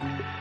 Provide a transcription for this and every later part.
you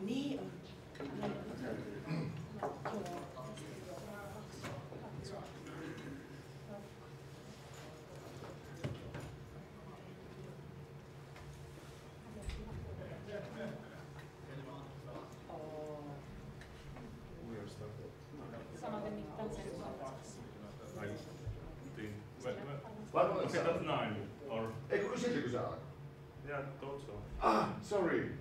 Niin on. Sanoin mitään sen. Okay, that's 9 or... Eikö 90 se alkoi? Yeah, I thought so. Ah, sorry.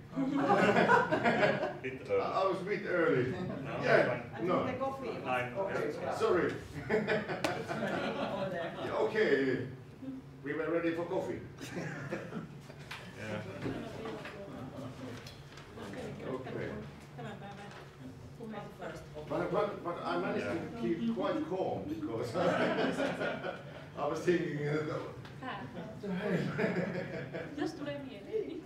Bit I was a bit early. No, Yeah, I no. think the coffee was 9. okay. Yeah. Sorry. Over there. Yeah, okay. We were ready for coffee. Yeah. Okay. Tämän päivän puheen first. But I managed to keep quite calm because I was thinking. Jos tulee mieleen.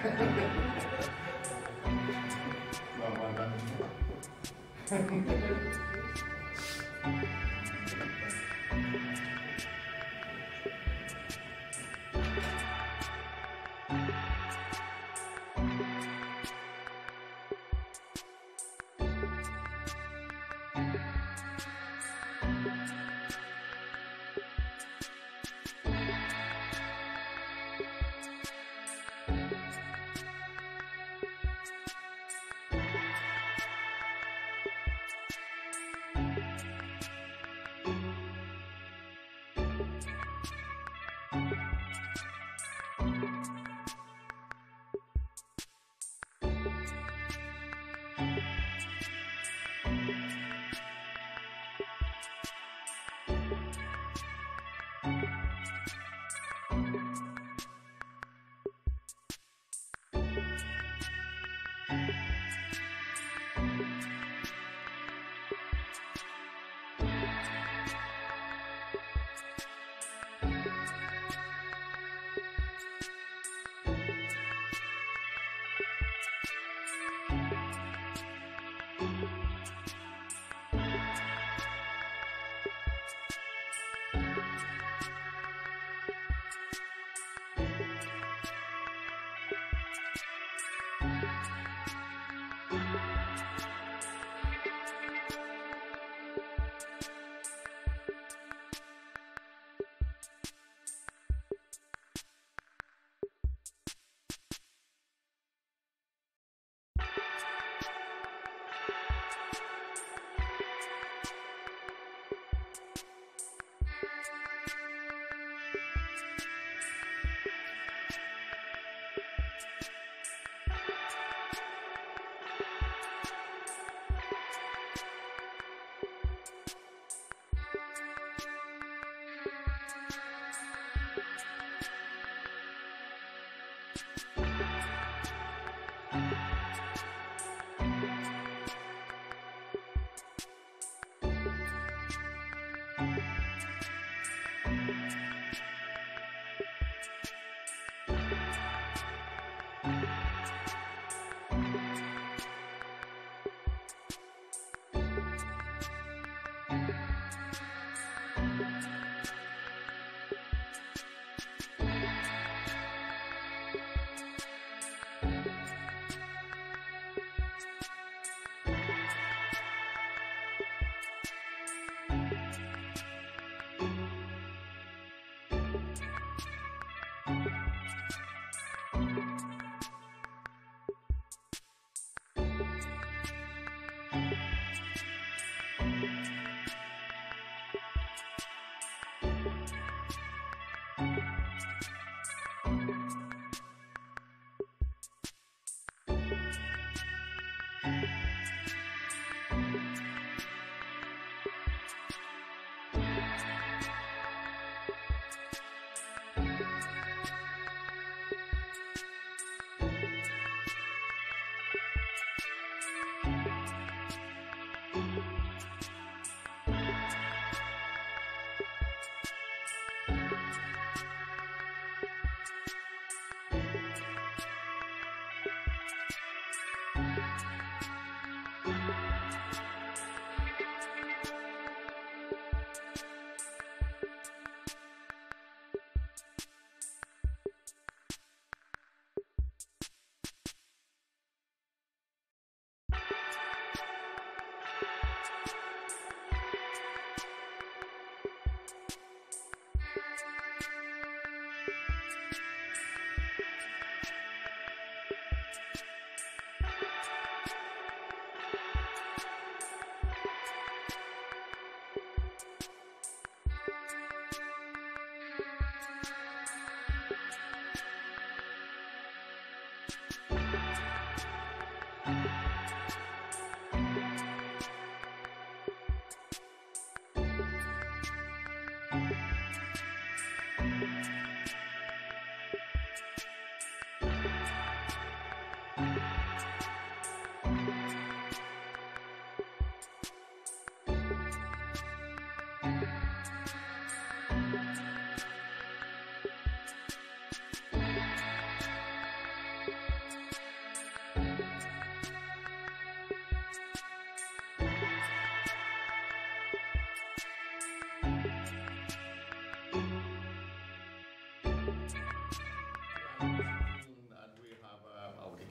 No, mind that.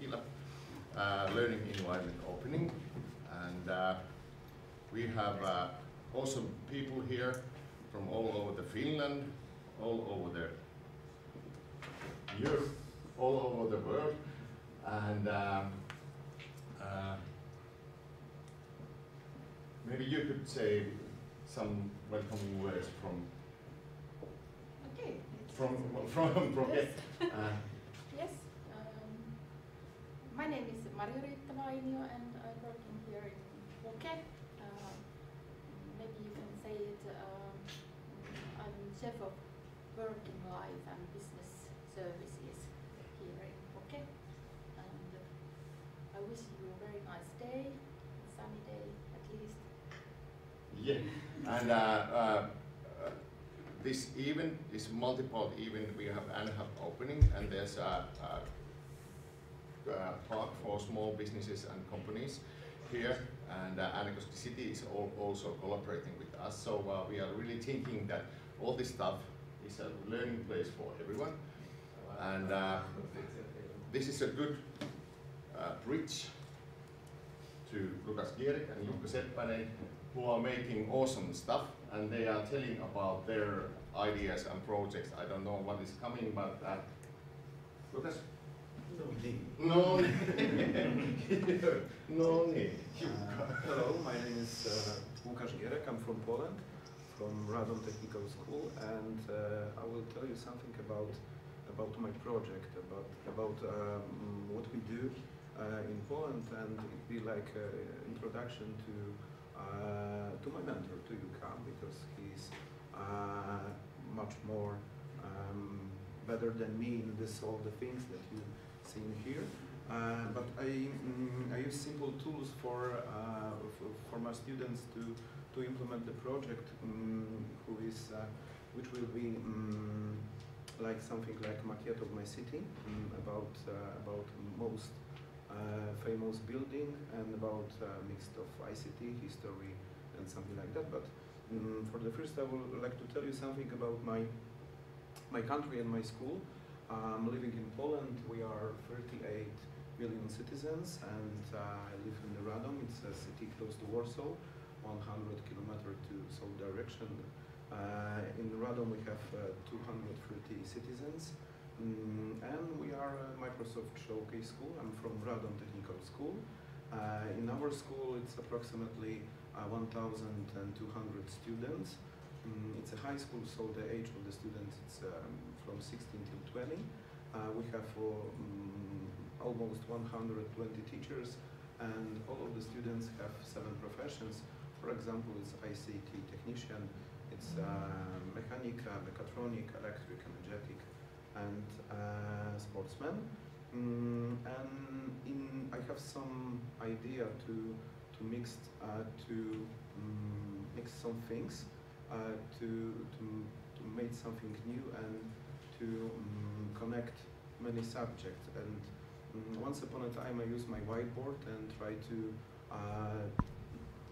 Digilab learning environment opening, and we have awesome people here from all over the Finland, all over the Europe, all over the world, and maybe you could say some welcoming words from Okay. yes. Yes. My name is Marjo-Riitta Vainio and I'm working here in Puke. Maybe you can say it, I'm chef of working life and business services here in Puke. And I wish you a very nice day, a sunny day at least. Yeah, and this event is multiple event. We have annual opening, and there's a park for small businesses and companies here, and Äänekoski City is also collaborating with us. So we are really thinking that all this stuff is a learning place for everyone, and this is a good bridge to Lukas Gierik and Jukka Seppänen, who are making awesome stuff, and they are telling about their ideas and projects. I don't know what is coming, but Lukas? No need. No need. Hello, my name is Łukasz Gierek. I'm from Poland, from Radom Technical School, and I will tell you something about my project, about what we do in Poland, and it be like an introduction to my mentor, to Jukka, because he's much more better than me in all the things that you see here. But I use simple tools for my students to implement the project, which will be like something like maquette of my city, about most famous building, and about mixed of ICT, history, and something like that. But for the first, I would like to tell you something about my country and my school. I'm living in Poland. We are 38 million citizens, and I live in the Radom. It's a city close to Warsaw, 100 kilometers to south direction. In Radom we have 230 citizens, and we are a Microsoft Showcase school. I'm from Radom Technical School. In our school it's approximately 1,200 students. It's a high school, so the age of the students is from 16 till 20. We have almost 120 teachers, and all of the students have 7 professions. For example, it's ICT technician, it's mechanic, mechatronic, electric, energetic, and sportsman. And I have some idea to mix some things, to make something new, and to connect many subjects. And once upon a time I used my whiteboard and try to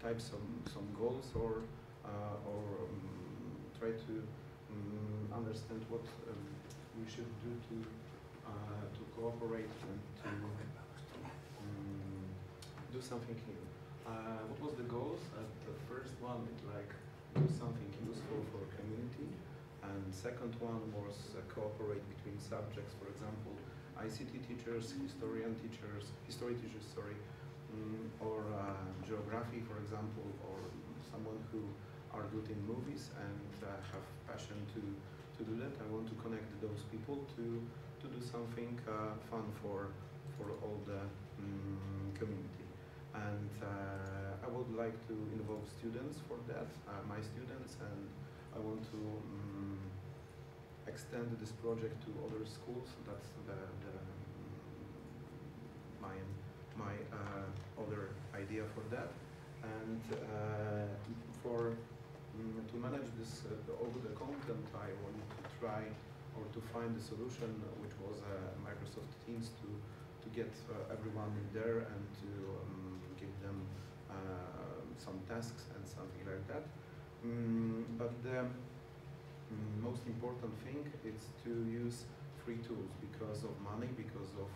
type some goals, or try to understand what we should do to cooperate and to do something new. What was the goals? The first one is like do something useful for community, and second one was cooperate between subjects. For example, ICT teachers, history teachers, or geography, for example, or someone who are good in movies and have passion to do that. I want to connect those people to do something fun for all the community. And I would like to involve students for that, my students, and I want to extend this project to other schools. That's my other idea for that. And to manage this over the content, I wanted to try or to find a solution, which was Microsoft Teams, to get everyone in there and to give them some tasks and something like that. But the most important thing is to use free tools, because of money, because of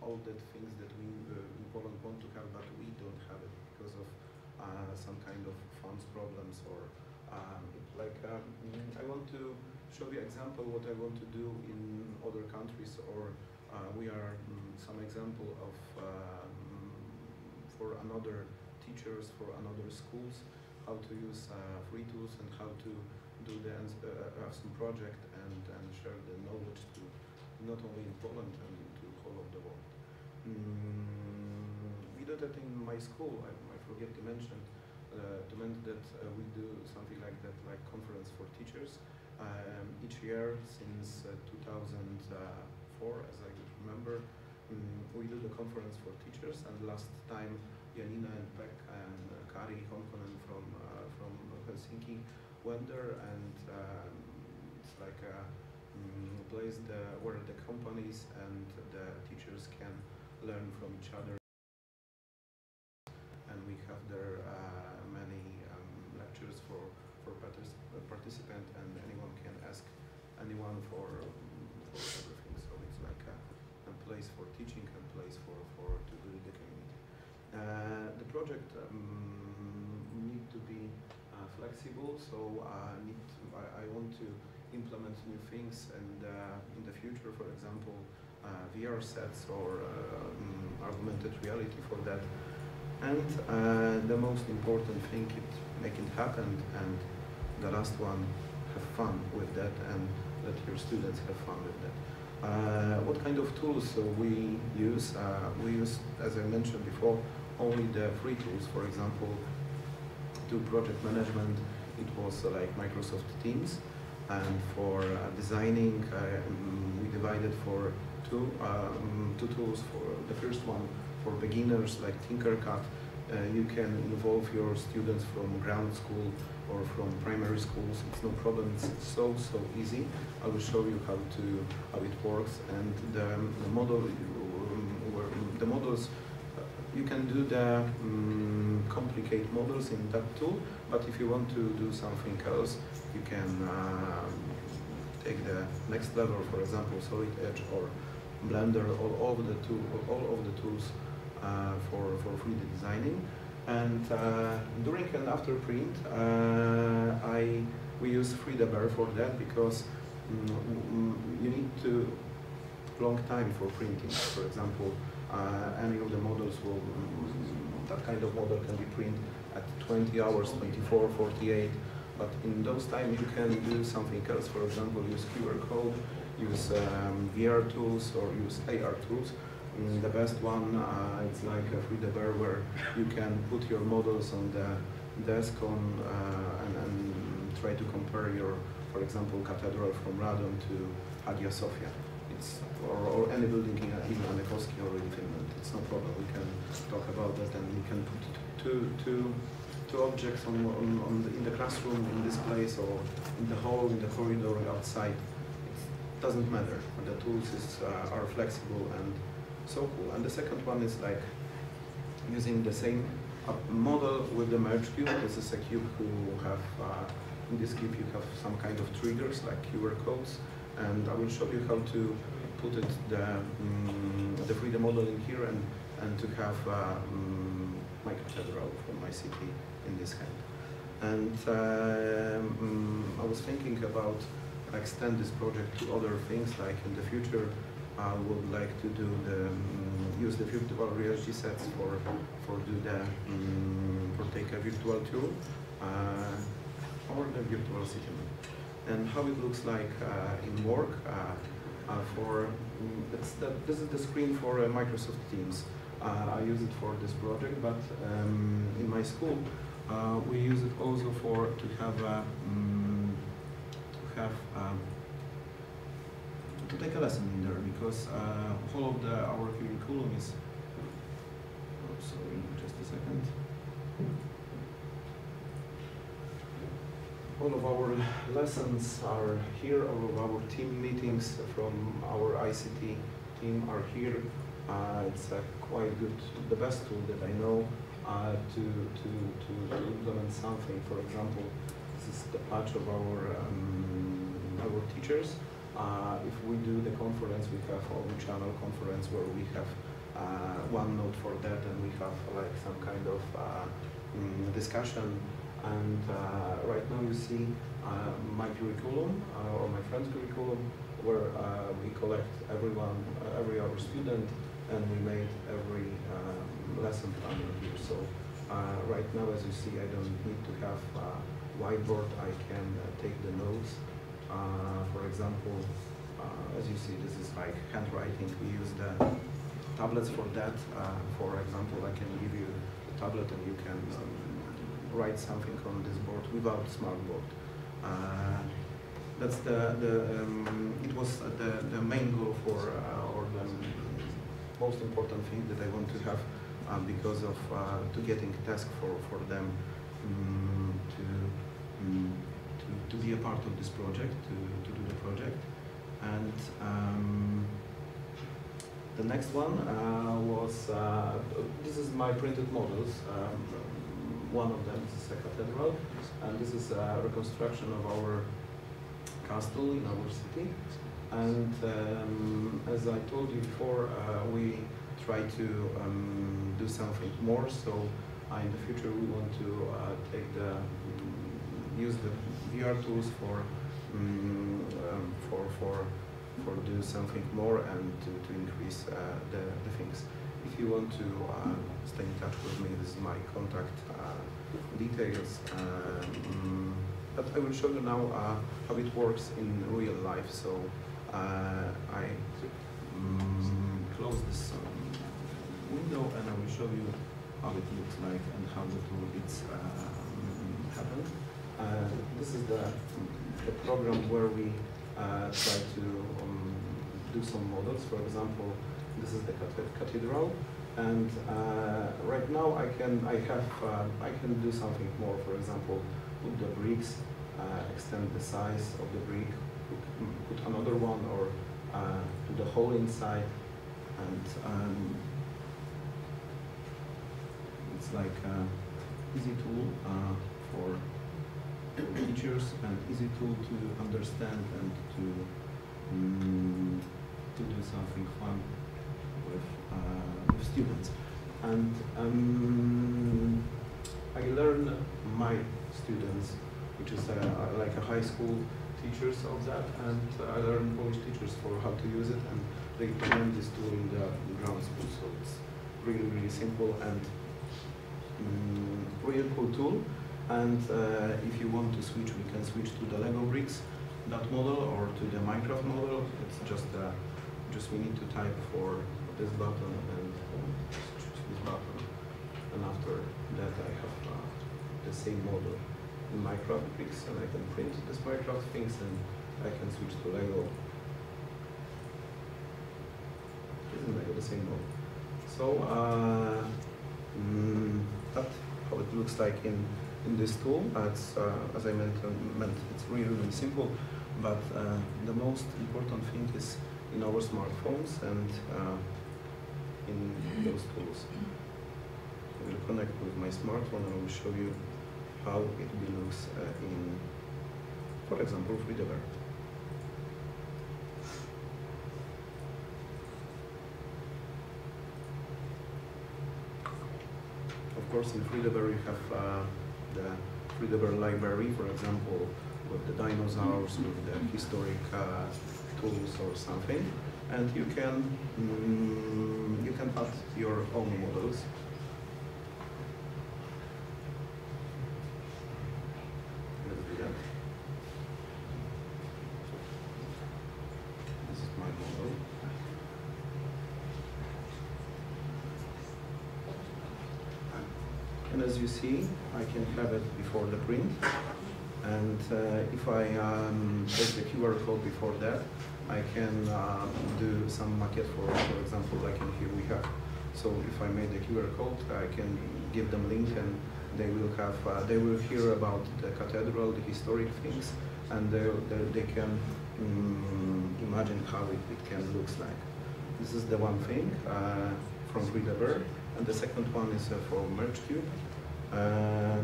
all the things that we in Poland want to have, but we don't have it because of some kind of funds problems or I want to show you example what I want to do in other countries, or we are some example of for another teachers, for another schools, how to use free tools and how to do the have some project and share the knowledge to not only in Poland and to all of the world. We do that in my school. I forget to mention that we do something like that, like conference for teachers. Each year since 2004, as I remember, we do the conference for teachers. And last time, Janina and Pek and Kari Honkonen from Helsinki went there, and it's like a place where the companies and the teachers can learn from each other. And we have there many lectures for participant, and anyone can ask anyone for everything. So it's like a place for teaching and place for to do the community. The project need to be flexible, so I want to implement new things, and in the future, for example, VR sets or augmented reality for that. And the most important thing is make it happen, and the last one, have fun with that, and let your students have fun with that. What kind of tools we use? We use, as I mentioned before, only the free tools. For example, to project management, it was like Microsoft Teams, and for designing, we divided for two tools. For the first one, for beginners, like Tinkercad, you can involve your students from ground school or from primary schools. It's no problem. It's so easy. I will show you how it works, and the models. You can do the complicated models in that tool, but if you want to do something else, you can take the next level. For example, Solid Edge or Blender, all of the tools for 3D designing. And during and after print, we use 3D Bear for that, because you need to long time for printing. For example, any of the models will, that kind of model can be printed at 20 hours, 24, 48. But in those times you can do something else. For example, use QR code, use VR tools, or use AR tools. The best one, it's like a 3D Bear, where you can put your models on the desk and try to compare your, for example, cathedral from Radom to Hagia Sophia. It's, or any building in Keski or in Finland. It's no problem. We can talk about that, and we can put two objects in the classroom, in this place, or in the hall, in the corridor, outside. It doesn't matter. The tools are flexible and so cool. And the second one is like using the same model with the merge cube. This is a cube who have, in this cube you have some kind of triggers like QR codes, and I will show you how to put it the 3D model in here, and to have my cathedral from my city in this kind. And I was thinking about extend this project to other things, like in the future I would like to do use the virtual reality sets for take a virtual tour or the virtual city, and how it looks like in work. This is the screen for Microsoft Teams. I use it for this project, but in my school we use it also to take a lesson in there, because all of our curriculum is. Oh, sorry, just a second. All of our lessons are here. All of our team meetings from our ICT team are here. It's quite good, the best tool that I know to implement something. For example, this is the patch of our teachers. if we do the conference, we have own channel conference where we have one node for that, and we have like some kind of discussion. And right now you see my curriculum or my friend's curriculum, where we collect everyone, every other student, and we made every lesson plan here. So right now, as you see, I don't need to have a whiteboard. I can take the notes. For example, as you see, this is like handwriting. We use the tablets for that. For example, I can give you a tablet and you can write something on this board without smartboard. That's it was the main goal for or the most important thing that I want to have because of to getting task for them to be a part of this project, to do the project. And the next one was this is my printed models. One of them is a cathedral, and this is a reconstruction of our castle in our city. And as I told you before, we try to do something more. So in the future, we want to take use the VR tools for do something more and to increase the things. If you want to stay in touch with me, this is my contact details. But I will show you now how it works in real life. So I close this window and I will show you how it looks like and how the tool it's happened. This is the program where we try to do some models. For example, this is the cathedral, and right now I can do something more. For example, put the bricks, extend the size of the brick, put another one, or do the hole inside, and it's like an easy tool for teachers and easy tool to understand and to do something fun with students. And I learn my students, which is like a high school teachers of that, and I learn Polish teachers for how to use it, and they implement this tool in the ground school. So it's really, really simple and really cool tool. And if you want to switch, we can switch to the Lego bricks, that model, or to the Minecraft model. It's just we need to type for this button and choose this button. And after that, I have the same model in Minecraft bricks, and I can print this Minecraft things, and I can switch to Lego. Isn't Lego the same model? So that's how it looks like in this tool. It's, as I meant, it's really, really simple, but the most important thing is in our smartphones and in those tools. I will connect with my smartphone and I will show you how it looks in, for example, FreeDever. Of course, in FreeDever you have the FreeDever library, for example, with the dinosaurs, with the historic tools or something, and you can add your own models. Let's do that. This is my model. And as you see, I can have it before the print. And if I take the QR code before that, I can do some maquette for example, like in here we have. So if I made the QR code, I can give them link, and they will have, they will hear about the cathedral, the historic things, and they can imagine how it can look like. This is the one thing from FreeDever, and the second one is for MergeCube.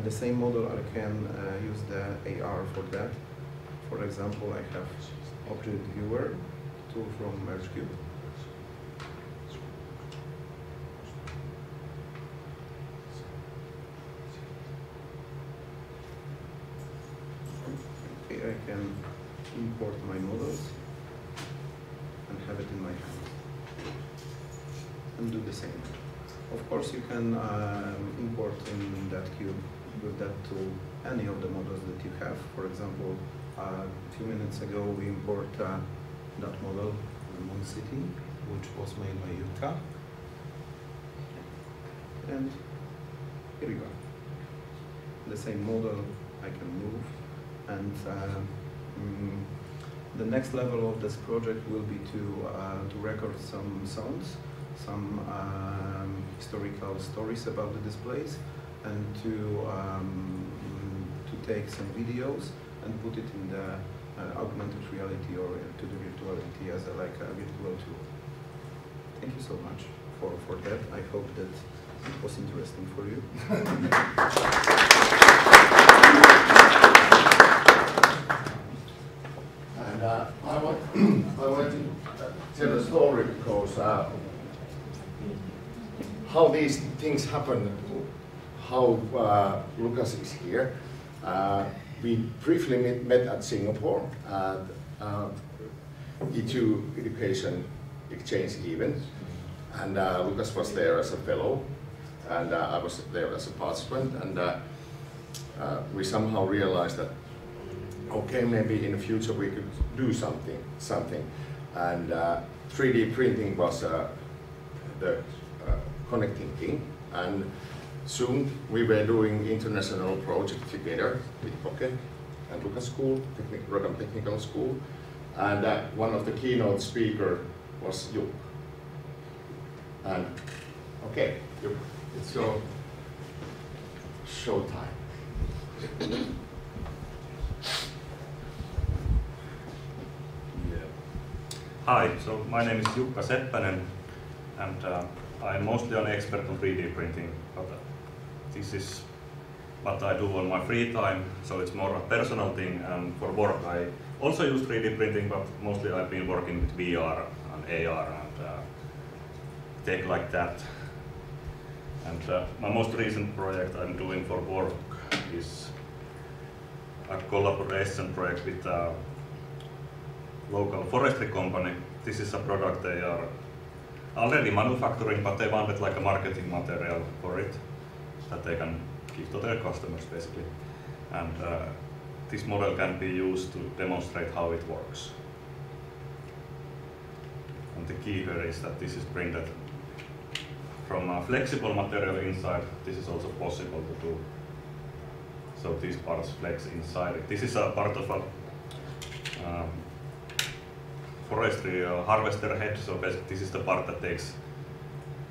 The same model, I can use the AR for that. For example, I have object viewer tool from MergeCube. Okay, I can import my models and have it in my hand and do the same. Of course, you can import in that cube with that tool any of the models that you have. For example, a few minutes ago we import that model, Moon City, which was made by Yuka. And here we go. The same model I can move, and the next level of this project will be to record some sounds, some historical stories about the displays, and to take some videos and put it in the augmented reality or to the virtuality as a virtual tool. Thank you so much for that. I hope that it was interesting for you. And I want to tell a story because how these things happen, how Lucas is here. We briefly met at Singapore at E2 Education Exchange event, and Lucas was there as a fellow, and I was there as a participant, and we somehow realized that okay, maybe in the future we could do something, and 3D printing was the connecting thing, and soon we were doing international project together with Poke and Lucas School, Rotterdam Technical School, and one of the keynote speakers was Juk. And okay, Juk, it's your show time. Hi, so my name is Jukka Seppänen, and I'm mostly an expert on 3D printing, but this is what I do on my free time, so it's more a personal thing, and for work I also use 3D printing, but mostly I've been working with VR and AR and tech like that. And my most recent project I'm doing for work is a collaboration project with a local forestry company. This is a product they are already manufacturing, but they wanted like a marketing material for it that they can give to their customers basically. And this model can be used to demonstrate how it works. And the key here is that this is printed from a flexible material inside. This is also possible to do. So these parts flex inside it. This is a part of a forestry harvester head. So basically this is the part that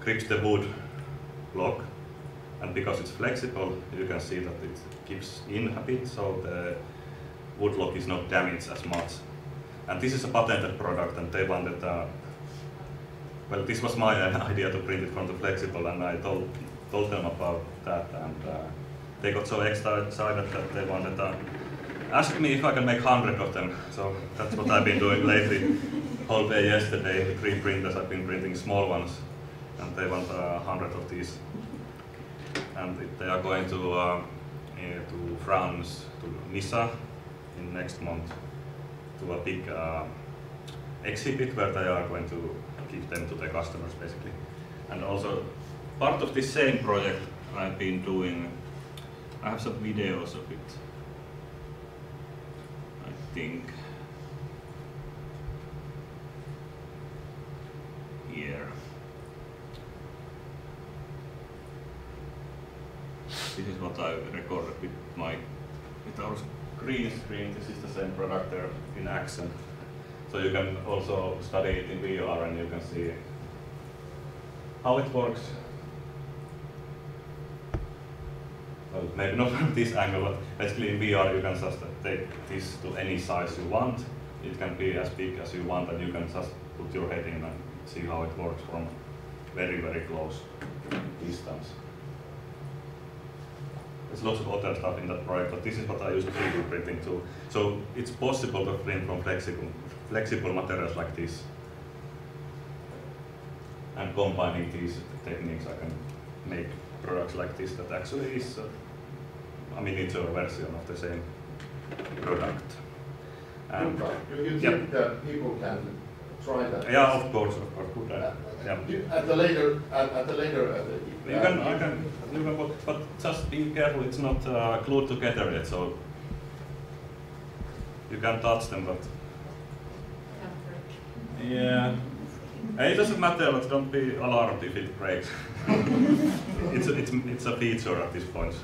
grips the wood block. And because it's flexible, you can see that it keeps in a bit, so the wood block is not damaged as much. And this is a patented product, and they wanted, well, this was my idea to print it from the flexible, and I told them about that, and they got so excited that they wanted ask me if I can make 100 of them. So that's what I've been doing lately. Whole day yesterday with 3 printers, I've been printing small ones, and they want 100 of these. And they are going to France, to Nisa, in next month, to a big exhibit where they are going to give them to the customers, basically. And also, part of this same project I've been doing, I have some videos of it, I think. Here. This is what I recorded with our green screen. This is the same product there in action. So you can also study it in VR and you can see how it works. Well, maybe not from this angle, but basically in VR you can just take this to any size you want. It can be as big as you want, and you can just put your head in and see how it works from very, very close distance. There's lots of other stuff in that project, but this is what I use 3D printing to. So it's possible to print from flexible materials like this. And combining these techniques, I can make products like this that actually is a miniature version of the same product. And Do you think that people can try that? yeah, of course. Good. Yeah. At the later, You can, but just be careful. It's not glued together yet, so you can touch them. But yeah, it doesn't matter. But don't be alarmed if it breaks. it's a feature at this point.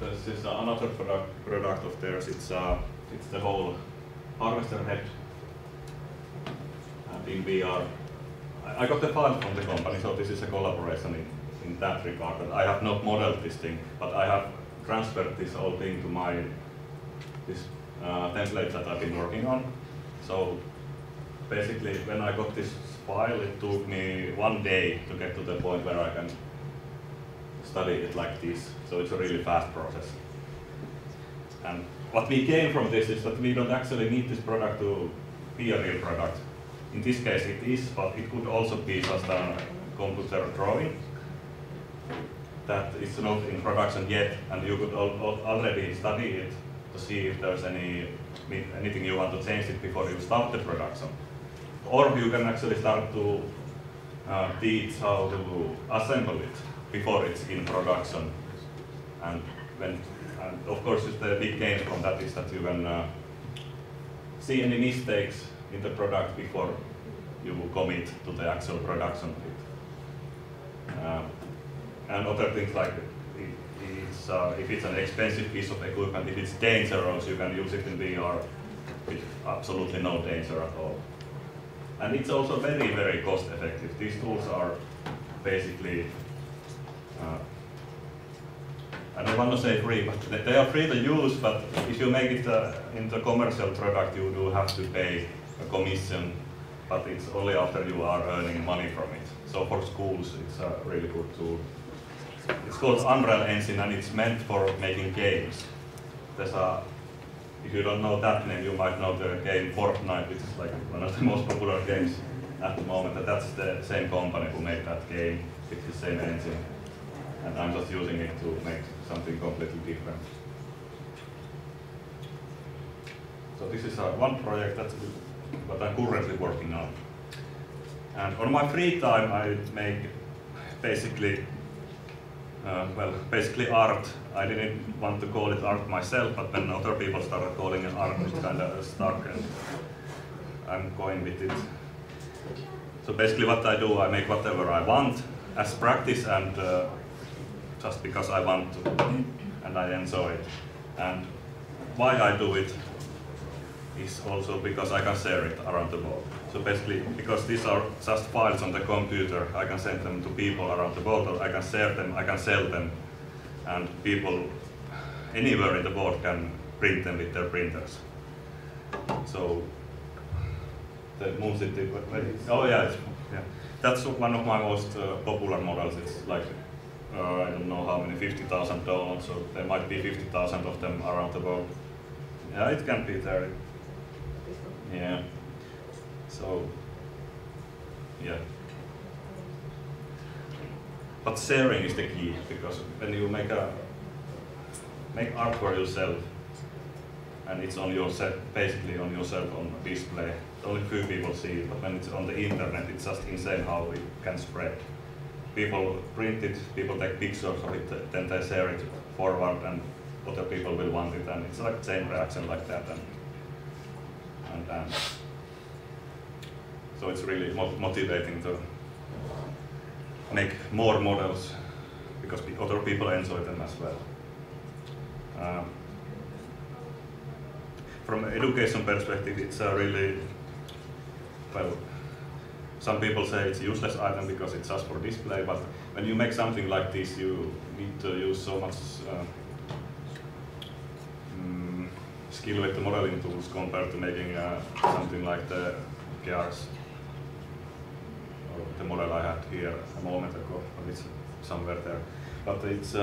This is another product of theirs. It's the whole harvester head. And in VR, I got the file from the company, so this is a collaboration in that regard. But I have not modeled this thing, but I have transferred this whole thing to my template that I've been working on. So basically, when I got this file, it took me 1 day to get to the point where I can study it like this. So it's a really fast process. And what we gain from this is that we don't actually need this product to be a real product. In this case it is, but it could also be just a computer drawing that is not in production yet, and you could already study it to see if there's anything you want to change it before you start the production. Or you can actually start to teach how to assemble it before it's in production. And of course, the big gain from that is that you can see any mistakes in the product before you commit to the actual production of it. And other things like if it's an expensive piece of equipment, if it's dangerous, you can use it in VR with absolutely no danger at all. And it's also very, very cost effective. These tools are basically I don't want to say free, but they are free to use, but if you make it into a commercial product, you do have to pay a commission, but it's only after you are earning money from it. So for schools, it's a really good tool. It's called Unreal Engine, and it's meant for making games. If you don't know that name, you might know the game Fortnite, which is like one of the most popular games at the moment. And that's the same company who made that game with the same engine. And I'm just using it to make something completely different. So this is one project that's what I'm currently working on. And on my free time, I make basically art. I didn't want to call it art myself, but when other people started calling it art, it kind of stuck, and I'm going with it. So basically what I do, I make whatever I want as practice, and just because I want to, and I enjoy it. And why I do it is also because I can share it around the world. So basically, because these are just files on the computer, I can send them to people around the world, or I can share them, I can sell them, and people anywhere in the world can print them with their printers. So the Moon-City, oh yeah, that's one of my most popular models. It's like I don't know how many, 50,000 downloads, so there might be 50,000 of them around the world. Yeah, it can be there. Yeah. So, yeah. But sharing is the key, because when you make art for yourself, and it's on yourself, basically on yourself on display, only few people see it, but when it's on the internet, it's just insane how it can spread. People print it, people take pictures of it, then they share it forward, and other people will want it, and it's like chain reaction like that. And so it's really motivating to make more models, because other people enjoy them as well. From an education perspective, it's a really, well, some people say it's a useless item because it's just for display, but when you make something like this, you need to use so much skill with the modeling tools compared to making something like the gears, or the model I had here a moment ago, but it's somewhere there. But it's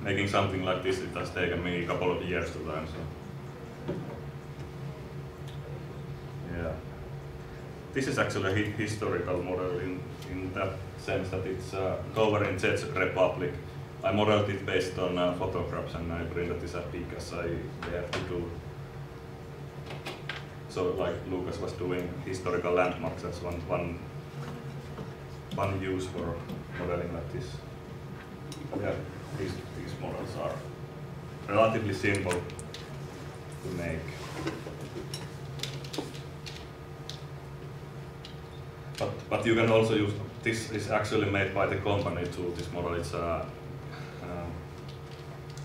making something like this, it has taken me a couple of years to learn. So. Yeah. This is actually a historical model in that sense that it's covering Czech Republic. I modeled it based on photographs and I printed this as big as I dared to do. So like Lucas was doing historical landmarks, that's one use for modeling like this. Yeah, these models are relatively simple to make. But you can also use, this is actually made by the company too, this model. It's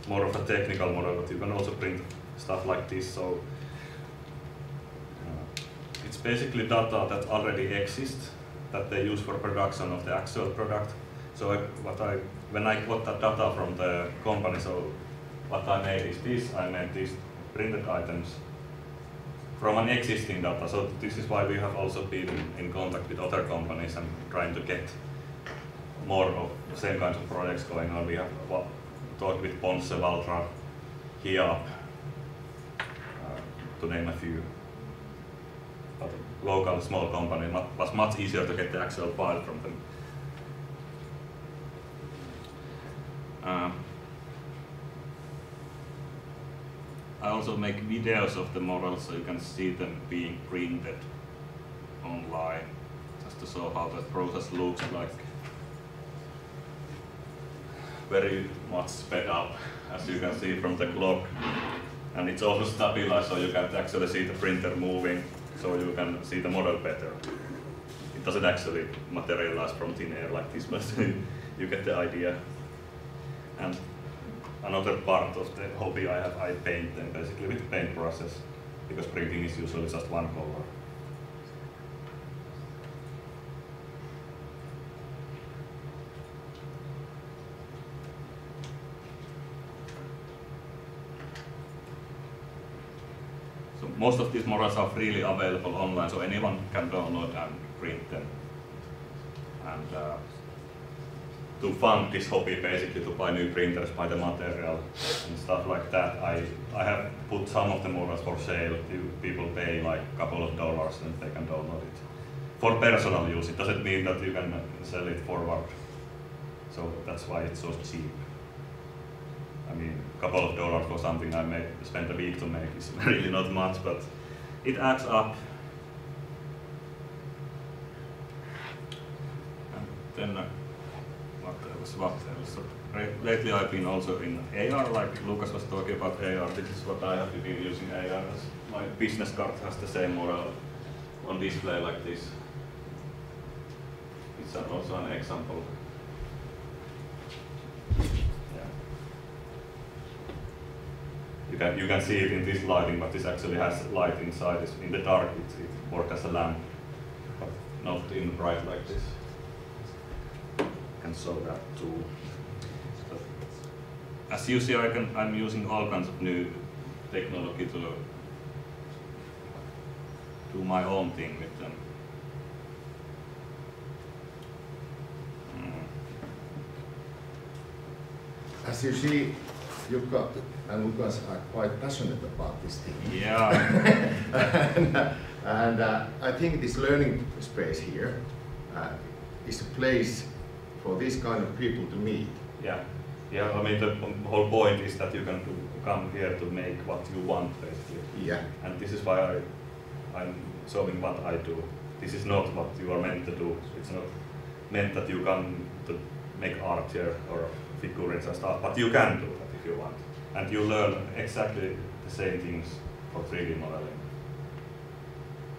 more of a technical model, but you can also print stuff like this. So it's basically data that already exists, that they use for production of the actual product. So when I got that data from the company, so what I made is this, I made these printed items from an existing data. So this is why we have also been in contact with other companies and trying to get more of the same kinds of projects going on. We have talked with Ponsse, Valtra, Hiab, to name a few. But local small company was much easier to get the actual file from them. I also make videos of the models so you can see them being printed online, just to show how the process looks like. Very much sped up, as you can see from the clock. And it's also stabilized, so you can actually see the printer moving, so you can see the model better. It doesn't actually materialize from thin air like this, but you get the idea. And another part of the hobby I paint them basically with paint process, because printing is usually just one color. So most of these models are freely available online, so anyone can download and print them. And to fund this hobby, basically to buy new printers, buy the material and stuff like that, I have put some of the models for sale. People pay like a couple of dollars and they can download it. For personal use, it doesn't mean that you can sell it forward. So that's why it's so cheap. I mean, a couple of dollars for something I spent a week to make is really not much, but it adds up. And then what else? Lately I've been also in AR, like Lucas was talking about AR. This is what I have been using AR as. My business card has the same model on display like this. It's also an example. Yeah. You can see it in this lighting, but this actually has light inside. It's in the dark, it works as a lamp, but not in bright like this. Can show that too. So, as you see, I'm using all kinds of new technology to do my own thing with them. As you see, Jukka and Lucas are quite passionate about this thing. Yeah. and I think this learning space here is a place for this kind of people to meet. Yeah. Yeah, I mean the whole point is that you can come here to make what you want, basically. Yeah. And this is why I'm showing what I do. This is not what you are meant to do. It's not meant that you come to make art here or figurines and stuff, but you can do that if you want. And you learn exactly the same things for 3D modeling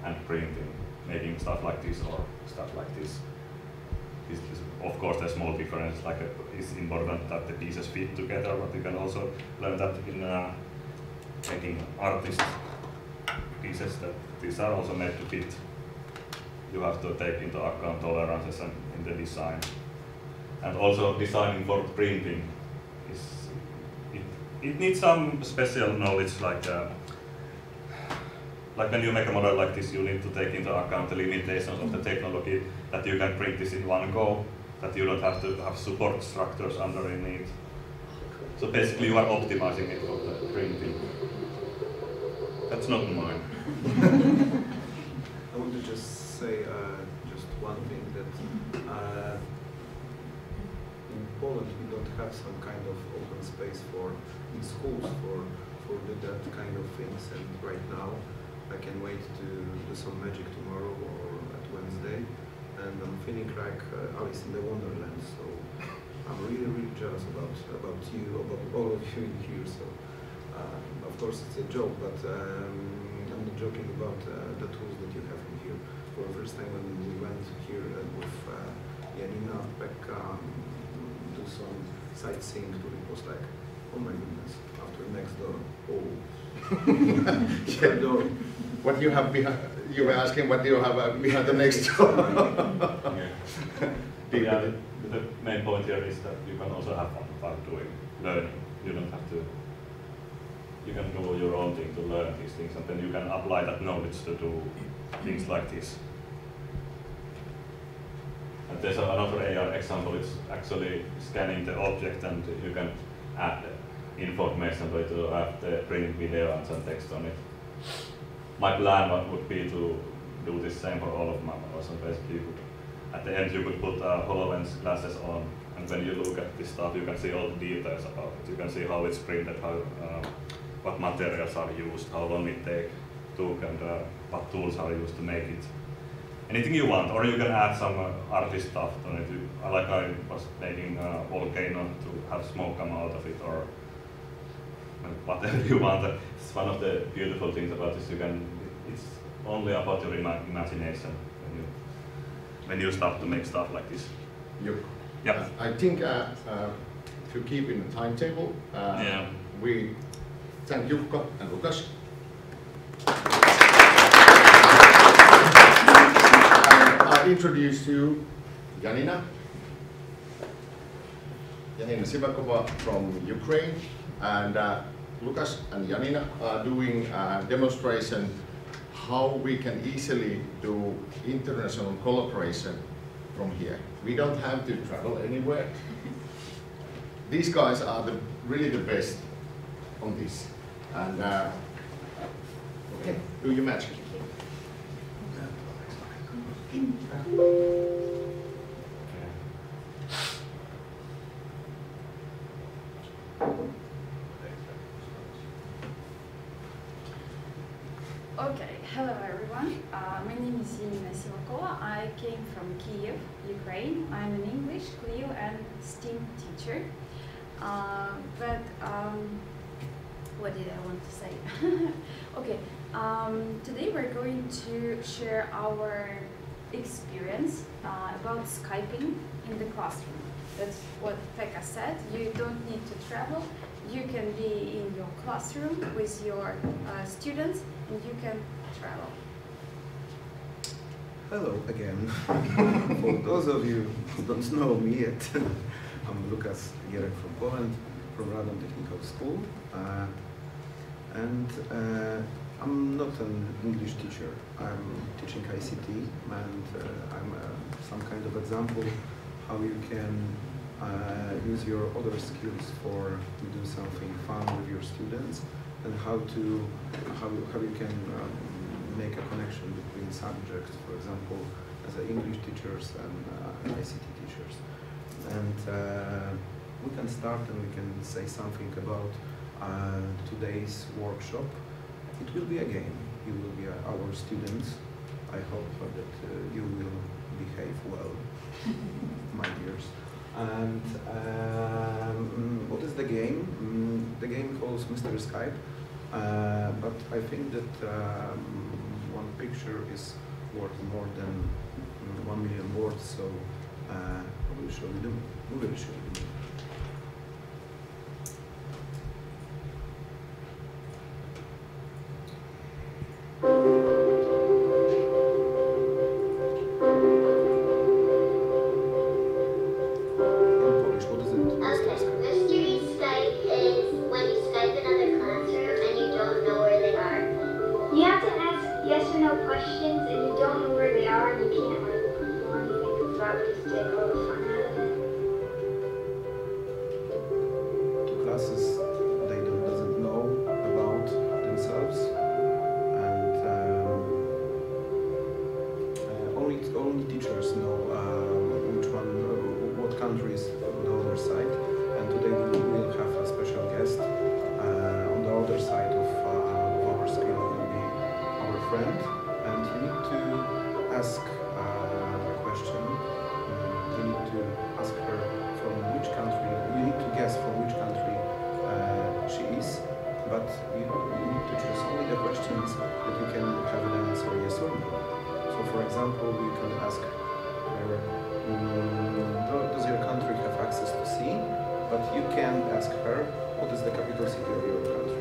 and printing, making stuff like this or stuff like this. Of course, there's small difference. Like it's important that the pieces fit together, but you can also learn that in making artist pieces that these are also made to fit. You have to take into account tolerances and in the design, and also designing for printing is it needs some special knowledge. Like when you make a model like this, you need to take into account the limitations of the technology, that you can print this in one go, that you don't have to have support structures underneath. So basically you are optimizing it for the printing. That's not mine. I want to just say just one thing that in Poland we don't have some kind of open space in schools for that kind of things, and right now I can wait to do some magic tomorrow or at Wednesday, and I'm feeling like Alice in the Wonderland. So I'm really jealous about you, about all of you in here. So of course it's a joke, but I'm not joking about the tools that you have in here. For the first time when we went here with Janina, Pekka, do some sightseeing tour, it was like, oh my goodness, after next door, oh. Yeah. Door. What you have behind, you were asking what you have behind the next door. Yeah, the main point here is that you can also have fun doing learning. You don't have to, you can do your own thing to learn these things, and then you can apply that knowledge to do things like this. And there's another AR example, it's actually scanning the object, and you can add information to have the print video and some text on it. My plan would be to do the same for all of my models, and basically you could, at the end you could put HoloLens glasses on, and when you look at this stuff you can see all the details about it. You can see how it's printed, how what materials are used, how long it took, and what tools are used to make it. Anything you want, or you can add some artist stuff on it. Like I was making a volcano to have smoke come out of it, or whatever you want. It's one of the beautiful things about this. It's only about your imagination when you start to make stuff like this. Yeah. I think to keep in the timetable, we thank Jukka and Lukas. I introduce you Janina Sivakova from Ukraine, and Lukas and Janina are doing a demonstration how we can easily do international collaboration from here. We don't have to travel anywhere. These guys are really the best on this. And okay, do your magic. Okay, hello everyone. My name is Janina Sivakova. I came from Kiev, Ukraine. I'm an English, CLIO and STEAM teacher. What did I want to say? Okay, today we're going to share our experience about Skyping in the classroom. That's what Pekka said. You don't need to travel. You can be in your classroom with your students, and you can travel. Hello again. For those of you who don't know me yet, I'm Lukas from Poland, from Radom Technical School, and I'm not an English teacher. I'm teaching ICT, and I'm some kind of example how you can use your other skills to do something fun with your students, and how you can make a connection between subjects, for example, as English teachers and ICT teachers. And we can start and we can say something about today's workshop. It will be a game. You will be our students. I hope that you will behave well, my dears. And what is the game? The game calls Mr. Skype, but I think that one picture is worth more than 1 million words, so I will show you them. We will show you them. only teachers know what country is on the other side. And today we will have a special guest on the other side of our screen. Will be our friend, and you need to ask a question. You need to ask her from which country. You need to guess from which country she is. But you need to choose only the questions that you can have an answer yes or no. So for example, you can ask her, does your country have access to sea? But you can ask her, what is the capital city of your country?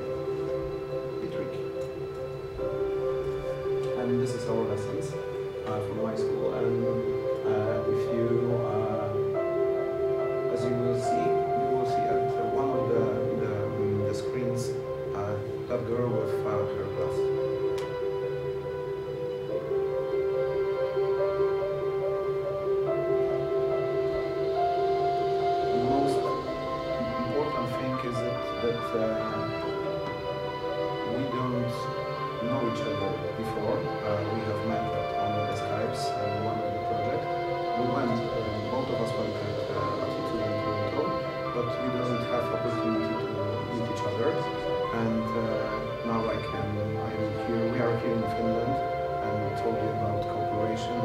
Be tricky. And this is our lessons from my school. And if you, as you will see at one of the screens, that girl with her glass. The most important thing is that we don't know each other before. We have met on the Skypes and one of the project. We went, both of us went at Attitude and Toronto, but we don't have opportunity to meet each other. And now we are here in Finland, and told you about cooperation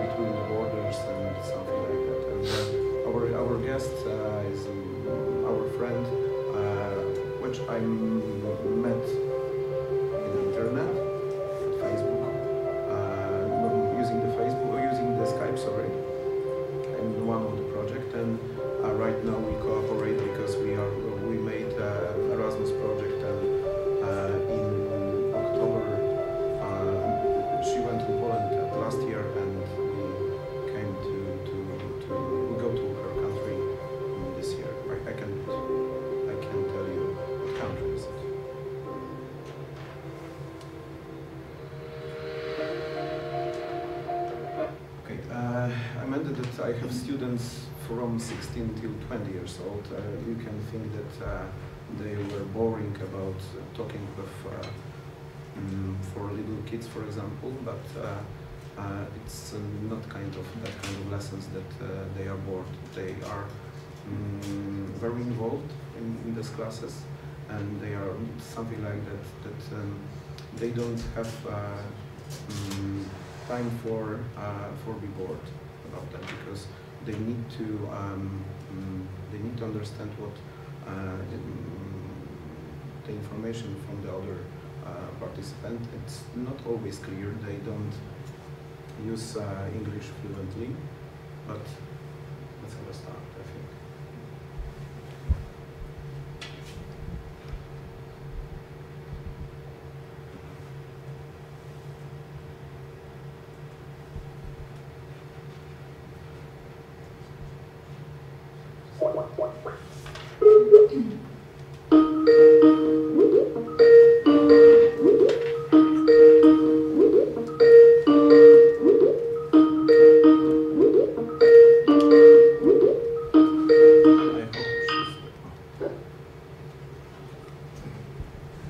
between the borders and something like that. And our guest is our friend, which I met in the internet, Facebook, using the Skype, sorry, in one of the project. And right now we cooperate because we made Erasmus project, and in October she went to Poland last year, and we came to go to her country this year. I can tell you what country is it. Okay, I meant that I have students from 16 till 20 years old. You can think that they were boring about talking with for little kids, for example, but it's not that kind of lessons that they are bored. They are very involved in these classes, and they are something like that they don't have time for be bored about that, because they need to understand what the information from the other participant. It's not always clear. They don't use English fluently, but let's have a start, I think.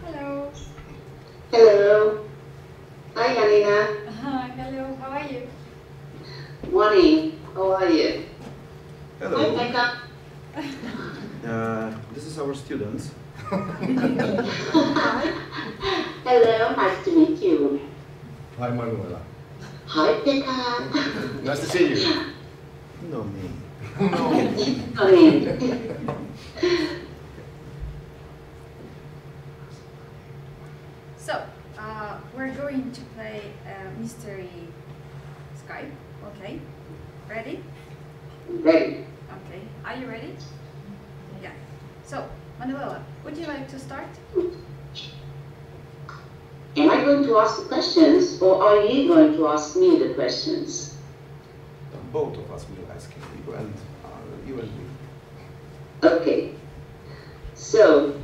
Hello. Hello. Hi, Janina. Hello, how are you? Morning. How are you? Hello. Hi, Pekka. This is our students. Hi. Hello, nice to meet you. Hi, Manuela. Hi, Pekka. Nice to see you. No, me. Come in. So, we're going to play mystery Skype. Okay. Ready? Ready. Okay. Are you ready? Yeah. So, Manuela, would you like to start? Am I going to ask the questions, or are you going to ask me the questions? Both of us will ask you, and you and me. Okay. So,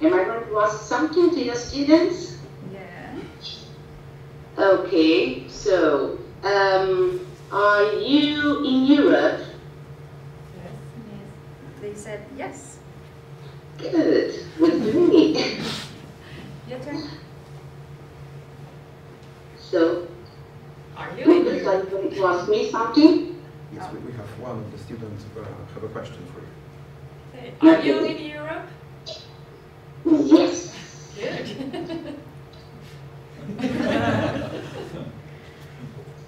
am I going to ask something to your students? Yeah. Okay. So, are you in Europe? Yes. They said yes. Good. With me. Your turn. So, Are you in Europe? students are going to ask me something? Yes, we have one of the students have a question for you. Are you in Europe? Yes. Good.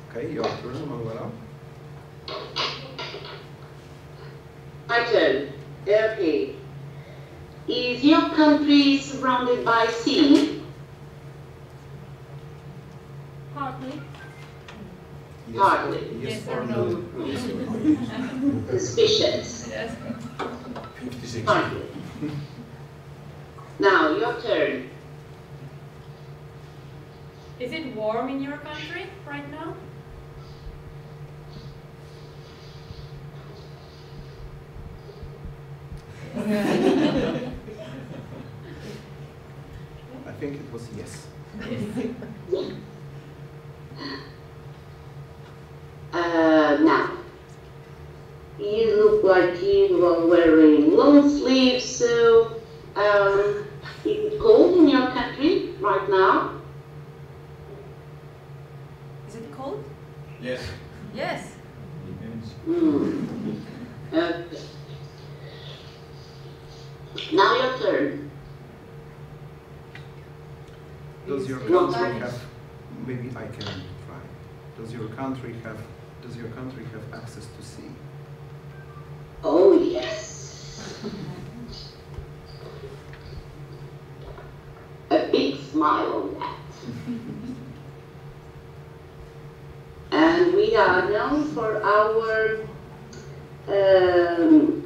Okay, your turn, Manuela. My turn. Okay. Is your country surrounded by sea? Partly. Hardly. Yes Yes or or no? no? Yes or no? Suspicious. Yes. 56. Hardly. Now, your turn. Is it warm in your country right now? I think it was yes. Now, you look like you are wearing long sleeves, so is it cold in your country right now? Is it cold? Yes. Yes. Okay. Now your turn. Does your What? country have? Maybe I can try. Does your country have access to sea? Oh yes. A big smile on that. And we are known for our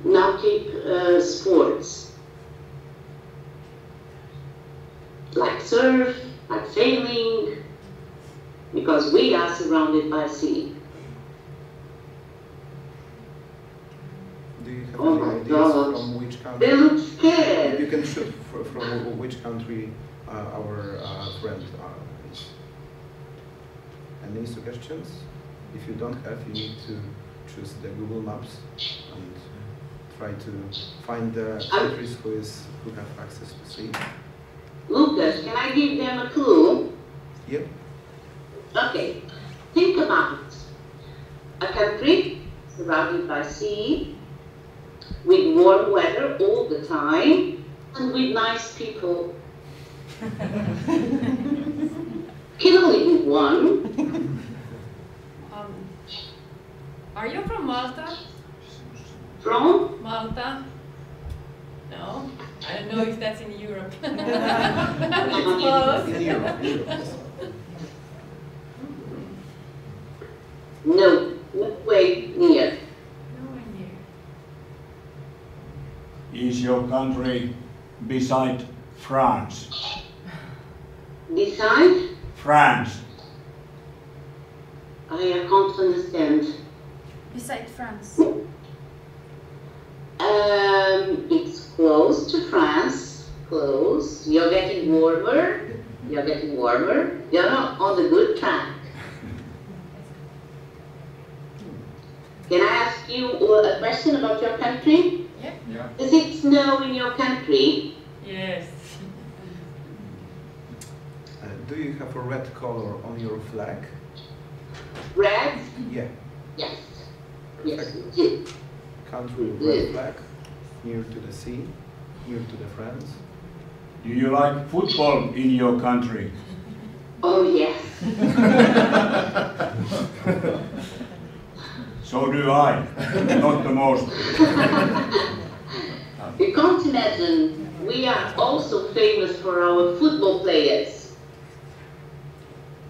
Nautic sports, like surf, like sailing, because we are surrounded by sea. Do you have Oh any my ideas God. from which They country? look scared. You can shoot from which country our friend is. Any suggestions? If you don't have, you need to choose the Google Maps and try to find the countries who have access to sea. Lucas, can I give them a clue? Yep. Okay, think about a country surrounded by sea, with warm weather all the time, and with nice people. Can only do one. Are you from Malta? From? Malta? No? I don't know if that's in Europe. It's close. In Europe. No, way near. Nowhere near. Is your country beside France? Beside, France. I can't understand. Beside France. It's close to France, close. You're getting warmer. You're getting warmer. You're on the good track. Can I ask you a question about your country? Yep. Yeah. Does it snow in your country? Yes. Do you have a red color on your flag? Red? Yeah. Yes. Yes, Perfect. we do. Country with red flag, near to the sea, near to the France. Do you like football in your country? Oh, yes. So do I. Not the most. You can't imagine, we are also famous for our football players.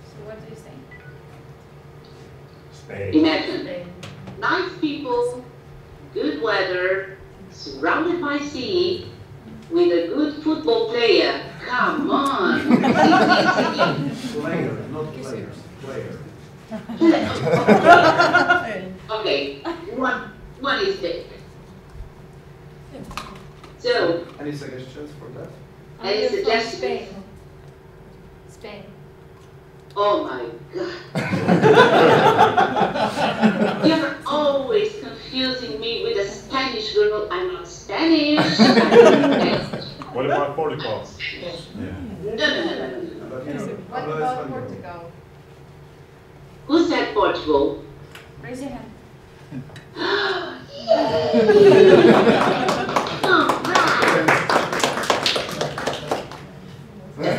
So what do you say? Spain. Imagine, nice people, good weather, surrounded by sea, with a good football player. Come on. Player, not players. Player. Okay, one is big. So, Any suggestions for that? any Are you from suggestions? Spain? Spain. Oh my God. You're always confusing me with a Spanish girl. I'm not Spanish. What about Portugal? No. But you know, What hablo about español. Portugal? Who said like Portugal? Raise your hand.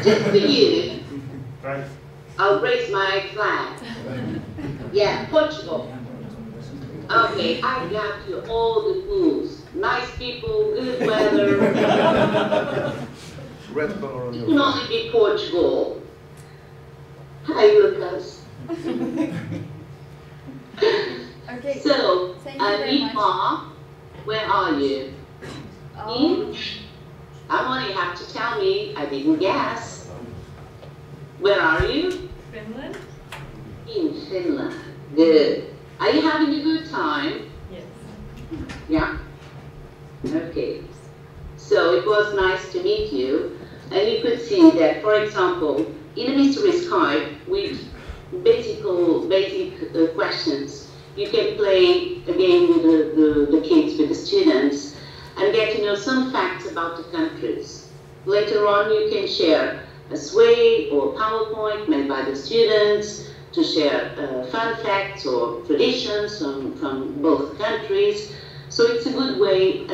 Just for you, Right. I'll raise my flag. Yeah, Portugal. Okay, I got you all the clues. Nice people, good weather. Red color on It your can flag. only be Portugal. Hi, Lucas. Okay. So, Thank you very much. Anita, where are you? In? Someone, you have to tell me. I didn't guess. Where are you? Finland? In Finland. Good. Are you having a good time? Yes. Yeah? Okay. So it was nice to meet you. And you could see that, for example, in a mystery Skype with basic questions, you can play a game with the kids, with the students, and get to know some facts about the countries. Later on, you can share a sway or PowerPoint made by the students to share fun facts or traditions from both countries. So it's a good way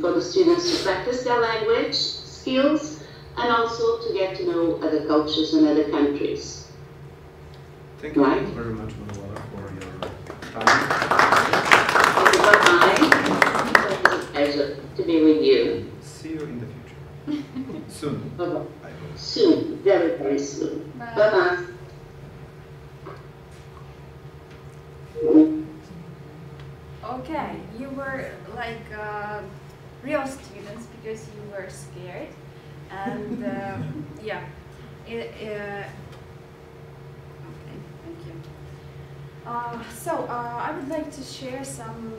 for the students to practice their language skills and also to get to know other cultures and other countries. Thank you Right. very much, Manuela, for your time. Thank you for time. It was a pleasure to be with you. See you in the future. Soon. Bye-bye. I hope. Soon, very, very soon. Bye. Bye-bye. Okay, you were like real students because you were scared, and yeah. Okay, thank you. I would like to share some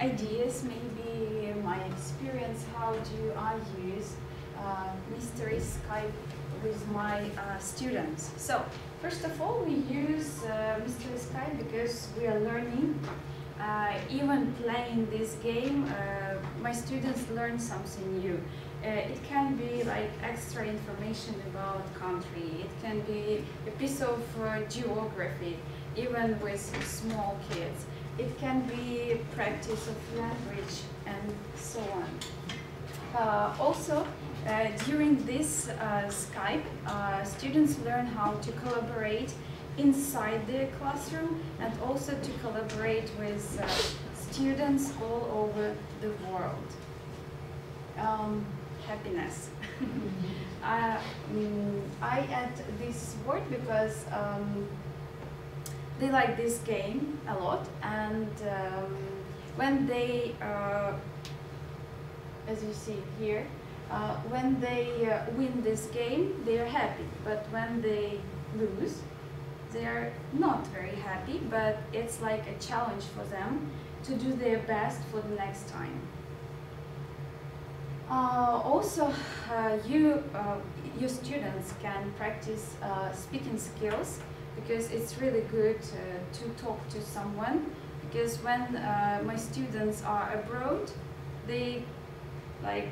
ideas, maybe my experience. How do I use Mystery Skype with my students? So, first of all, we use Mystery Skype because we are learning. Even playing this game, my students learn something new. It can be like extra information about country. It can be a piece of geography, even with small kids. It can be practice of language and so on. Also, during this Skype, students learn how to collaborate inside the classroom and also to collaborate with students all over the world. Happiness. I add this word because they like this game a lot, and when they, as you see here, when they win this game, they are happy, but when they lose, they are not very happy, but it's like a challenge for them to do their best for the next time. Also, your students can practice speaking skills because it's really good to talk to someone. Because when my students are abroad, they like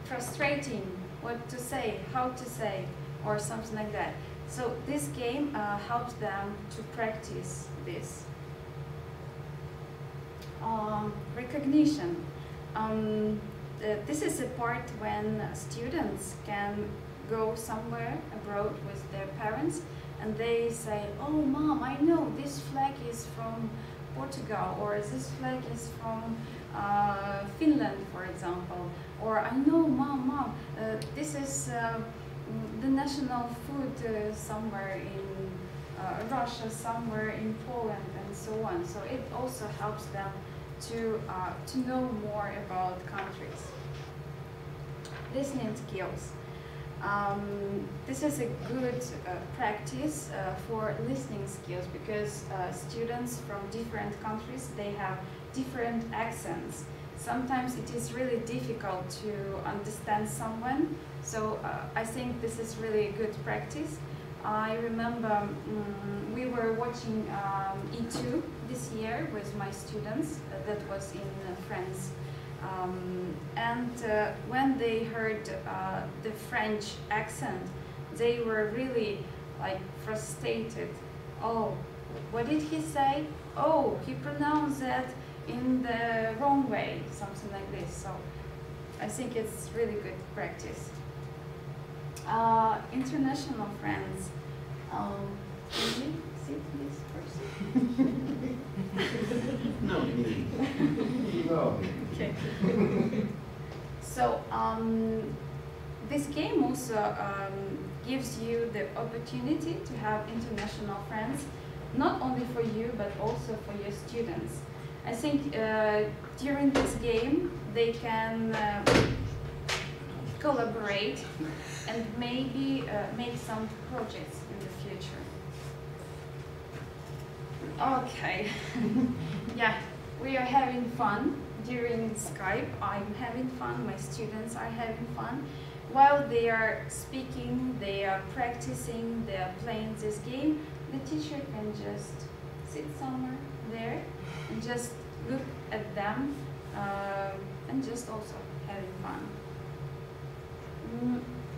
frustrating what to say, how to say, or something like that. So this game helps them to practice this. Recognition. This is a part when students can go somewhere abroad with their parents and they say, oh mom, I know this flag is from Portugal, or this flag is from Finland, for example. Or I know, mom, this is the national food somewhere in Russia, somewhere in Poland, and so on. So it also helps them to know more about countries. Listening skills. This is a good practice for listening skills because students from different countries, they have different accents. Sometimes it is really difficult to understand someone, so I think this is really a good practice. I remember we were watching E2 this year with my students, that was in France. When they heard the French accent, they were really like frustrated. Oh, what did he say? Oh, he pronounced that in the wrong way, something like this. So I think it's really good practice. International friends. Can you sit this person? No. No. Okay. So this game also gives you the opportunity to have international friends, not only for you but also for your students. I think during this game they can collaborate and maybe make some projects in the future. Okay. Yeah, we are having fun during Skype. I'm having fun, my students are having fun. While they are speaking, they are practicing, they are playing this game, the teacher can just sit somewhere there and just look at them and just also having fun.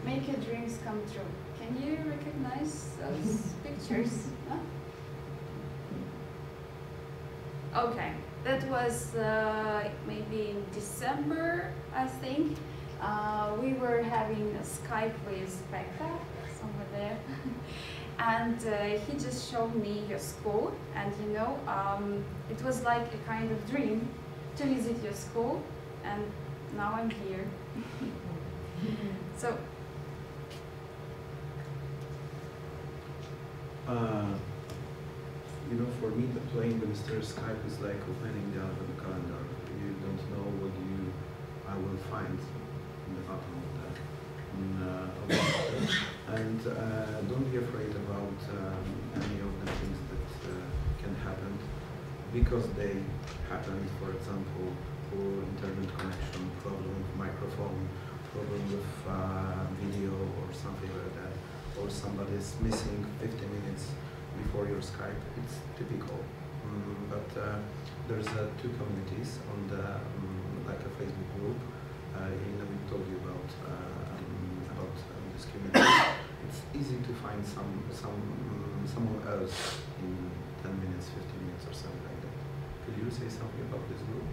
Make your dreams come true. Can you recognize those pictures? Huh? Okay, that was maybe in December, I think. We were having a Skype with Pekka, somewhere there, and he just showed me your school, and you know, it was like a kind of dream to visit your school, and now I'm here. So. You know, for me, the playing Minister Skype is like opening the advent calendar. You don't know what I will find in the bottom of that. And don't be afraid about any of the things that can happen, because they happened. For example, poor internet connection, problem with microphone, problem with video or something like that, or somebody is missing 50 minutes before your Skype. It's typical, but there's two communities on the like a Facebook group. We told you about this community. It's easy to find someone else in 10 minutes, 15 minutes, or something like that. Could you say something about this group?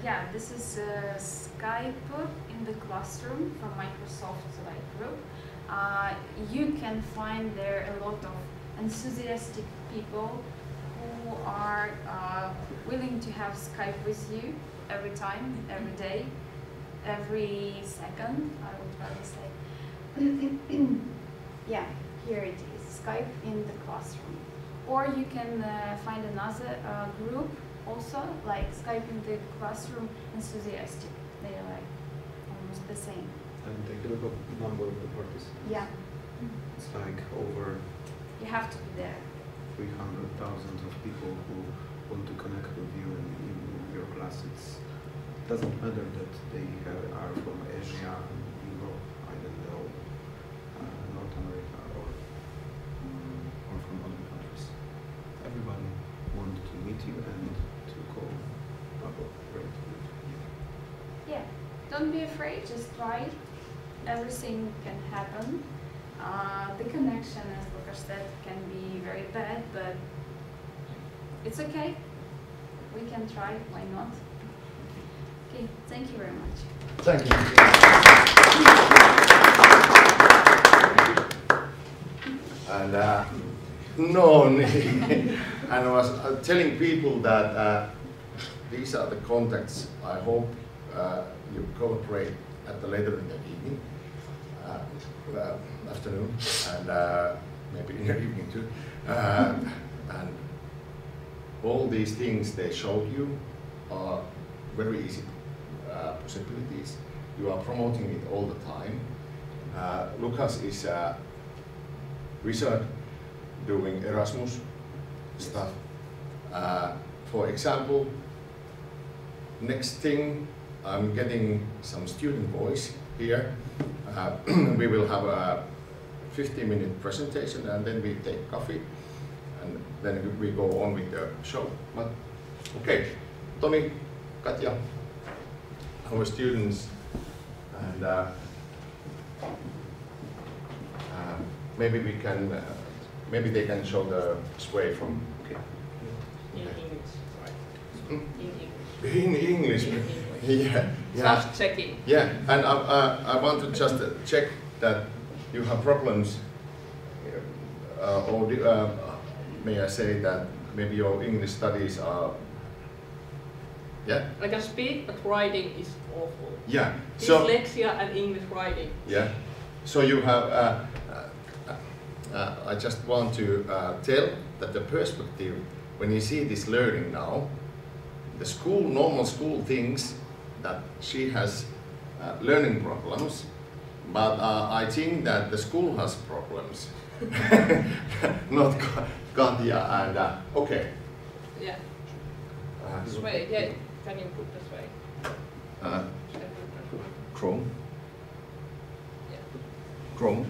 Yeah, this is Skype in the classroom from Microsoft group. You can find there a lot of enthusiastic people who are willing to have Skype with you every time, every day, every second, I would rather say. Yeah, here it is, Skype in the classroom. Or you can find another group also, like Skype in the classroom enthusiastic. They are like almost the same. And the group of number of the participants? Yeah. It's like over... You have to be there. 300,000 of people who want to connect with you in your class. It doesn't matter that they are from Asia, Europe, I don't know, North America, or from other countries. Everybody wants to meet you and to cooperate with you. Yeah, don't be afraid, just try it. Everything can happen. The connection, as Lukas said, can be very bad, but it's okay. We can try, why not? Okay, thank you very much. Thank you. And and I was telling people that these are the contacts. I hope you cooperate at the later in the evening. Afternoon, and maybe in the evening too. And all these things they showed you are very easy possibilities. You are promoting it all the time. Lukas is a wizard doing Erasmus stuff. For example, next thing, I'm getting some student voice here. We will have a 50-minute presentation, and then we take coffee, and then we go on with the show. But okay, Toni, Katja, our students, and maybe we can maybe they can show the sway from. Okay. In English, right? Hmm? In English. In English. In English. Yeah. Yeah. Just checking. Yeah, and I want to just check that you have problems, may I say that maybe your English studies are. Yeah. I can speak, but writing is awful. Yeah. So. Dyslexia and English writing. Yeah. So you have. I just want to tell that the perspective when you see this learning now, the school, normal school thinks that she has learning problems, but I think that the school has problems, not Katja and okay. Yeah. Sway. Yeah. Can you put the sway? Chrome. Yeah. Chrome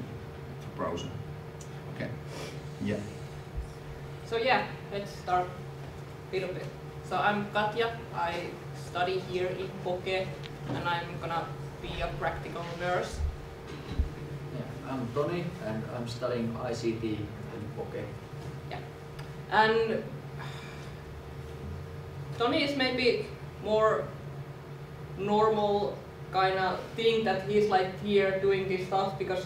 browser. Okay. Yeah. So yeah, let's start a little bit. So I'm Katja. I study here in Poke, and I'm gonna be a practical nurse. Yeah, I'm Toni, and I'm studying ICT in Poke. Yeah. And Toni is maybe more normal kind of thing that he's like here doing this stuff because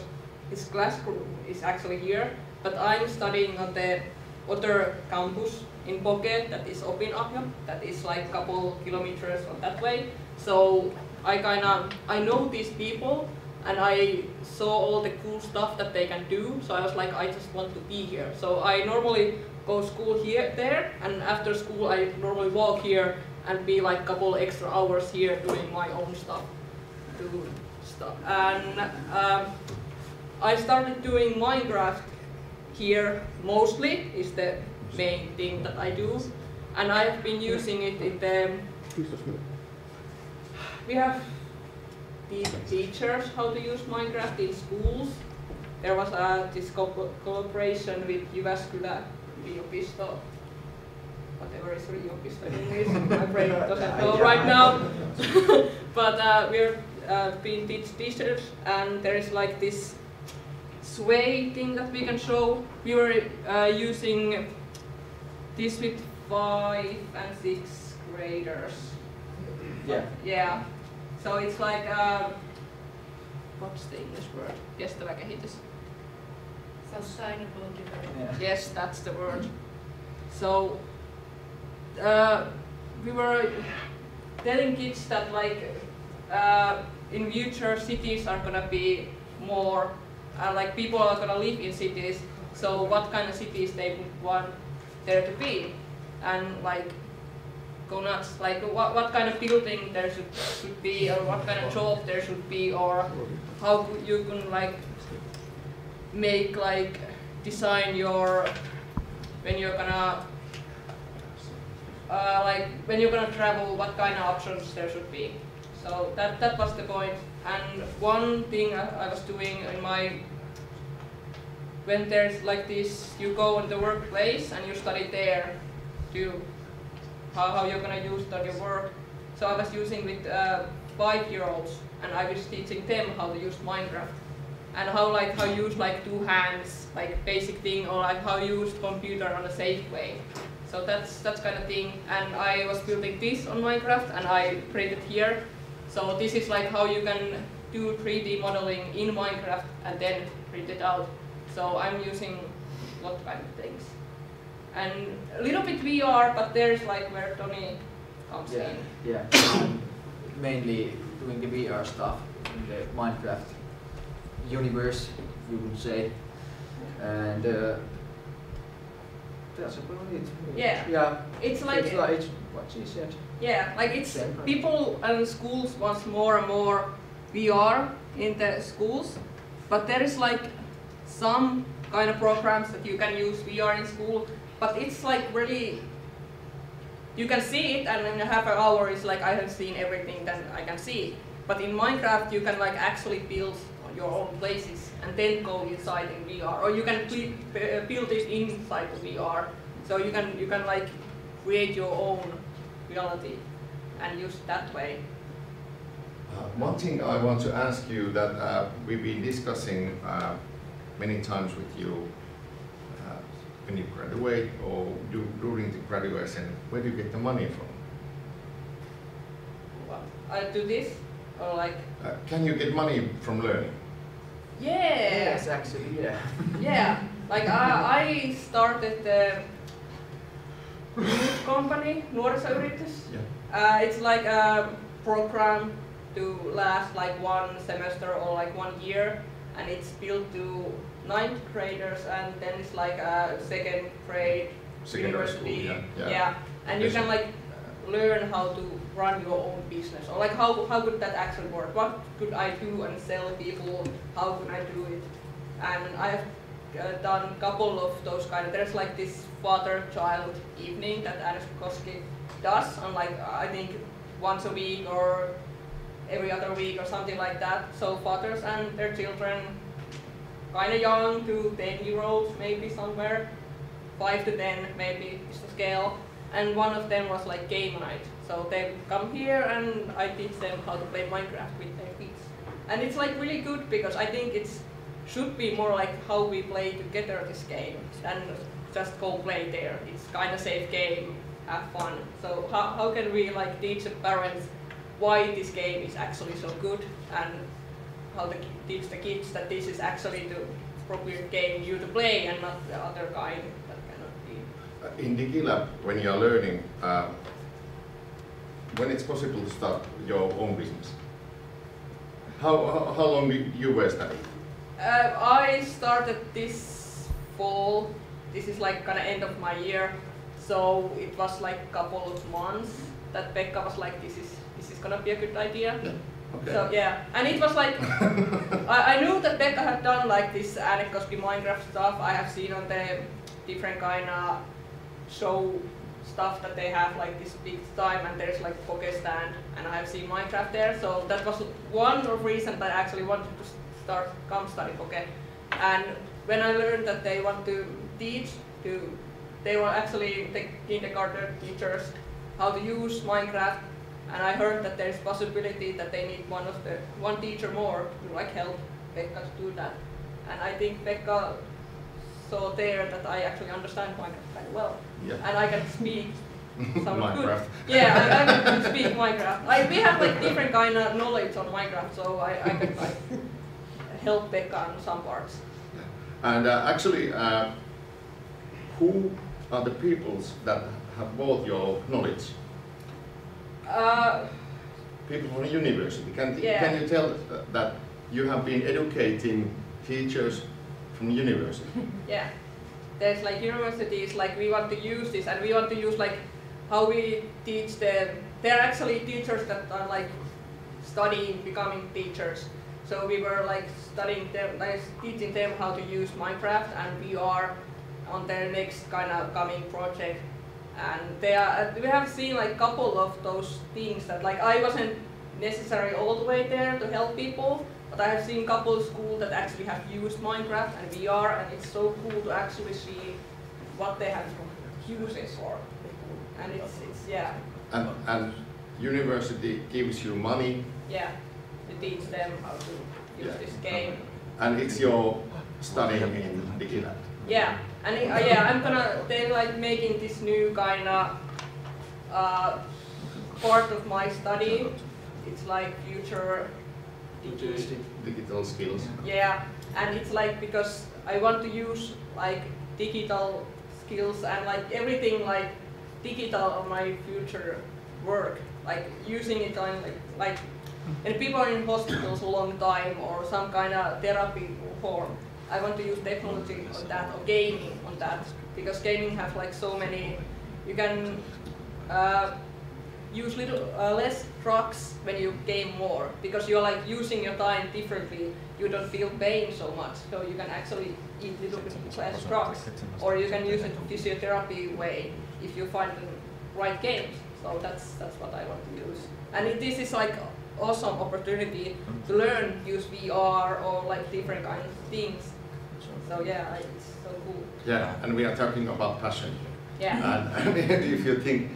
his classroom is actually here. But I'm studying on the other campus in Poke, that is Opinahjo, that is like a couple kilometers on that way. So I know these people and I saw all the cool stuff that they can do. So I was like, I just want to be here. So I normally go school there, and after school I normally walk here and be like a couple extra hours here doing my own stuff. And I started doing Minecraft here mostly, is the main thing that I do, and I've been using it in the. We have these teachers how to use Minecraft in schools. There was this collaboration with Jyväskylä yliopisto, whatever is yliopisto in English. My brain doesn't know right now. But we're being teachers, and there is like this sway thing that we can show. We were using this with 5 and 6 graders. Yeah. Yeah. So it's like what's the English word? Kestävä kehitys. Sustainable development. Yeah. Yes, that's the word. So we were telling kids that like in future cities are gonna be more like people are gonna live in cities. So what kind of cities they would want there to be, and like go nuts. Like what kind of building there should be, or what kind of job there should be, or how you can like make like design your when you're gonna when you're gonna travel, what kind of options there should be. So that was the point. And one thing I was doing in my when there's like this, you go in the workplace and you study there to how you're gonna use your work. So I was using with 5-year-olds, and I was teaching them how to use Minecraft and how use like 2 hands, like basic thing, or like how use computer on a safe way. So that's kind of thing. And I was building this on Minecraft, and I printed here. So this is like how you can do 3D modeling in Minecraft and then print it out. So I'm using what kind of things. And a little bit VR, but there's like where Toni comes in. Yeah. Mainly doing the VR stuff in the Minecraft universe, we would say. And that's about it. Yeah. Yeah. It's like it's what she said. Yeah, like it's people and schools want more and more VR in the schools, but there is like some kind of programs that you can use VR in school, but it's like really, you can see it and in a half an hour it's like I have seen everything that I can see. But in Minecraft you can like actually build your own places and then go inside in VR, or you can build it inside the VR. So you can like create your own reality and use it that way. One thing I want to ask you that we've been discussing many times with you when you graduate or during the graduation, where do you get the money from? What? I do this or like? Can you get money from learning? Yeah. Yes, actually, yeah. Yeah. Like I started the youth company, nuorisoyritys. Yeah. It's like a program to last like 1 semester or like 1 year, and it's built to 9th graders, and then it's like a 2nd grade university. School, yeah. Yeah. And you can like learn how to run your own business, or like how could that actually work? What could I do and sell people? How could I do it? And I've done a couple of those kind of, there's like this father-child evening that Keski does on like, I think once a week or every other week or something like that. So fathers and their children, kind of young to 10-year-olds maybe somewhere, 5 to 10 maybe is the scale. And one of them was like game night. So they come here and I teach them how to play Minecraft with their kids. And it's like really good because I think it's should be more like how we play together this game than just go play there. It's kind of safe game, have fun. So how can we like teach the parents why this game is actually so good, and how to teach the kids that this is actually the appropriate game you to play and not the other kind that cannot be. In Digilab, when you are learning, when it's possible to start your own business, how long you were studying? I started this fall. This is like kind of end of my year, so it was like a couple of months that Pekka was like, this is gonna be a good idea. Yeah. Okay. So yeah, and it was like I knew that Pekka had done like this Keski Minecraft stuff. I have seen on the different kind of show stuff that they have like this big time, and there's like Poke stand, and I have seen Minecraft there. So that was one reason that I actually wanted to come study Poke. And when I learned that they want to teach, they were actually the kindergarten teachers how to use Minecraft, and I heard that there's possibility that they need one teacher more to like help Pekka to do that. And I think Pekka saw there that I actually understand Minecraft very well, yeah. And I can speak some Minecraft. good. Yeah, I can speak Minecraft. We have like different kind of knowledge on Minecraft, so I can like help Pekka on some parts. And actually, who are the peoples that have bought your knowledge? People from the university. Can you tell that you have been educating teachers from the university? Yeah. There's like universities, like we want to use this, and we want to use like how we teach them. They're actually teachers that are like studying, becoming teachers. So we were like studying them, like teaching them how to use Minecraft and VR on their next kind of coming project. And we have seen like couple of those things that like I wasn't necessarily all the way there to help people, but I have seen couple of schools that actually have used Minecraft and VR, and it's so cool to actually see what they have used it for. And it's yeah. And university gives you money. Yeah, to teach them how to use this game. And it's your studying in Digilab. Yeah, and they're like making this new kind of part of my study. It's like future digital skills. Yeah, and it's like because I want to use like digital skills and like everything like digital on my future work, like using it on like and people are in hospitals a long time or some kind of therapy form. I want to use technology on that or gaming on that, because gaming have like so many. You can use less drugs when you game more, because you're like using your time differently. You don't feel pain so much, so you can actually eat little bit less drugs, or you can use it physiotherapy way if you find the right games. So that's what I want to use, and this is like awesome opportunity to learn use VR or like different kinds of things. So yeah, it's so cool. Yeah, and we are talking about passion. Yeah. And if you think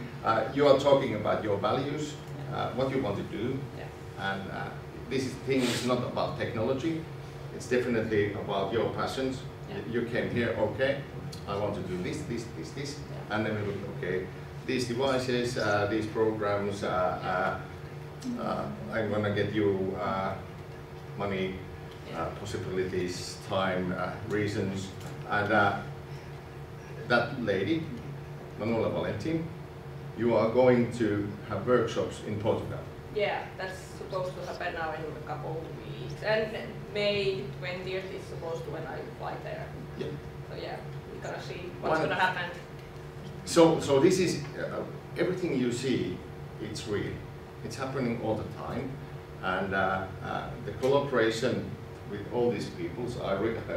you are talking about your values, what you want to do, and this thing is not about technology. It's definitely about your passions You came here, okay, I want to do this, Yeah. and then we look, okay, these devices, these programs, I'm gonna get you money, possibilities, time, reasons, and that lady, Manuela Valentin, you are going to have workshops in Portugal. Yeah, that's supposed to happen now in a couple of weeks. And May 20th is supposed to when I fly there. Yeah. So yeah, we're gonna see what's gonna happen. So this is, everything you see, it's real. It's happening all the time. And the collaboration with all these people, so I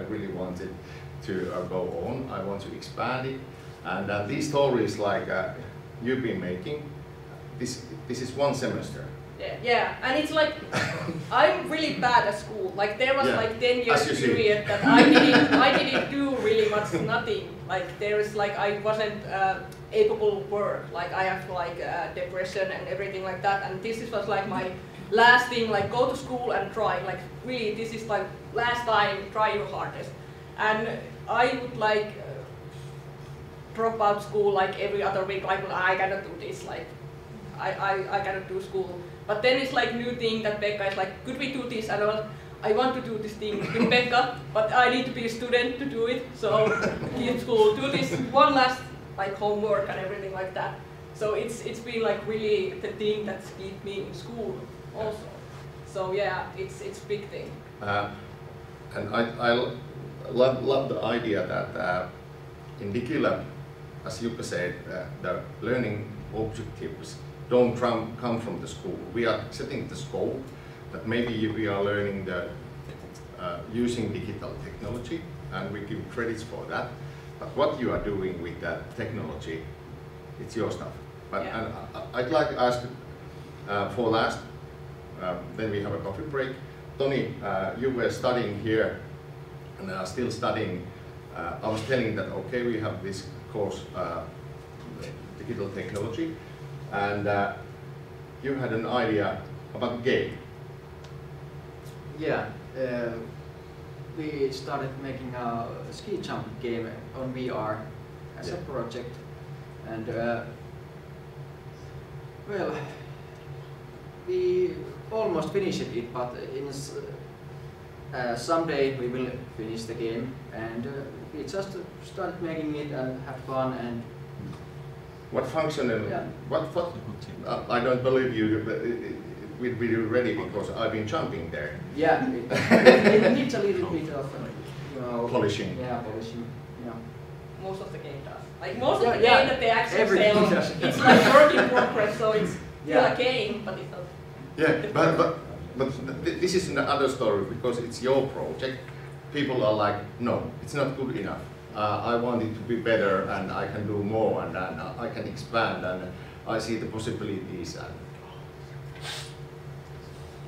really wanted to go on. I want to expand it. And these stories like you've been making, this is one semester. Yeah, and it's like, I'm really bad at school. Like there was like 10 years period that I didn't do really much nothing. Like there is like, I wasn't able of work. Like I have like depression and everything like that. And this was like my last thing, like go to school and try. Like really, this is like last time, try your hardest. And I would like drop out school like every other week. Like I cannot do this. Like I cannot do school. But then it's like new thing that Pekka is like, could we do this? And I want to do this thing with Pekka, but I need to be a student to do it. So in school, do this one last like homework and everything like that. So it's been like really the thing that's keep me in school also. So yeah, it's big thing. And I love the idea that in Digilab, as Jukka said, the learning objectives don't come from the school. We are setting the scope that maybe we are learning the using digital technology, and we give credits for that. But what you are doing with that technology, it's your stuff. But Yeah. and I'd like to ask for last. Then we have a coffee break. Toni, you were studying here and are still studying. I was telling that okay, we have this course, digital technology. And you had an idea about game. Yeah, we started making a ski jump game on VR as a project, and well, we almost finished it, but in someday we will finish the game, and we just started making it and have fun. And what functional? Yeah. What? I don't believe you. We'll be ready because I've been jumping there. Yeah, it needs a little bit of polishing. Yeah, polishing. Yeah. Most of the game does. Like most of the game that they actually sell, does. it's like work in progress. So it's still a game, but it's not. Yeah, but this is another story because it's your project. People are like, no, it's not good enough. I want it to be better, and I can do more, and I can expand, and I see the possibilities.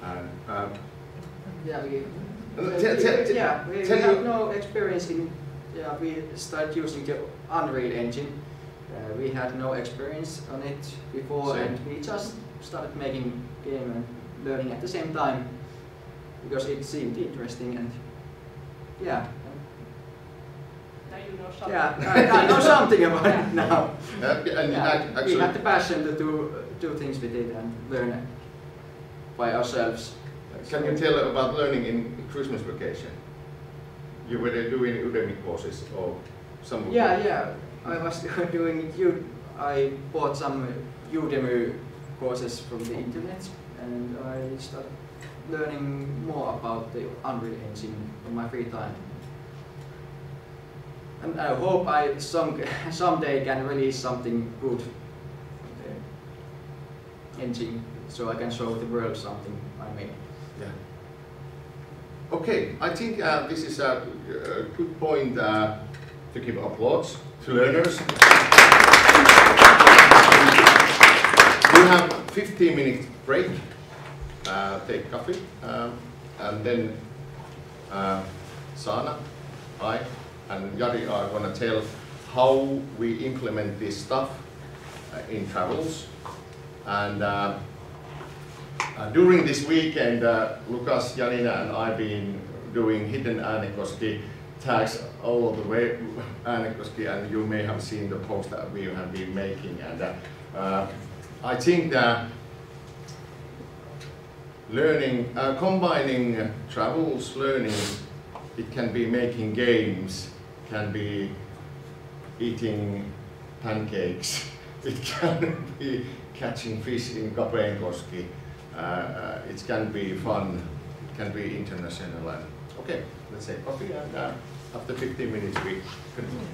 We have no experience in. Yeah, we started using the Unreal Engine. We had no experience on it before, and we just started making game and learning at the same time because it seemed interesting, and yeah. Now you know something. Yeah, I know something about it now. Actually, we have the passion to do things with it and learn by ourselves. Can you tell about learning in Christmas vacation? You were doing Udemy courses or some? Yeah. I was doing. I bought some Udemy courses from the internet, and I started learning more about the Unreal Engine in my free time. And I hope I someday can release something good with the engine, so I can show the world something I made. Yeah. Okay, I think this is a good point to give applause to learners. We have 15-minute break. Take coffee, and then Sana, I, and Jari are going to tell how we implement this stuff in travels. And during this weekend, Lukas, Janina, and I've been doing Hidden Äänekoski tags all of the way, Äänekoski, and you may have seen the post that we have been making. And I think that learning, combining travels, learning, it can be making games, can be eating pancakes, it can be catching fish in Kapeenkoski, it can be fun, it can be international. And okay, let's say coffee, and after 15 minutes we continue.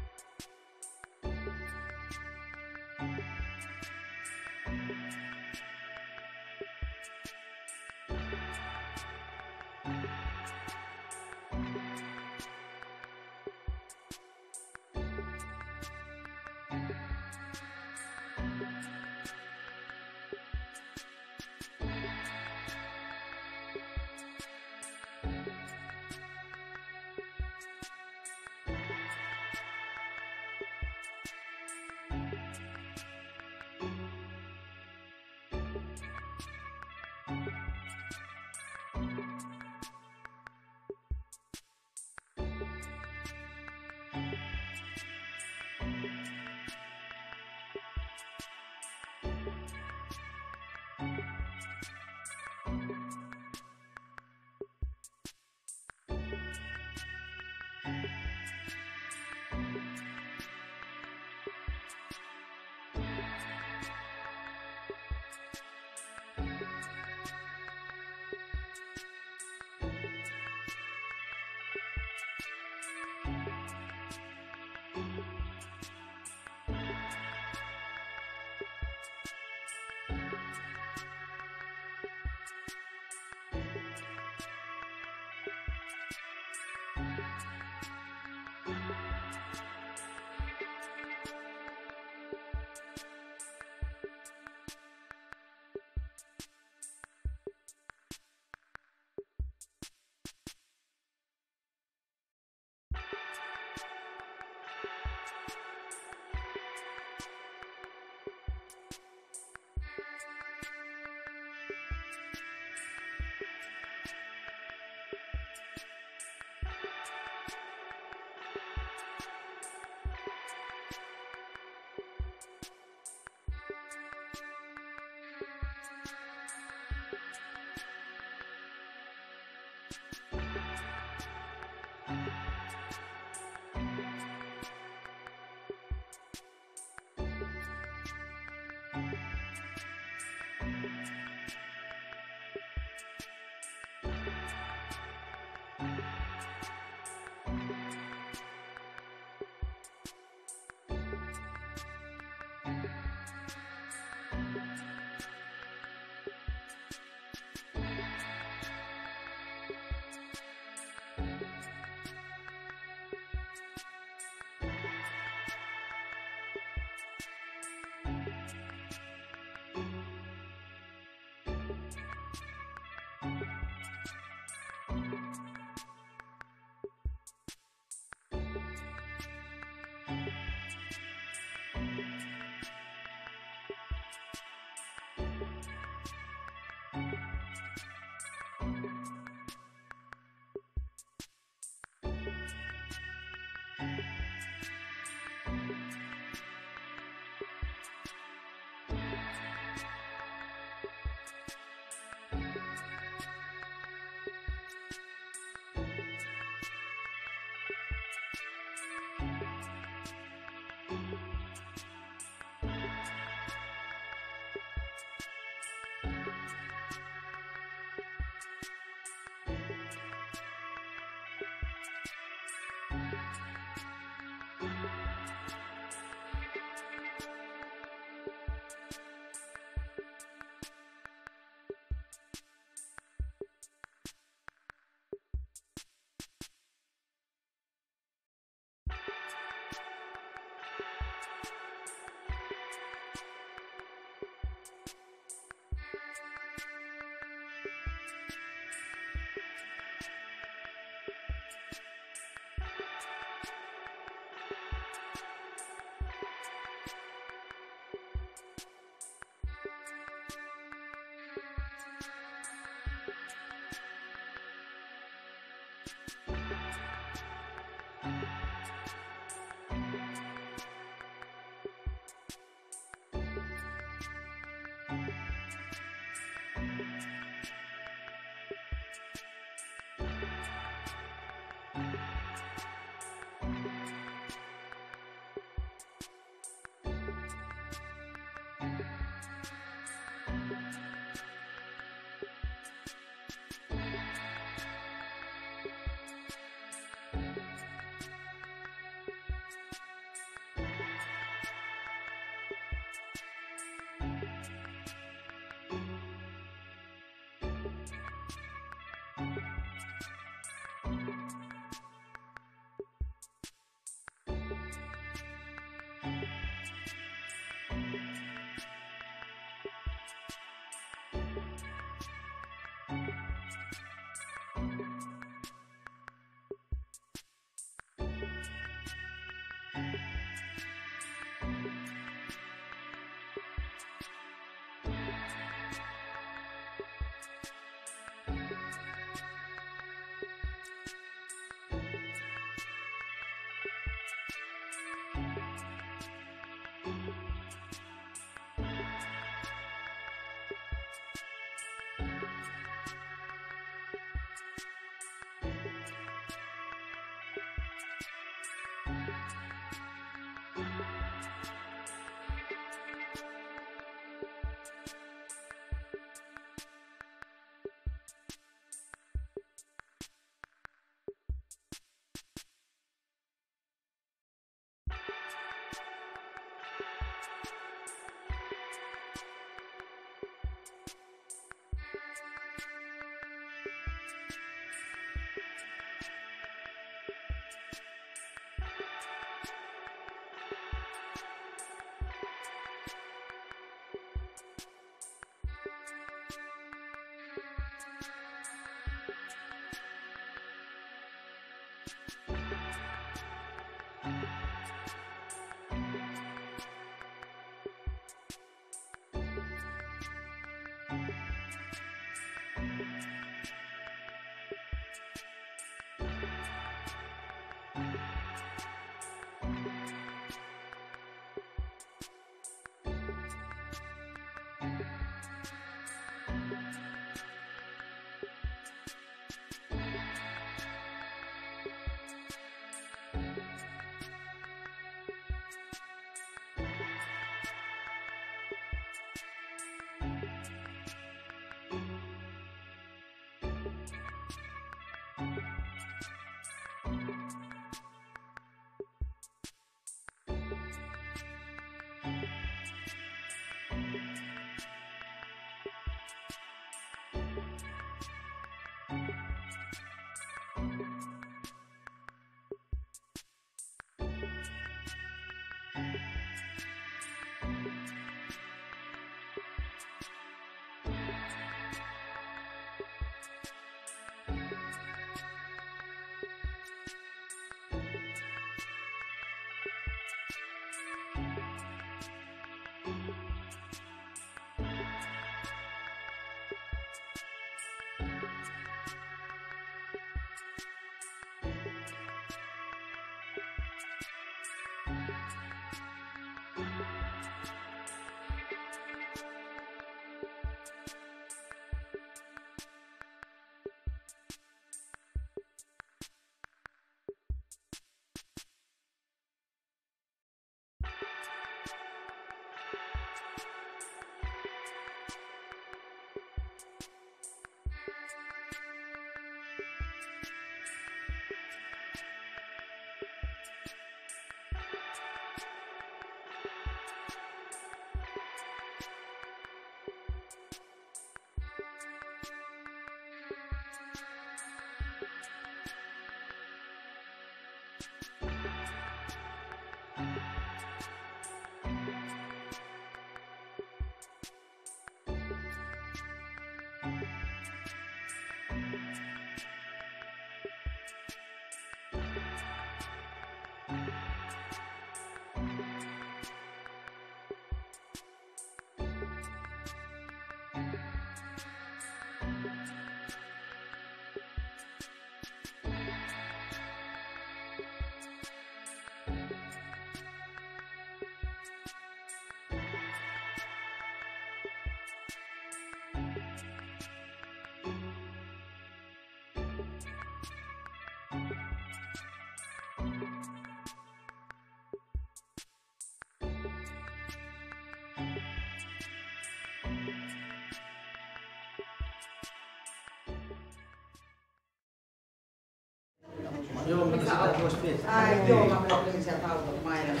Joo, mutta sitä voisi miettiä. Joo, mä menen sieltä autolla, mä en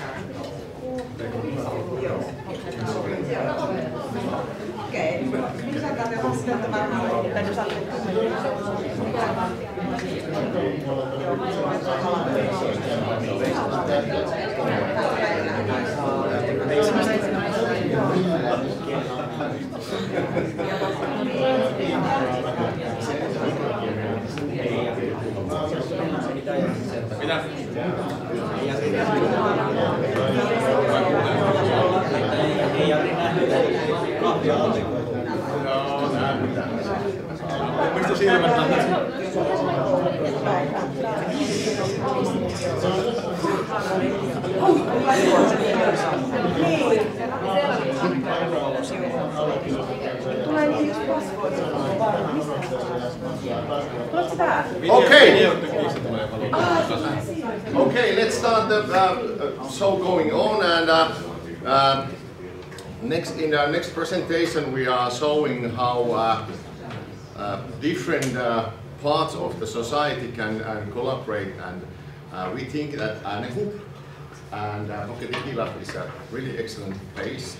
Joo. Okei. Lisätään te vastaatte varmaan, että jos saatte 10 Okay, let's start the show going on, and in our next presentation we are showing how different parts of the society can collaborate, and we think that Digilab and Digilab is a really excellent place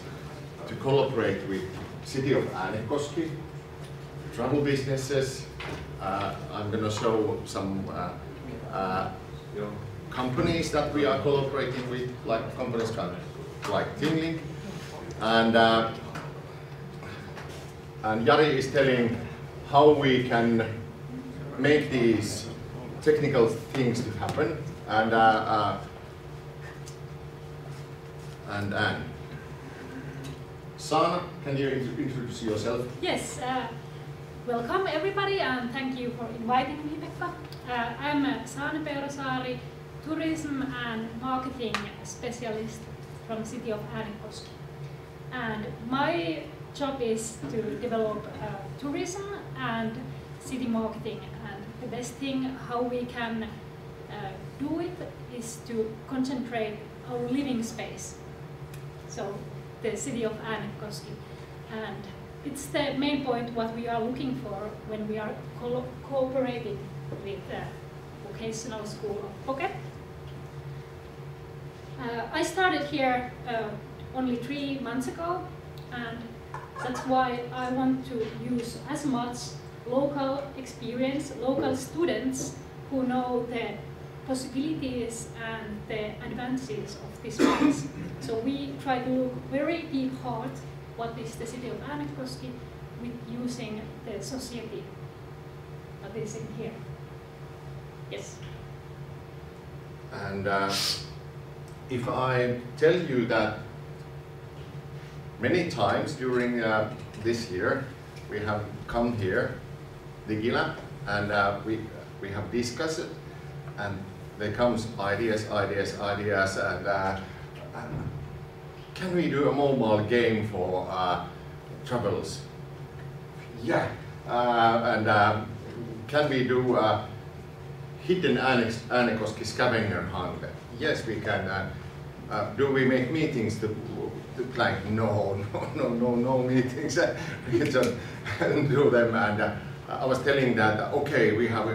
to collaborate with City of Äänekoski, travel businesses. I'm going to show some companies that we are collaborating with, like companies like Tinglink, and Jari is telling how we can make these technical things to happen, and Sana, can you introduce yourself? Yes, welcome everybody, and thank you for inviting me, Pekka. I'm Sana Peurasaari, tourism and marketing specialist from the City of Äänekoski. And my job is to develop tourism and city marketing, and the best thing how we can do it is to concentrate our living space. So the City of Äänekoski, and it's the main point what we are looking for when we are cooperating with the vocational school of Poke. I started here only 3 months ago, and that's why I want to use as much local experience, local students who know the possibilities and the advantages of this place. So we try to look very deep hard what is the City of Äänekoski with using the society that is in here. Yes. And if I tell you that many times during this year we have come here, Digilab, and we have discussed it, and there comes ideas, and can we do a mobile game for travelers? Yeah, and can we do hidden Äänekoski scavenger hunt? Yes, we can. Do we make meetings to plan? No meetings. We can just do them. And I was telling that, okay, we have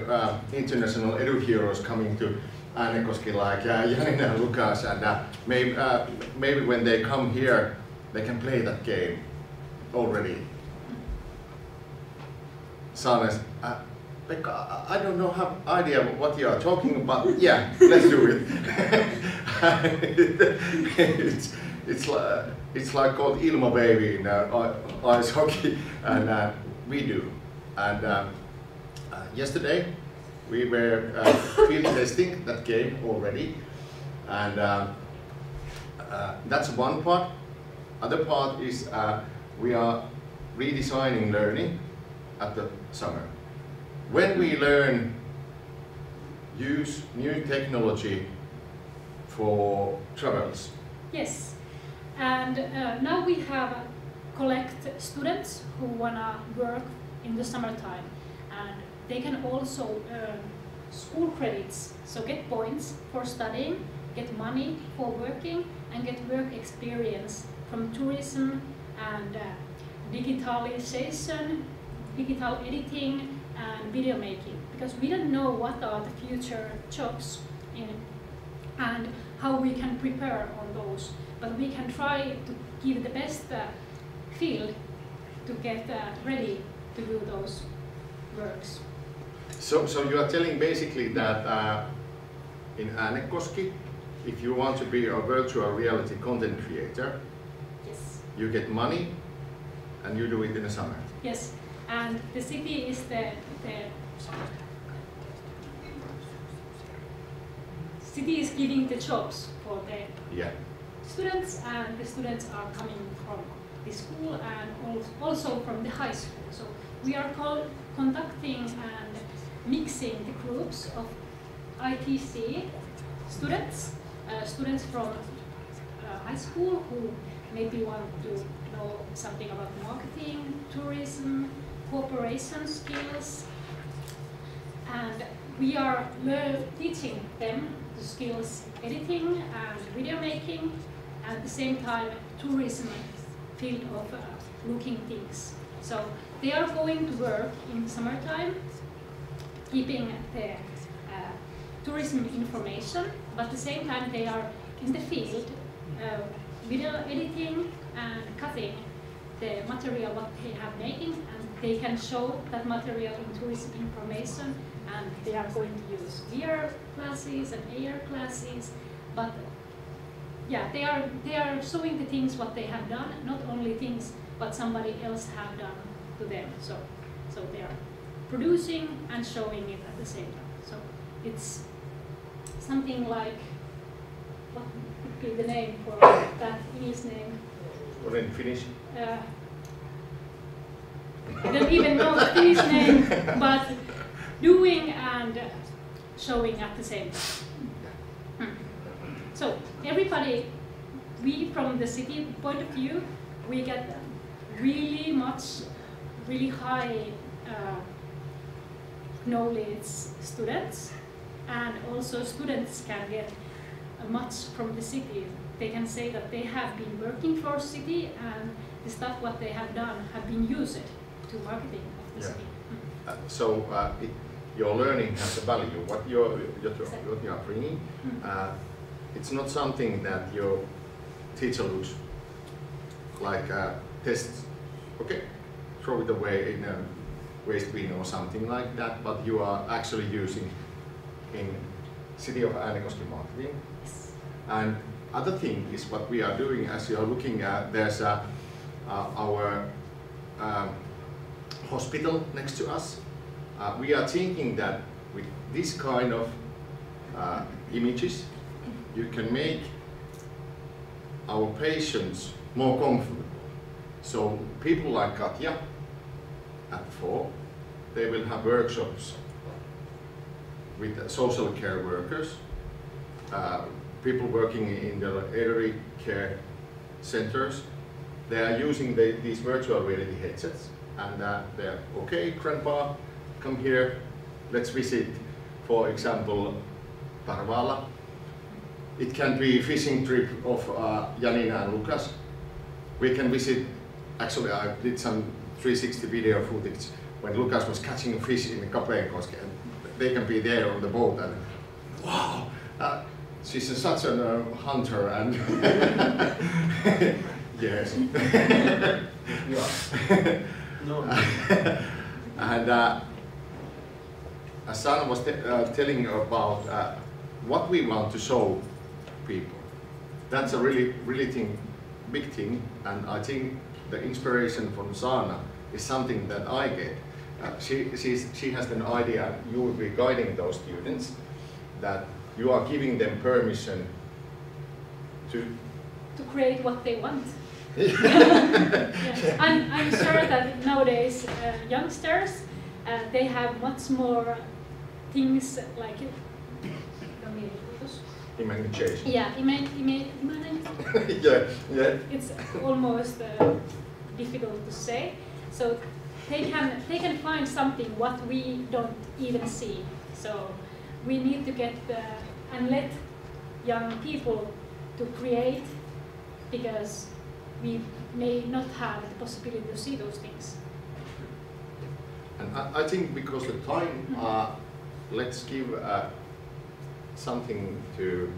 international edu heroes coming to Äänekoski, like Janina and Lukas, and maybe when they come here, they can play that game already. Sanes, Pekka, I don't know, have idea what you are talking about. Yeah, let's do it. It's like called Ilma Baby in ice hockey, and we do. And yesterday we were field testing that game already, and that's one part. Other part is we are redesigning learning at the summer. When we learn use new technology for travels. Yes, and now we have collect students who wanna work in the summertime, and they can also earn school credits, so get points for studying, get money for working, and get work experience from tourism and digitalization, digital editing, and video making, because we don't know what are the future jobs and how we can prepare on those, but we can try to give the best field to get ready to do those works. So you are telling basically that in Äänekoski, if you want to be a virtual reality content creator, yes, you get money and you do it in the summer. Yes, and the city is the city is giving the jobs for the Yeah. students, and the students are coming from the school and also from the high school. So we are conducting and mixing the groups of ITC students, students from high school who maybe want to know something about marketing, tourism, cooperation skills, and we are teaching them the skills editing and video making, and at the same time tourism field of looking things. So they are going to work in summertime, keeping the tourism information, but at the same time they are in the field video editing and cutting the material what they have making, and they can show that material in tourism information, and they are going to use VR classes and AR classes, but yeah, they are showing the things what they have done, not only things what somebody else have done to them. So they are producing and showing it at the same time. So it's something like, what could be the name for that English name? Or in Finnish? I don't even know the Finnish name, but doing and showing at the same time. So everybody, we from the city point of view, we get really high knowledge students, and also students can get much from the city. They can say that they have been working for city, and the stuff what they have done have been used to marketing of the city. So your learning has a value. What you are bringing, it's not something that your teacher looks like tests. Okay, throw it away in a waste bin or something like that. But you are actually using in City of Äänekoski marketing. Yes. And other thing is what we are doing. As you are looking at, there's our hospital next to us. We are thinking that with this kind of images, you can make our patients more comfortable. So people like Katja at 4, they will have workshops with social care workers, people working in the elderly care centers. They are using these virtual reality headsets, and they're, okay, grandpa, come here, let's visit, for example, Tarvala. It can be fishing trip of Janina and Lucas. We can visit, actually I did some 360 video footage when Lucas was catching a fish in Kapeenkoski, and they can be there on the boat, and wow, she's such a hunter, and yes. No. And Sana was telling about what we want to show people. That's a really big thing, and I think the inspiration from Sana is something that I get. She has an idea, you will be guiding those students, that you are giving them permission to create what they want. Yeah. I'm sure that nowadays youngsters, they have much more things like imagination. Yeah, yeah. It's almost difficult to say. So they can find something what we don't even see. So we need to get and let young people to create, because we may not have the possibility to see those things. And I think because of time, let's give something to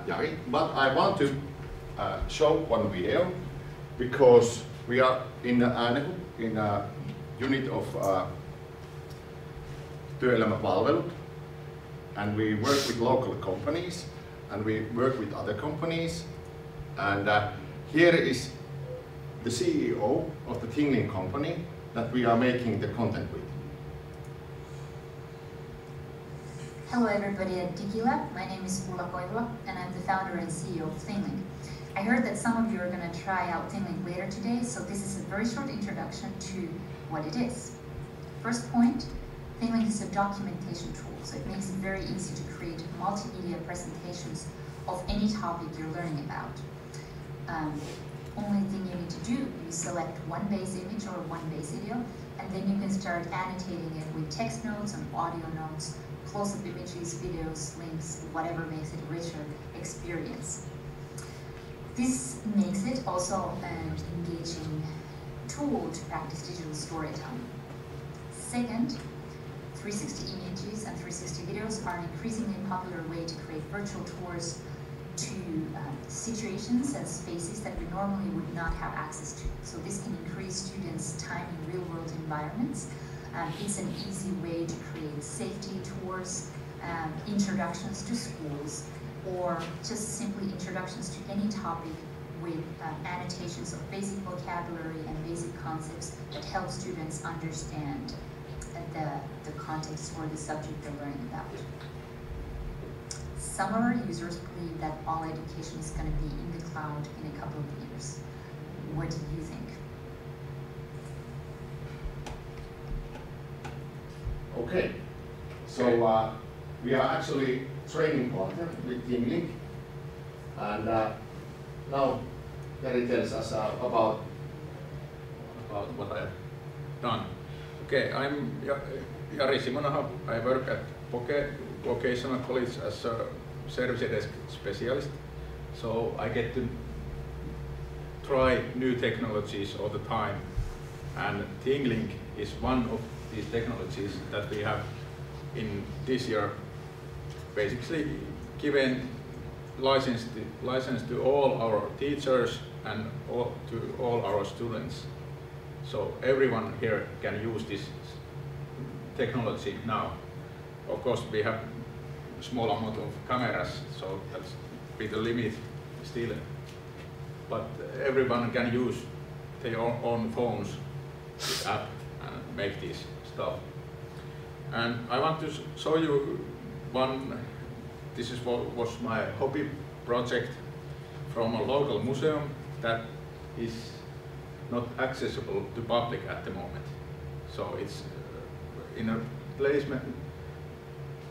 Jari. But I want to show one video, because we are in Äänekoski, in a unit of työelämäpalvelut, and we work with local companies, and we work with other companies, and here is the CEO of the Tingling company that we are making the content with. Hello everybody at Digilab. My name is Ulla Koivula and I'm the founder and CEO of ThingLink. I heard that some of you are going to try out ThingLink later today, so this is a very short introduction to what it is. First point, ThingLink is a documentation tool, so it makes it very easy to create multimedia presentations of any topic you're learning about. Only thing you need to do is select one base image or one base video, and then you can start annotating it with text notes and audio notes, close-up images, videos, links, whatever makes it a richer experience. This makes it also an engaging tool to practice digital storytelling. Second, 360 images and 360 videos are an increasingly popular way to create virtual tours to situations and spaces that we normally would not have access to. So this can increase students' time in real-world environments. It's an easy way to create safety tours, introductions to schools, or just simply introductions to any topic with annotations of basic vocabulary and basic concepts that help students understand the context or the subject they're learning about. Some of our users believe that all education is going to be in the cloud in a couple of years. What do you think? Okay, so we are actually training partner with ThingLink, and now Jari tells us about what I've done. Okay, I'm Jari Simonaha. I work at Vocational College as a service desk specialist, so I get to try new technologies all the time, and ThingLink is one of these technologies that we have in this year basically given license to all our teachers and to all our students. So everyone here can use this technology now. Of course, we have a small amount of cameras, so that's a bit of limit still. But everyone can use their own phones, this app, and make this stuff. And I want to show you one. This is what was my hobby project from a local museum that is not accessible to public at the moment. So it's in a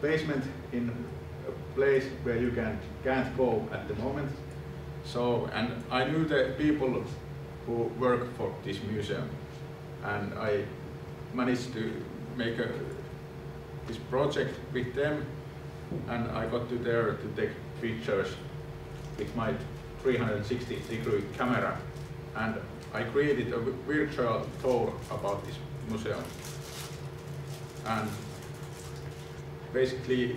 basement in a place where you can't go at the moment. So, and I knew the people who work for this museum, and I managed to make this project with them, and I got to there to take pictures with my 360-degree camera, and I created a virtual tour about this museum. And basically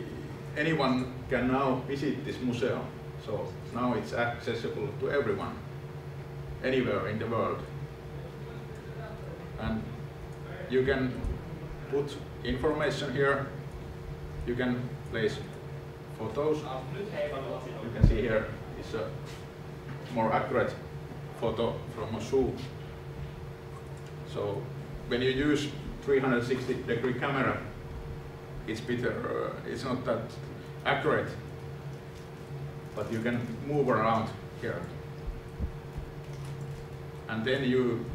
anyone can now visit this museum, so now it's accessible to everyone, anywhere in the world. And you can put information here, you can place photos. You can see here is a more accurate photo from a zoo. So when you use 360-degree camera, it's better, it's not that accurate, but you can move around here. And then you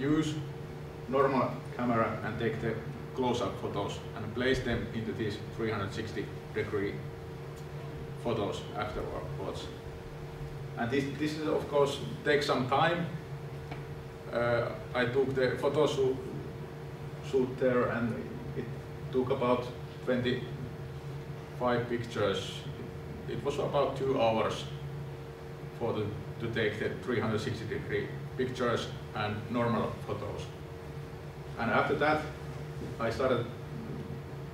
use normal camera and take the close-up photos and place them into these 360-degree photos afterwards. And this is, of course, takes some time. I took the photo shoot there, and it took about 25 pictures. It was about 2 hours to take the 360-degree pictures and normal photos. And after that, I started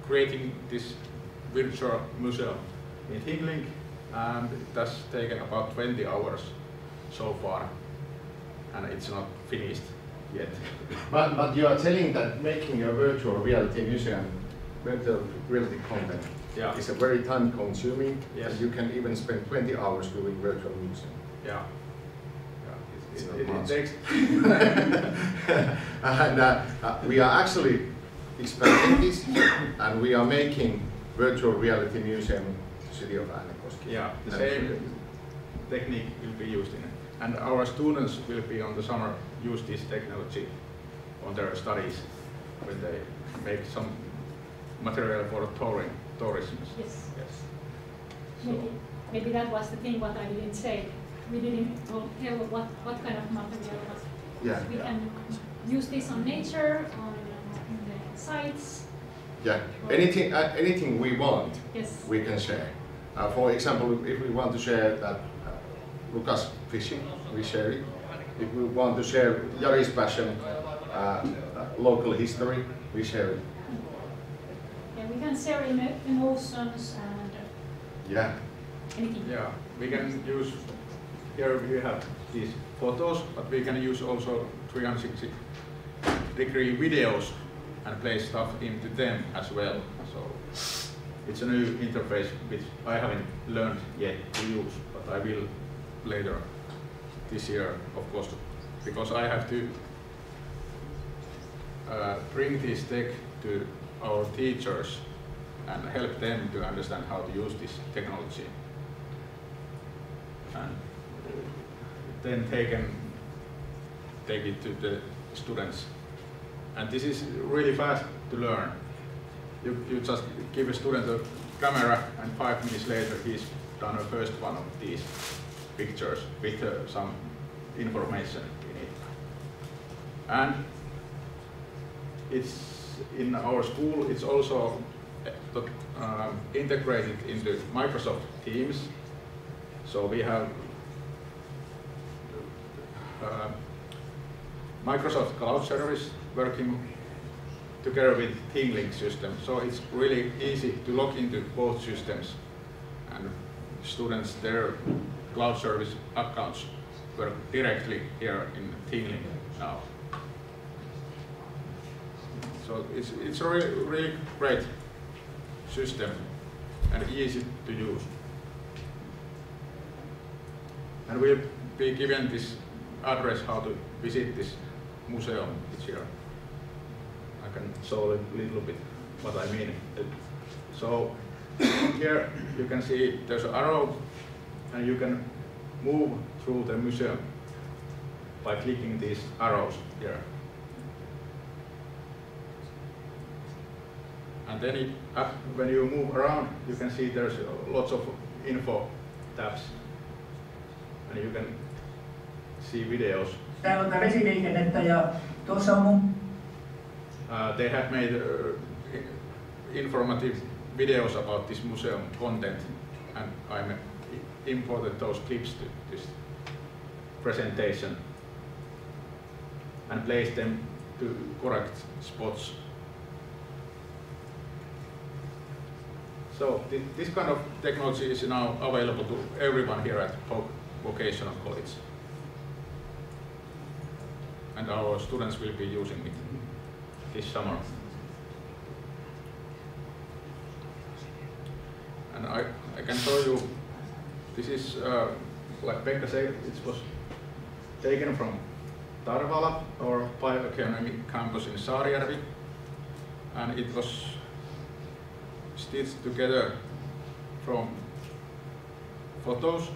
creating this virtual museum in ThingLink, and it has taken about 20 hours so far, and it's not finished yet. But you are telling that making a virtual reality museum, virtual reality content, is a very time consuming. Yes. And you can even spend 20 hours doing virtual museum. Yeah. It takes. And we are actually expanding this, and we are making virtual reality museum, city of Äänekoski. Yeah, the same technique will be used in it. And our students will be on the summer use this technology on their studies when they make some material for tourism. Yes. So Maybe that was the thing what I didn't say. We didn't tell what kind of material was. Yeah. We can use this on nature, on the sites. Yeah, anything we want, yes, we can share. For example, if we want to share that Lukas fishing, we share it. If we want to share Jari's passion, local history, we share it. Yeah, we can share emotions and anything. Yeah, we can use, here we have these photos, but we can use also 360-degree videos and play stuff into them as well. So it's a new interface which I haven't learned yet to use, but I will later this year, of course, because I have to bring this tech to our teachers and help them to understand how to use this technology. And then they can take it to the students. And this is really fast to learn. You just give a student a camera and 5 minutes later he's done the first one of these pictures with some information in it. And it's in our school, it's also integrated into Microsoft Teams. So we have Microsoft Cloud Service working together with TeamLink system. So it's really easy to log into both systems, and students, their cloud service accounts work directly here in TeamLink now. So it's a really great system and easy to use. And we'll be given this address how to visit this museum. It's here. I can show a little bit what I mean. So here you can see there's an arrow, and you can move through the museum by clicking these arrows here. And then when you move around, you can see there's lots of info tabs, and you can see videos. Täällä on vesiliikennettä ja tuossa on mun... They have made informative videos about this museum content, and I imported those clips to this presentation and placed them to correct spots. So this kind of technology is now available to everyone here at Vocational College. And our students will be using it this summer. And I can show you, this is, like Pekka said, it was taken from Tarvala, our bioeconomy campus in Saarijärvi, and it was stitched together from photos,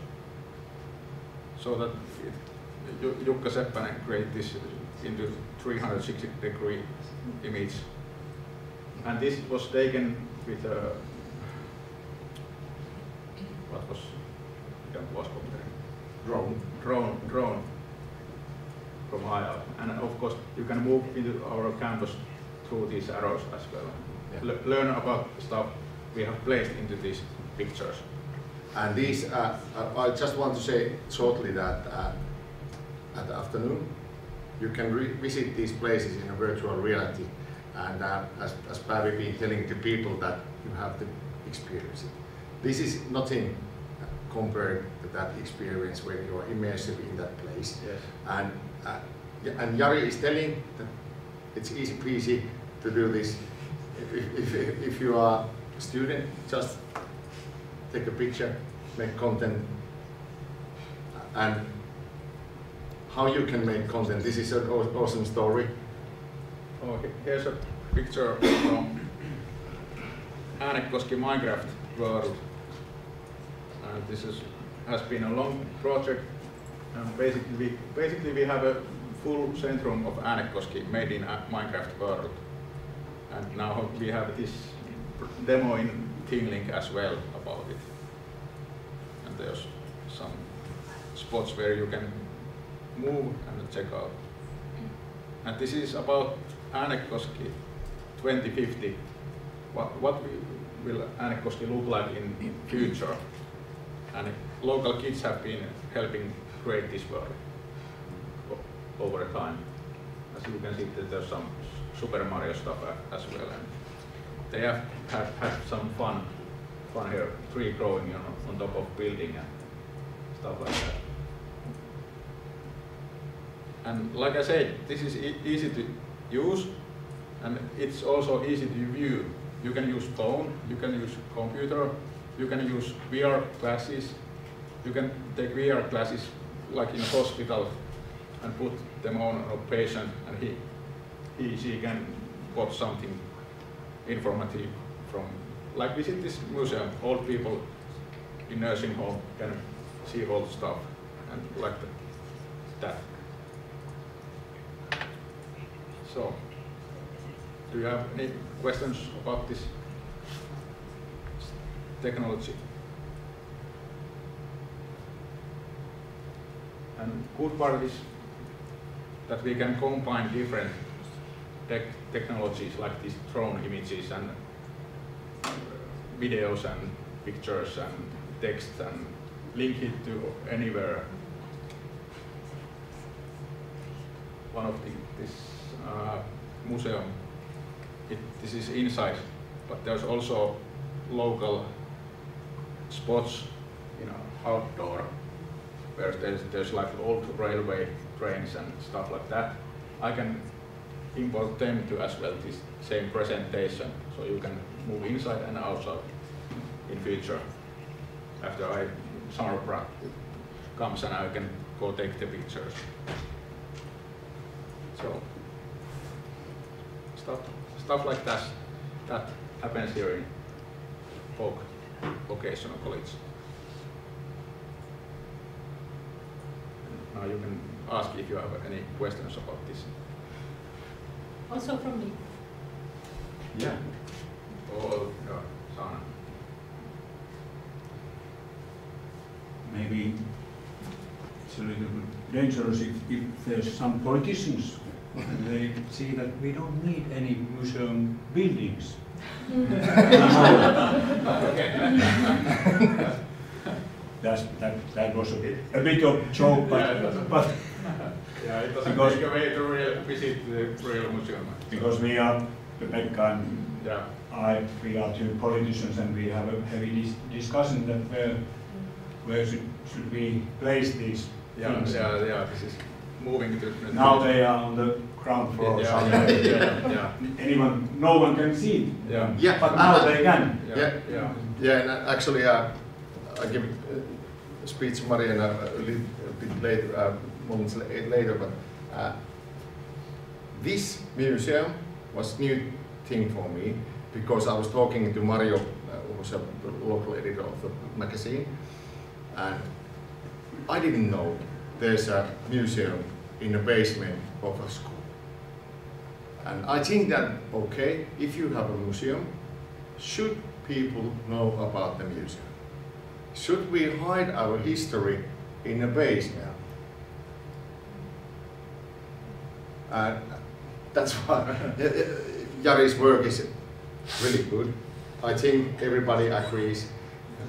so that Jukka Seppänen created this into 360-degree image. And this was taken with a, what was drone from high up. And of course you can move into our campus through these arrows as well. Yeah. Learn about stuff we have placed into these pictures. And these, I just want to say shortly that at the afternoon you can visit these places in a virtual reality, and as Päivi been telling to people that you have to experience it. This is nothing compared to that experience when you are immersive in that place. Yes. And Jari is telling that it's easy peasy to do this. If you are a student, just take a picture, make content, and how you can make content. This is an awesome story. Oh, here's a picture from Äänekoski Minecraft world. This has been a long project. Basically we have a full centrum of Äänekoski made in a Minecraft world. And now we have this demo in TeamLink as well about it. And there's some spots where you can move and check out. And this is about Äänekoski 2050. What will Äänekoski look like in future? And local kids have been helping create this world over time. As you can see, that there's some Super Mario stuff as well, and they have had some fun here, tree growing on top of building and stuff like that. And like I said, this is easy to use, and it's also easy to view. You can use phone, you can use computer, you can use VR glasses. You can take VR glasses like in a hospital and put them on a patient, and she can watch something informative from, like visit this museum. Old people in nursing home can see all the stuff and like that. So, do you have any questions about this technology? And good part is that we can combine different technologies like these drone images and videos and pictures and text and link it to anywhere. One of this museum, this is inside, but there's also local spots, outdoor, where there's like old railway trains and stuff like that. I can import them to as well this same presentation, so you can move inside and outside in future. After summer break comes and I can go take the pictures. So stuff like that happens here in Vocational College. Now you can ask if you have any questions about this. Also from me. Yeah. Oh, yeah, Sana. Maybe it's a little bit dangerous if there's some politicians and they see that we don't need any museum buildings. That was a bit of joke, but yeah, it doesn't take away to visit the real museum. Because we are, Pekka and we are two politicians, and we have a heavy discussion that where should we place these things. Yeah, this is moving to... Now they are on the ground floor somewhere. No one can see them. Yeah, but now they can. Yeah, and actually I give a speech to Mariana a little bit later, moments later, but this museum was a new thing for me, because I was talking to Mario, who was a local editor of the magazine, and I didn't know there's a museum in the basement of a school. And I think that, okay, if you have a museum, should people know about the museum? Should we hide our history in a basement? And that's why Jari's work is really good. I think everybody agrees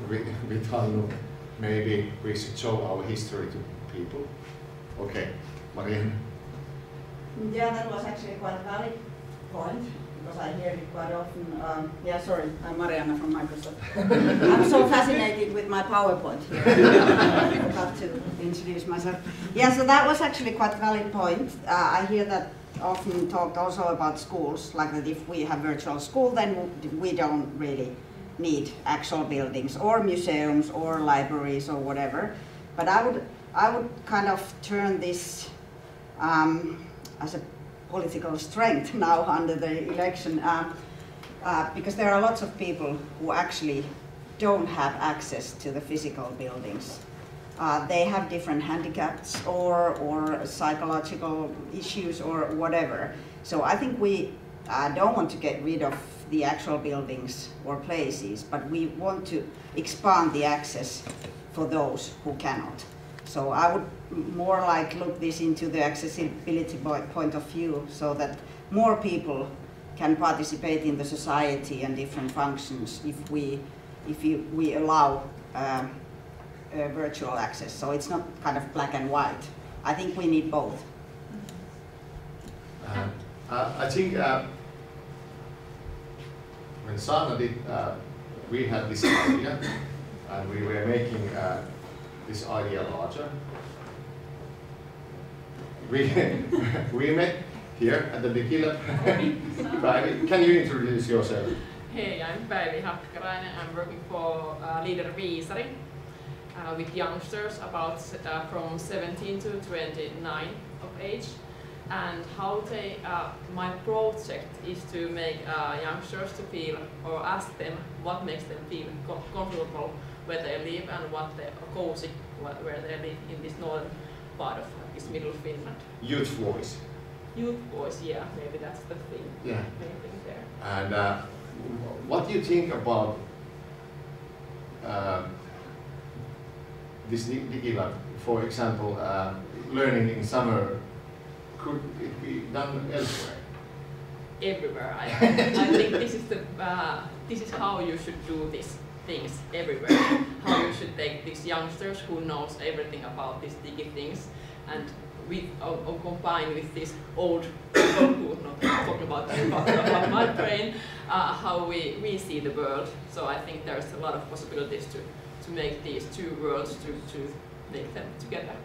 with Hannu. Maybe we should show our history to people. Okay, Marianne. Yeah, that was actually quite a valid point, because I hear it quite often. Sorry, I'm Marianna from Microsoft. I'm so fascinated with my PowerPoint here. I forgot to introduce myself. Yeah, so that was actually quite a valid point. I hear that often talked also about schools, like that if we have virtual school, then we don't really need actual buildings or museums or libraries or whatever. But I would kind of turn this as a political strength now under the election. because there are lots of people who actually don't have access to the physical buildings. They have different handicaps or psychological issues or whatever. So I think we don't want to get rid of the actual buildings or places, but we want to expand the access for those who cannot. So I would more like look this into the accessibility point of view, so that more people can participate in the society and different functions if we allow virtual access. So it's not kind of black and white. I think we need both. I think when Sana did, we had this idea, and we were making this idea larger. We met here at the Digilab. Päivi, can you introduce yourself? Hey, I'm Päivi Hakkarainen. I'm working for Leader Viisari with youngsters about from 17 to 29 of age. And how they, my project is to make youngsters to feel, or ask them what makes them feel comfortable where they live and what they are cozy where they live in this northern part of this middle Finland. Youth voice. Youth voice, yeah, maybe that's the thing. Yeah. Main thing there. And what do you think about this Digilab? For example, learning in summer, could it be done elsewhere? Everywhere. I think this is the this is how you should do these things everywhere. How you should take these youngsters who knows everything about these digi things, and with combine with this old people who not talking about my brain, how we see the world. So I think there's a lot of possibilities to make these two worlds to make them together.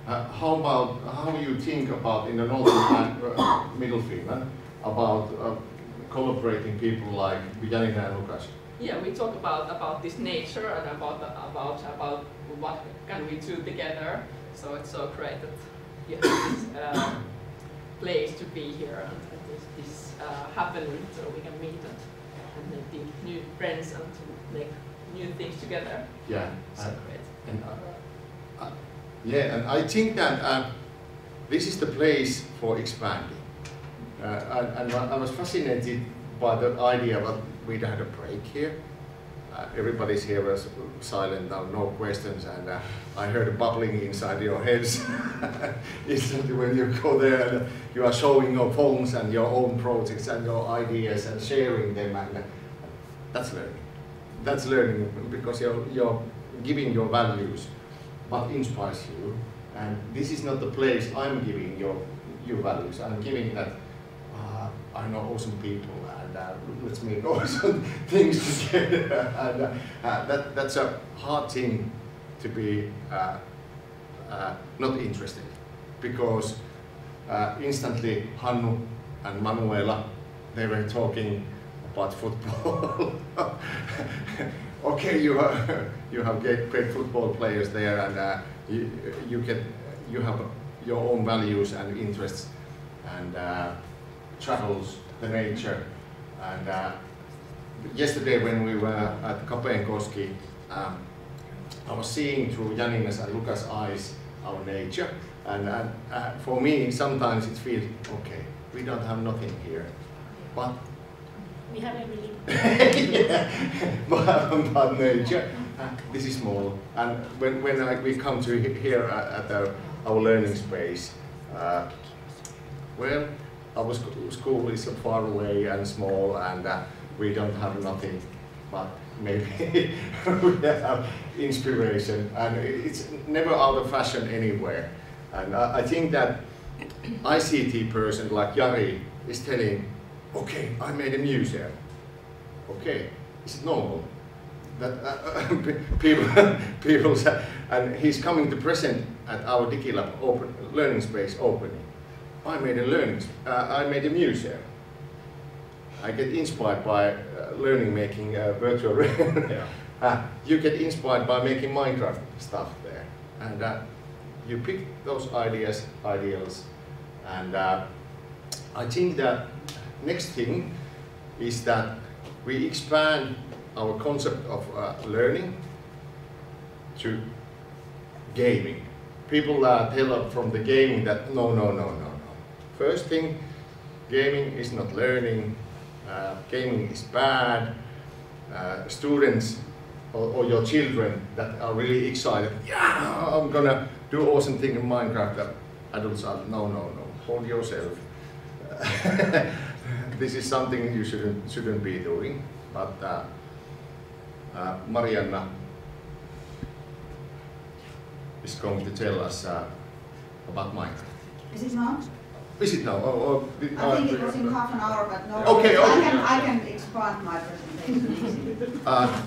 How you think about in the northern and middle Finland about collaborating people like Janina and Lukas? Yeah, we talk about this nature and about what can we do together. So it's so great that you have this place to be here and this happening, so we can meet and make new friends and to make new things together. Yeah, so great. And, yeah, and I think that this is the place for expanding. And I was fascinated by the idea that we'd had a break here. Everybody's here was silent, no questions, and I heard a bubbling inside your heads. Instantly when you go there and you are showing your phones and your own projects and your ideas and sharing them, and that's learning. That's learning because you're giving your values, what inspires you, and this is not the place I'm giving your values. I'm giving that I know awesome people and let's make awesome things together. And that's a hard thing to be not interested, because instantly Hannu and Manuela, they were talking about football. Okay, you have great football players there, and you have your own values and interests, and travels, the nature. And yesterday when we were at Keski-Suomen, I was seeing through Janina's and Lukas' eyes our nature, and for me sometimes it feels okay. We don't have nothing here, but we have everything. Yeah, but nature, this is small. And when we come to here at our learning space, well, our school is far away and small, and we don't have nothing, but maybe we have inspiration, and it's never out of fashion anywhere. And I think that ICT person like Jari is telling, okay, I made a museum. Okay, is it normal that people say, and he's coming to present at our Digilab learning space opening. I made a museum. I get inspired by learning making virtual reality. You get inspired by making Minecraft stuff there, and you pick those ideals, and I think that next thing is that we expand our concept of learning to gaming. People tell us from the gaming that no. First thing, gaming is not learning, gaming is bad. Students or your children that are really excited, yeah, I'm gonna do awesome thing in Minecraft. Adults are, no, hold yourself. This is something you shouldn't be doing. But Marianna is going to tell us about Minecraft. Is it now? Is it now? I think it was in half an hour, but no. Okay. I can expand my presentation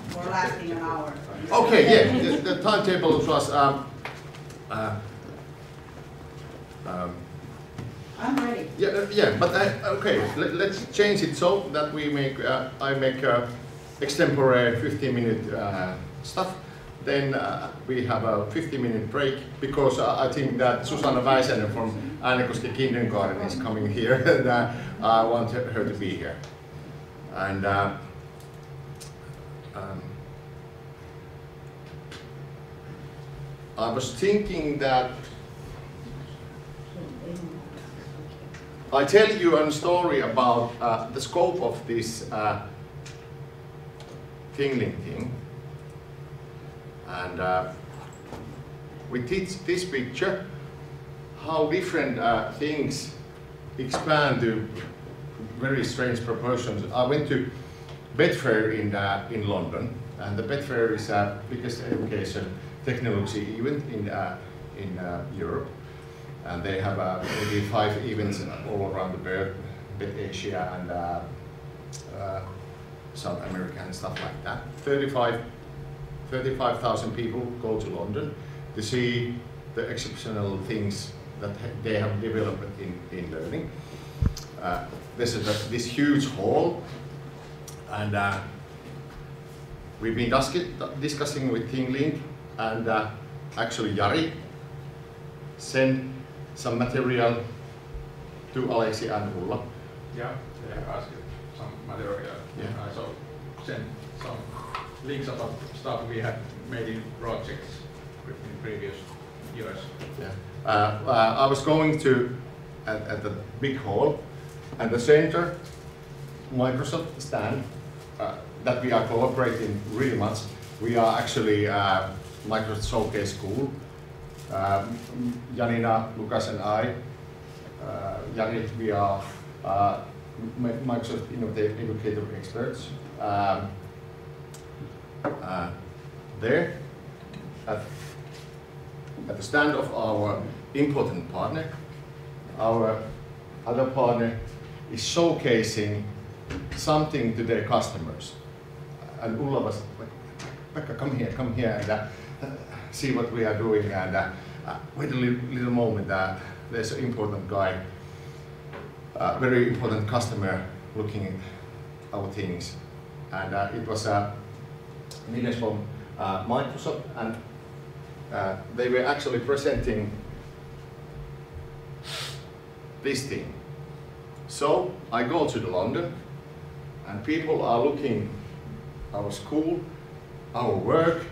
for lasting an hour. Okay, yeah. The timetable was. I'm ready. Yeah, but okay. Let's change it so that we make. I make extempore 15-minute stuff. Then we have a 50-minute break because I think that Susanna Väisänen from Äänekoski Kindergarten is coming here, and I want her to be here. And I was thinking that I tell you a story about the scope of this tingling thing. And we teach this picture how different things expand to very strange proportions. I went to Betfair in London, and the Betfair is the biggest education technology event in Europe, and they have maybe 5 events all around the world, Asia and South America and stuff like that. 35,000 people go to London to see the exceptional things that they have developed in learning. This is this huge hall, and we've been discussing with Tingling, and actually Jari sent some material to Aleksi and Ulla. Yeah, they have asked some material. Yeah. I also sent some links about stuff we had made in projects in previous years. Yeah. I was going to at the big hall, and the center Microsoft stand that we are cooperating really much. We are actually Microsoft Showcase School. Janina, Lucas, and I. Jari, we are Microsoft Innovative Educator experts. There at the stand of our important partner, our other partner is showcasing something to their customers. And Ulla was like, Pekka, come here and see what we are doing. And wait a little moment, there's an important guy, very important customer looking at our things. And it was Niles from Microsoft, and they were actually presenting this thing. So I go to London, and people are looking our school, our work,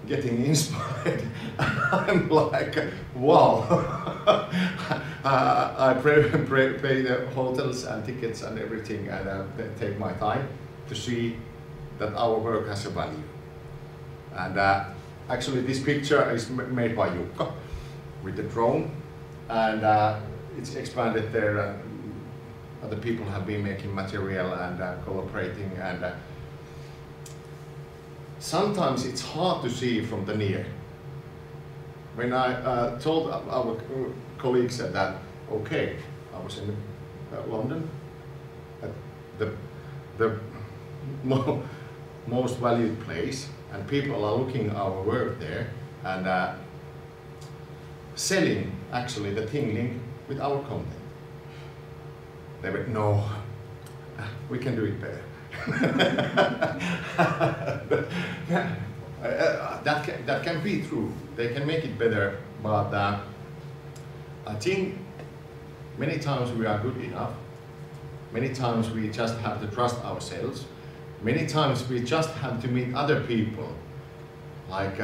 getting inspired. I'm like, wow. I pay the hotels and tickets and everything, and take my time to see that our work has a value. And actually this picture is made by Jukka with the drone, and it's expanded there, and other people have been making material and collaborating, and sometimes it's hard to see from the near. When I told our colleagues that, okay, I was in London, at the most valued place, and people are looking our work there and selling actually the Tingling with our content. They went, no, we can do it better. That can be true. They can make it better, but I think many times we are good enough. Many times we just have to trust ourselves, many times we just have to meet other people, like,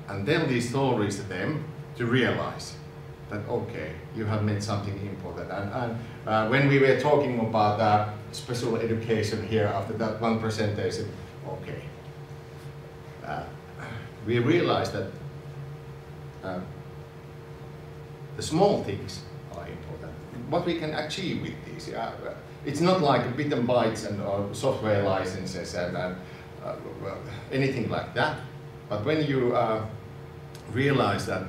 and tell these stories to them to realize that, okay, you have made something important. And when we were talking about special education here after that one presentation, okay, we realized that the small things are important. What we can achieve with these, it's not like bit and bytes and software licenses and well, anything like that. But when you realize that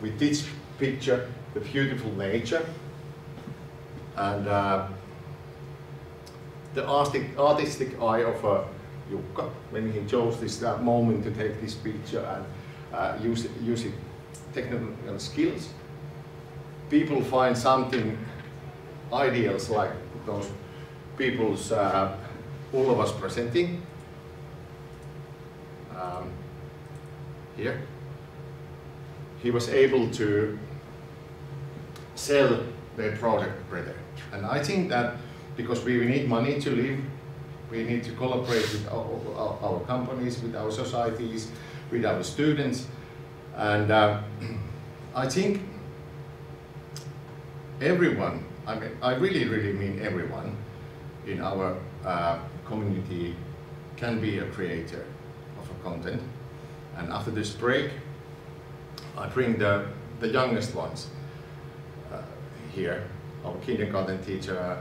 with this picture, the beautiful nature, and the artistic eye of Jukka, when he chose this moment to take this picture and use it technical skills, people find something ideals like those people's all of us presenting here. He was able to sell their product better. And I think that because we need money to live, we need to collaborate with our companies, with our societies, with our students. And I think everyone, I really mean everyone in our community can be a creator of a content. And after this break, I bring the youngest ones here. Our kindergarten teacher,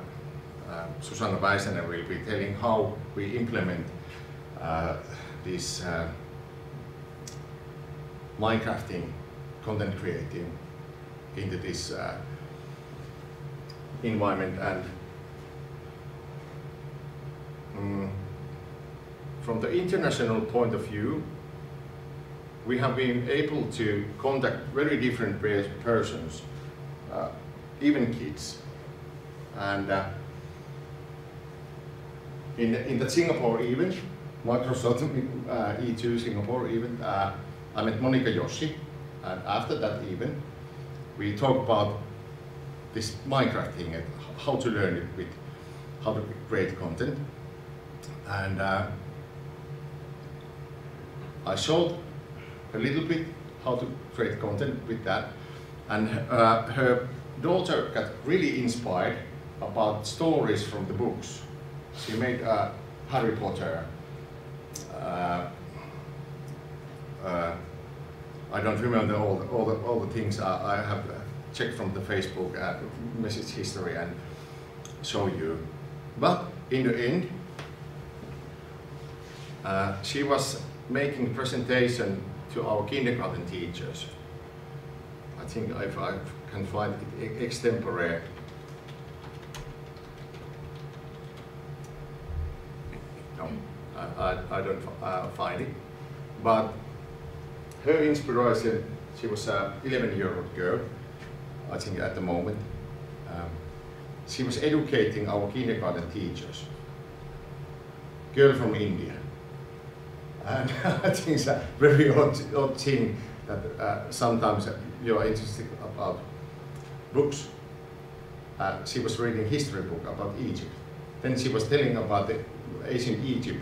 Susanna Väisänen, will be telling how we implement this Minecrafting, content creating into this environment. And from the international point of view, we have been able to contact very different persons, even kids. And in the Singapore event, Microsoft E2 Singapore event, I met Monika Yoshi, and after that event, we talked about this Minecraft thing and how to learn it with, how to create content. And I showed a little bit how to create content with that, and her daughter got really inspired about stories from the books. She made Harry Potter. I don't remember all the things. I have checked from the Facebook message history and show you. But in the end, she was making a presentation to our kindergarten teachers. I think if I can find it extempore. No, I don't find it. But her inspiration, she was an 11-year-old girl, I think at the moment. She was educating our kindergarten teachers. Girl from India. And I think it's a very odd thing that sometimes you're interested about books. She was reading a history book about Egypt. Then she was telling about the ancient Egypt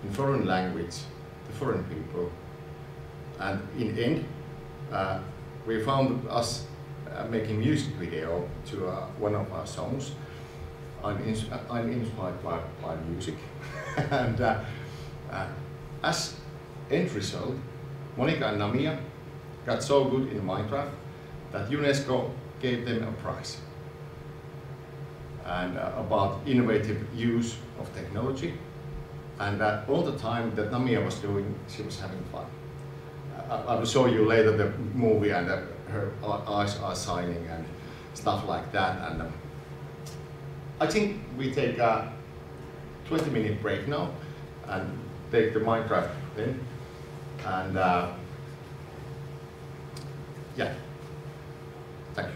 in foreign language, the foreign people. And in the end, we found us making music video to one of our songs. I'm inspired by music. And as end result, Monika and Namia got so good in Minecraft that UNESCO gave them a prize. And about innovative use of technology. And all the time that Namia was doing, she was having fun. I will show you later the movie, and her eyes are shining and stuff like that. And I think we take a 20-minute break now and take the Minecraft in. And yeah, thank you.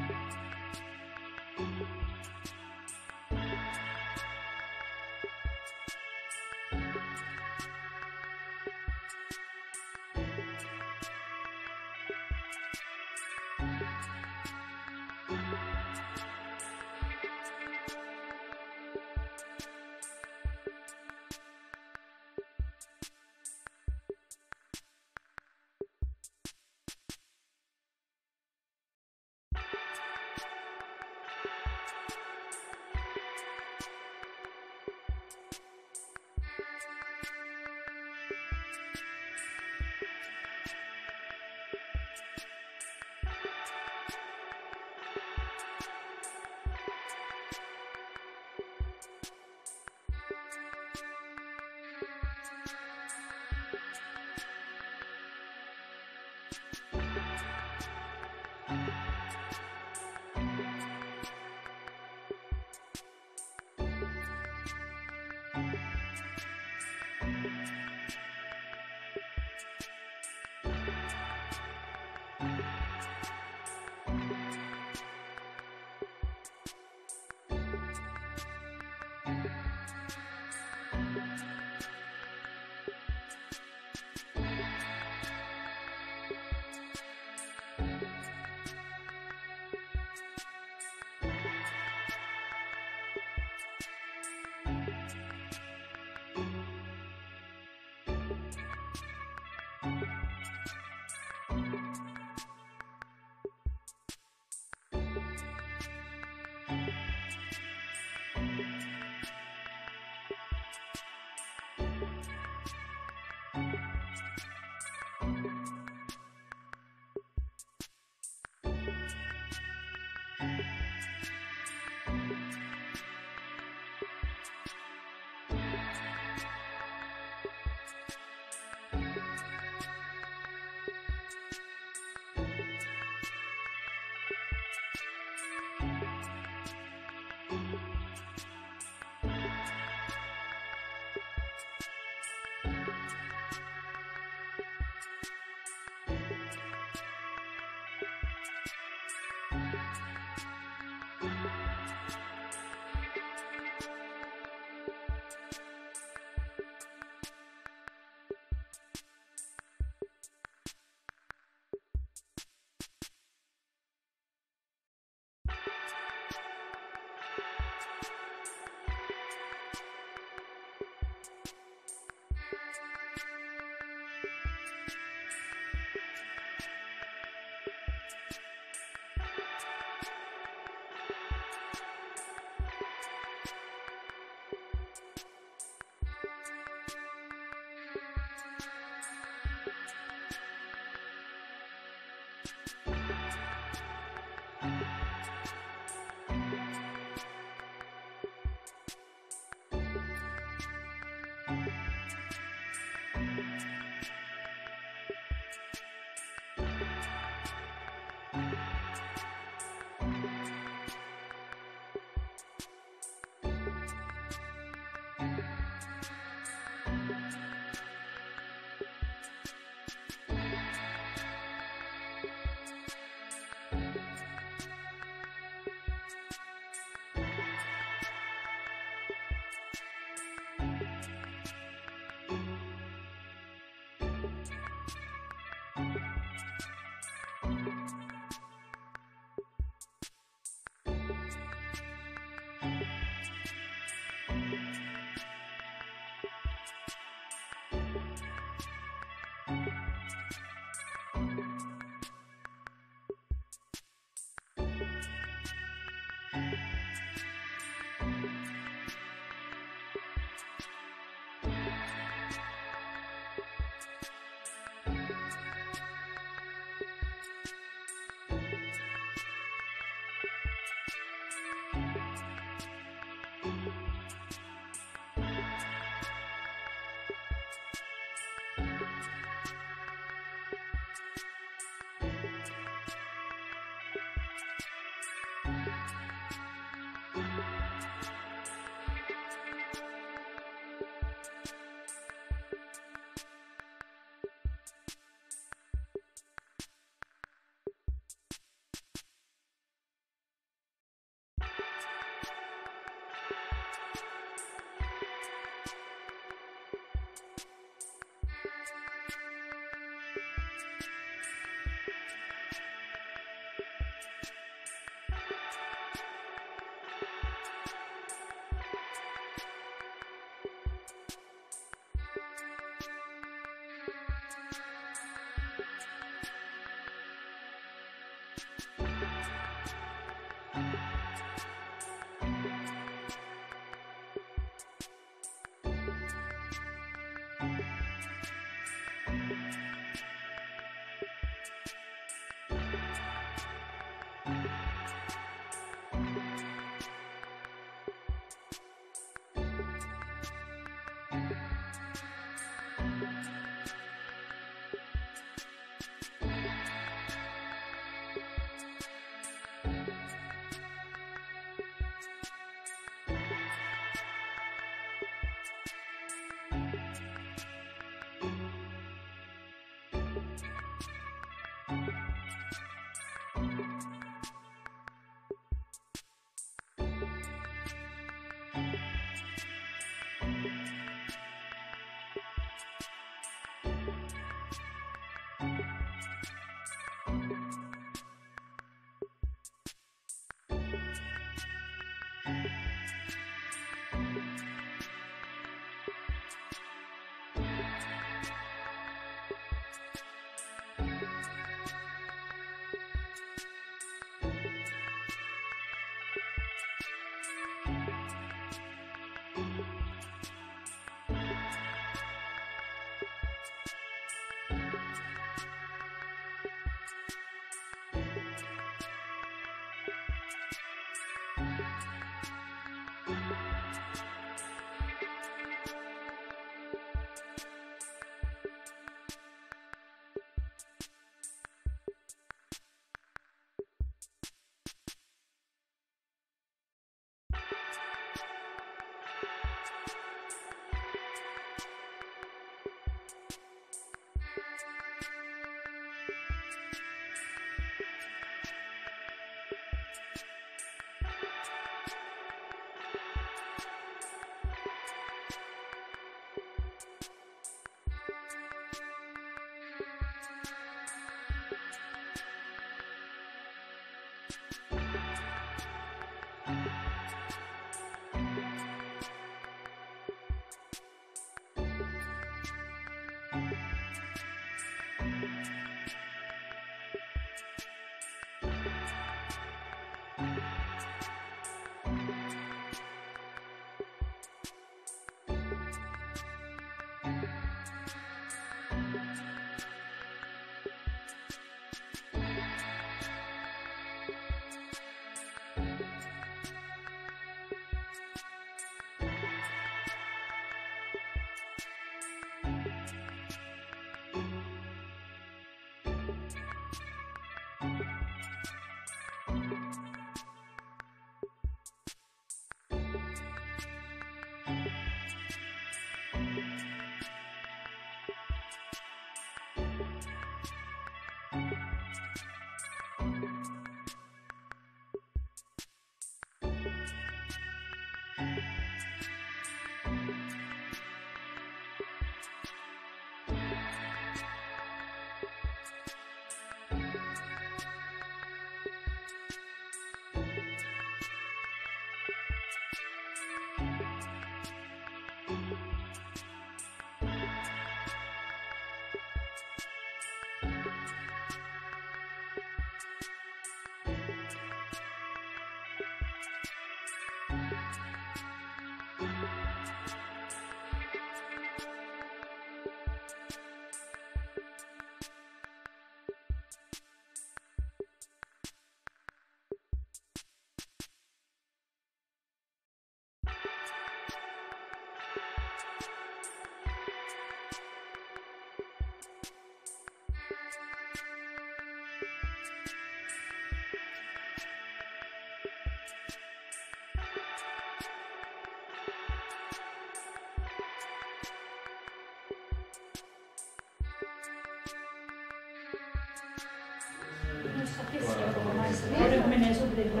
Nyt menee subtililla.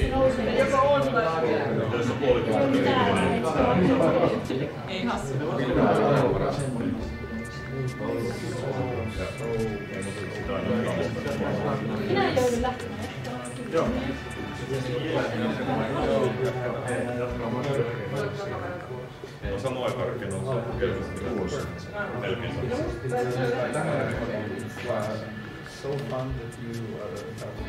Se nousee. Joko on tai Tässä puolitoista. ei hassu. Minä joudun lähtemään. Joo. No samoin karkein So fun that you talk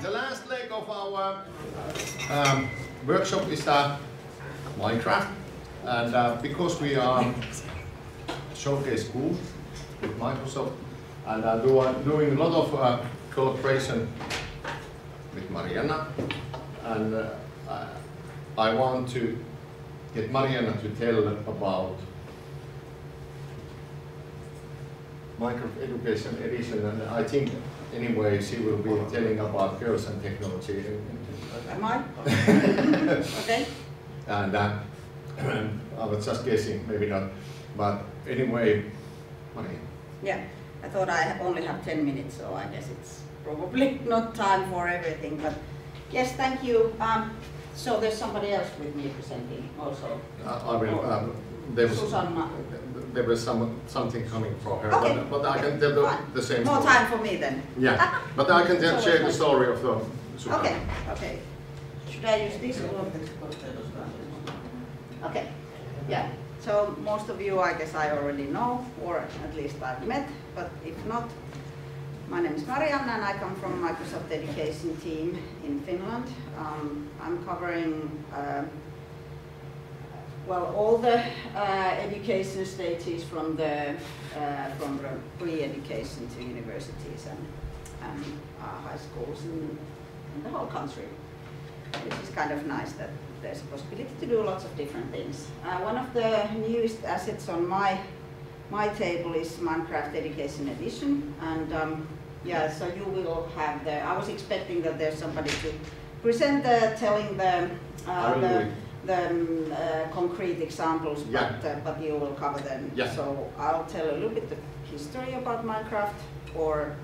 The last leg of our workshop is Minecraft, and because we are showcase school with Microsoft and doing a lot of collaboration with Mariana, and I want to get Mariana to tell about Minecraft Education Edition, and I think anyway she will be telling about girls and technology. Am I? Okay. And I was just guessing, maybe not, but anyway, Maria. Yeah, I thought I only have 10 minutes, so I guess it's probably not time for everything, but yes, thank you. So there's somebody else with me presenting also. I will. There was something coming from her, okay. but I can tell the same More story. time for me then. Yeah, but I can share the story of the Susanna. Okay, okay. Should I use this or? Okay, yeah. So most of you, I guess I already know, or at least I've met, but if not, my name is Marianna and I come from Microsoft Education team in Finland. I'm covering well, all the education stages from the pre-education to universities and high schools in the whole country, which is kind of nice that there's a possibility to do lots of different things. One of the newest assets on my table is Minecraft Education Edition, and yeah, so you will have the. I was expecting that there's somebody to present telling the concrete examples, but you will cover them. Yeah. So I'll tell a little bit the history about Minecraft, or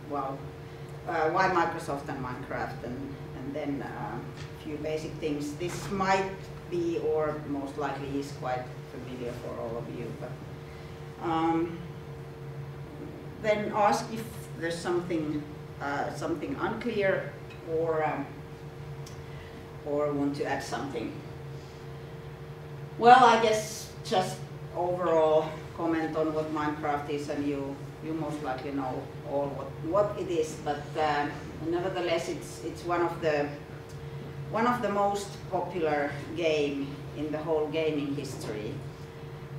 well, why Microsoft and Minecraft, and then a few basic things. This might be, or most likely is, quite familiar for all of you, but then ask if there's something unclear, or want to add something. Well, I guess just overall comment on what Minecraft is, and you most likely know all what it is, but nevertheless it's one of the most popular game in the whole gaming history,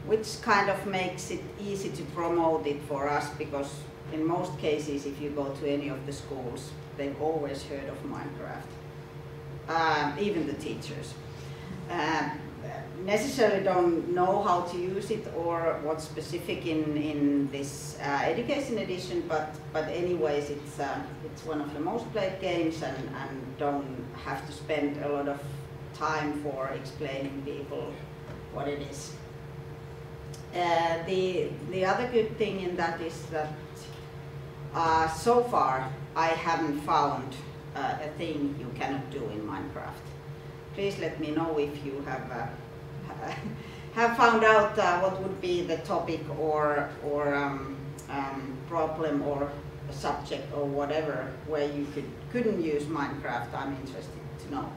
which kind of makes it easy to promote it for us, because in most cases if you go to any of the schools, they've always heard of Minecraft, even the teachers. Necessarily don't know how to use it or what's specific in this education edition, but anyways it's one of the most played games, and don't have to spend a lot of time for explaining people what it is. The other good thing in that is that so far I haven't found a thing you cannot do in Minecraft. Please let me know if you have found out what would be the topic or problem or a subject or whatever where you couldn't use Minecraft. I'm interested to know.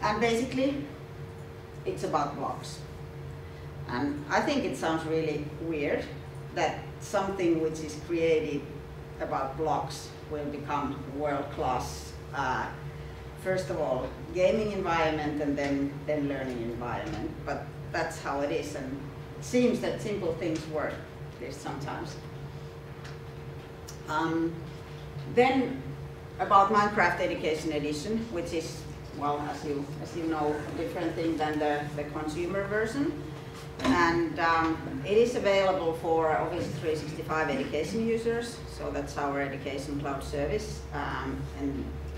And basically, it's about blocks. And I think it sounds really weird that something which is created about blocks will become world-class, first of all, gaming environment, and then learning environment. But that's how it is, and it seems that simple things work, at least sometimes. Then about Minecraft Education Edition, which is, well, as you know, a different thing than the consumer version. And it is available for Office 365 education users, so that's our education cloud service,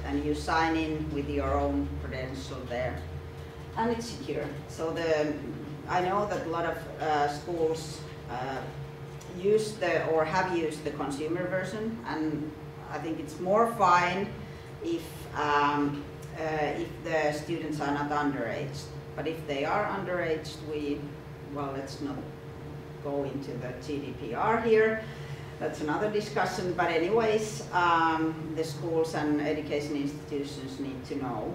and you sign in with your own credential there, and it's secure. So I know that a lot of schools use or have used the consumer version, and I think it's more fine if the students are not underage. But if they are underage, well, let's not go into the GDPR here. That's another discussion. But anyways, the schools and education institutions need to know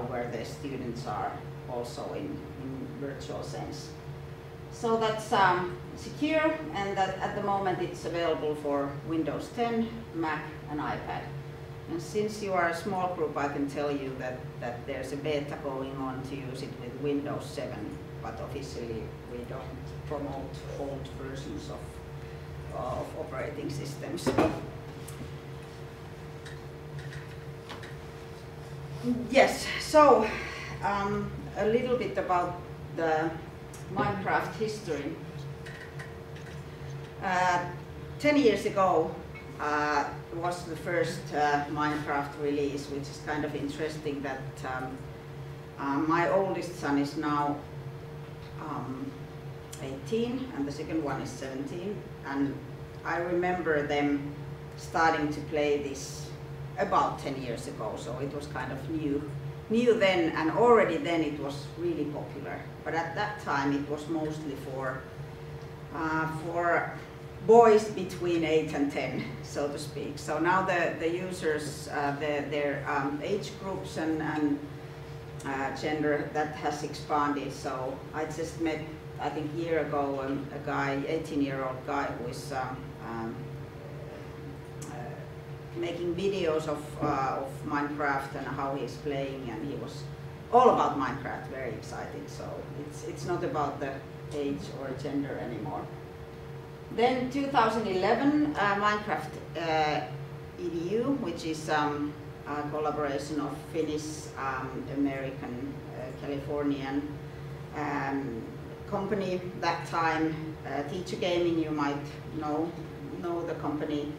where their students are, also in virtual sense. So that's secure, and that at the moment it's available for Windows 10, Mac, and iPad. And since you are a small group, I can tell you that there's a beta going on to use it with Windows 7, but officially we don't promote old versions of operating systems. Yes, so a little bit about the Minecraft history. 10 years ago was the first Minecraft release, which is kind of interesting that my oldest son is now 18 and the second one is 17, and I remember them starting to play this about 10 years ago, so it was kind of new then, and already then it was really popular. But at that time it was mostly for boys between 8 and 10, so to speak. So now the users, their age groups and gender that has expanded. So I just met, I think a year ago, a guy, 18-year-old guy who is making videos of Minecraft and how he's playing, and he was all about Minecraft, very excited. So it's not about the age or gender anymore. Then 2011, Minecraft EDU, which is a collaboration of Finnish, American, Californian company. That time, Teacher Gaming, you might know the company.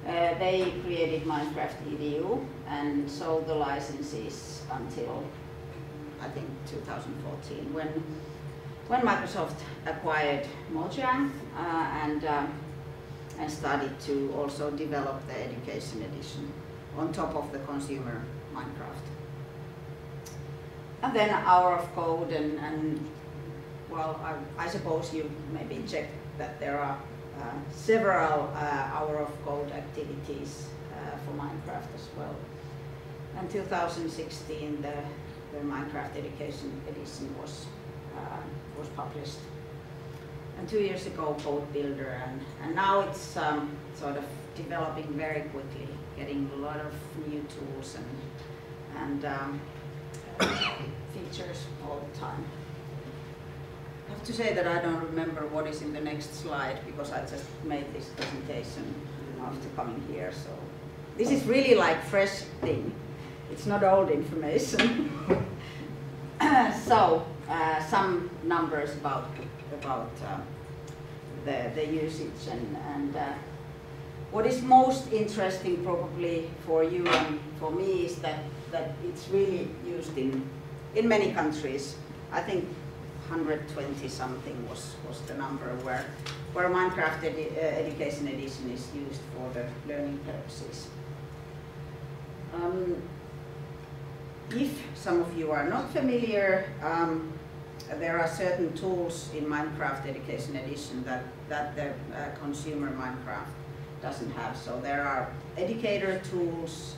They created Minecraft EDU and sold the licenses until I think 2014 when Microsoft acquired Mojang and started to also develop the education edition on top of the consumer Minecraft. And then Hour of Code and well, I suppose you maybe checked that there are several Hour of Code activities for Minecraft as well. And 2016 the Minecraft Education Edition was published. And 2 years ago Code Builder, and now it's sort of developing very quickly, getting a lot of new tools and features all the time. I have to say that I don't remember what is in the next slide because I just made this presentation after coming here. So this is really like fresh thing. It's not old information. So some numbers about the usage and what is most interesting probably for you and for me is that it's really used in many countries. I think 120 something was the number where Minecraft Education Edition is used for the learning purposes. If some of you are not familiar, there are certain tools in Minecraft Education Edition that the consumer Minecraft doesn't have. So there are educator tools,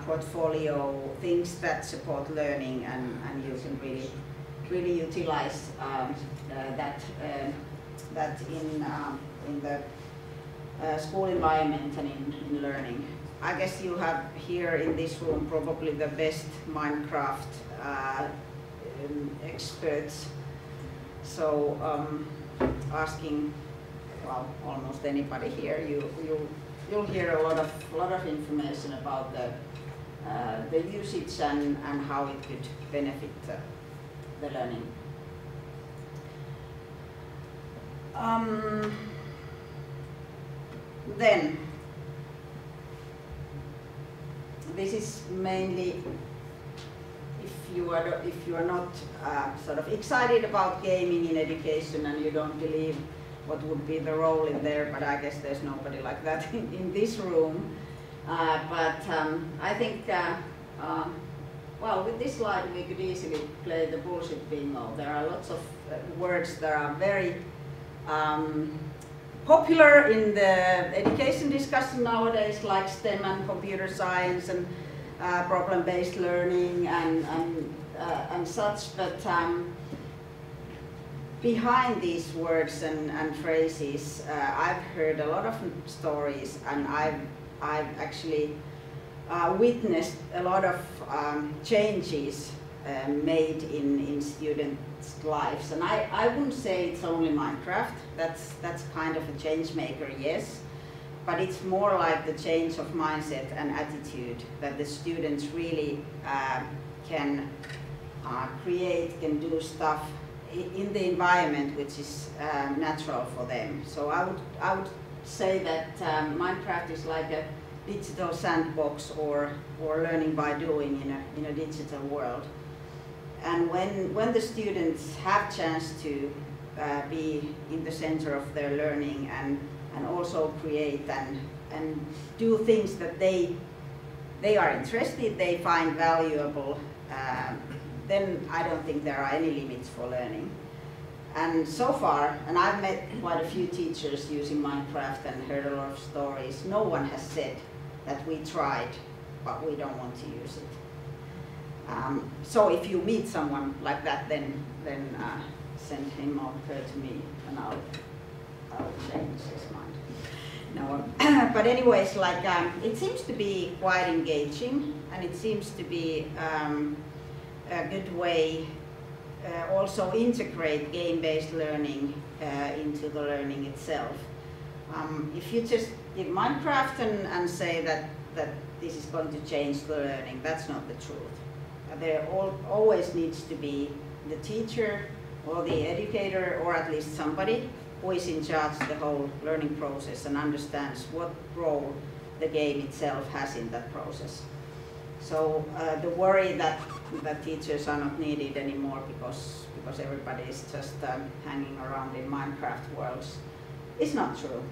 portfolio, things that support learning, and you can really utilize that in the school environment and in learning. I guess you have here in this room probably the best Minecraft experts. So asking, well, almost anybody here, you'll hear a lot of information about the usage and how it could benefit the learning. Then this is mainly if you are not sort of excited about gaming in education and you don't believe what would be the role in there, but I guess there's nobody like that in this room. But I think, well, with this slide we could easily play the bullshit bingo. There are lots of words that are very popular in the education discussion nowadays, like STEM and computer science and problem-based learning and such, but behind these words and phrases, I've heard a lot of stories, and I've actually witnessed a lot of changes made in students' lives. And I wouldn't say it's only Minecraft. That's kind of a change maker, yes. But it's more like the change of mindset and attitude that the students really can create, can do stuff in the environment which is natural for them. So I would say that Minecraft is like a digital sandbox or learning by doing in a digital world. And when the students have chance to be in the center of their learning and also create and do things that they are interested, they find valuable, then I don't think there are any limits for learning. And so far, and I've met quite a few teachers using Minecraft and heard a lot of stories, no one has said that we tried, but we don't want to use it. So if you meet someone like that, then send him or her to me, and I'll change his mind. No, but anyways, like it seems to be quite engaging, and it seems to be a good way also integrate game-based learning into the learning itself. If you just give Minecraft and say that this is going to change the learning, that's not the truth. There always needs to be the teacher or the educator, or at least somebody who is in charge of the whole learning process and understands what role the game itself has in that process. So the worry that teachers are not needed anymore because everybody is just hanging around in Minecraft worlds is not true.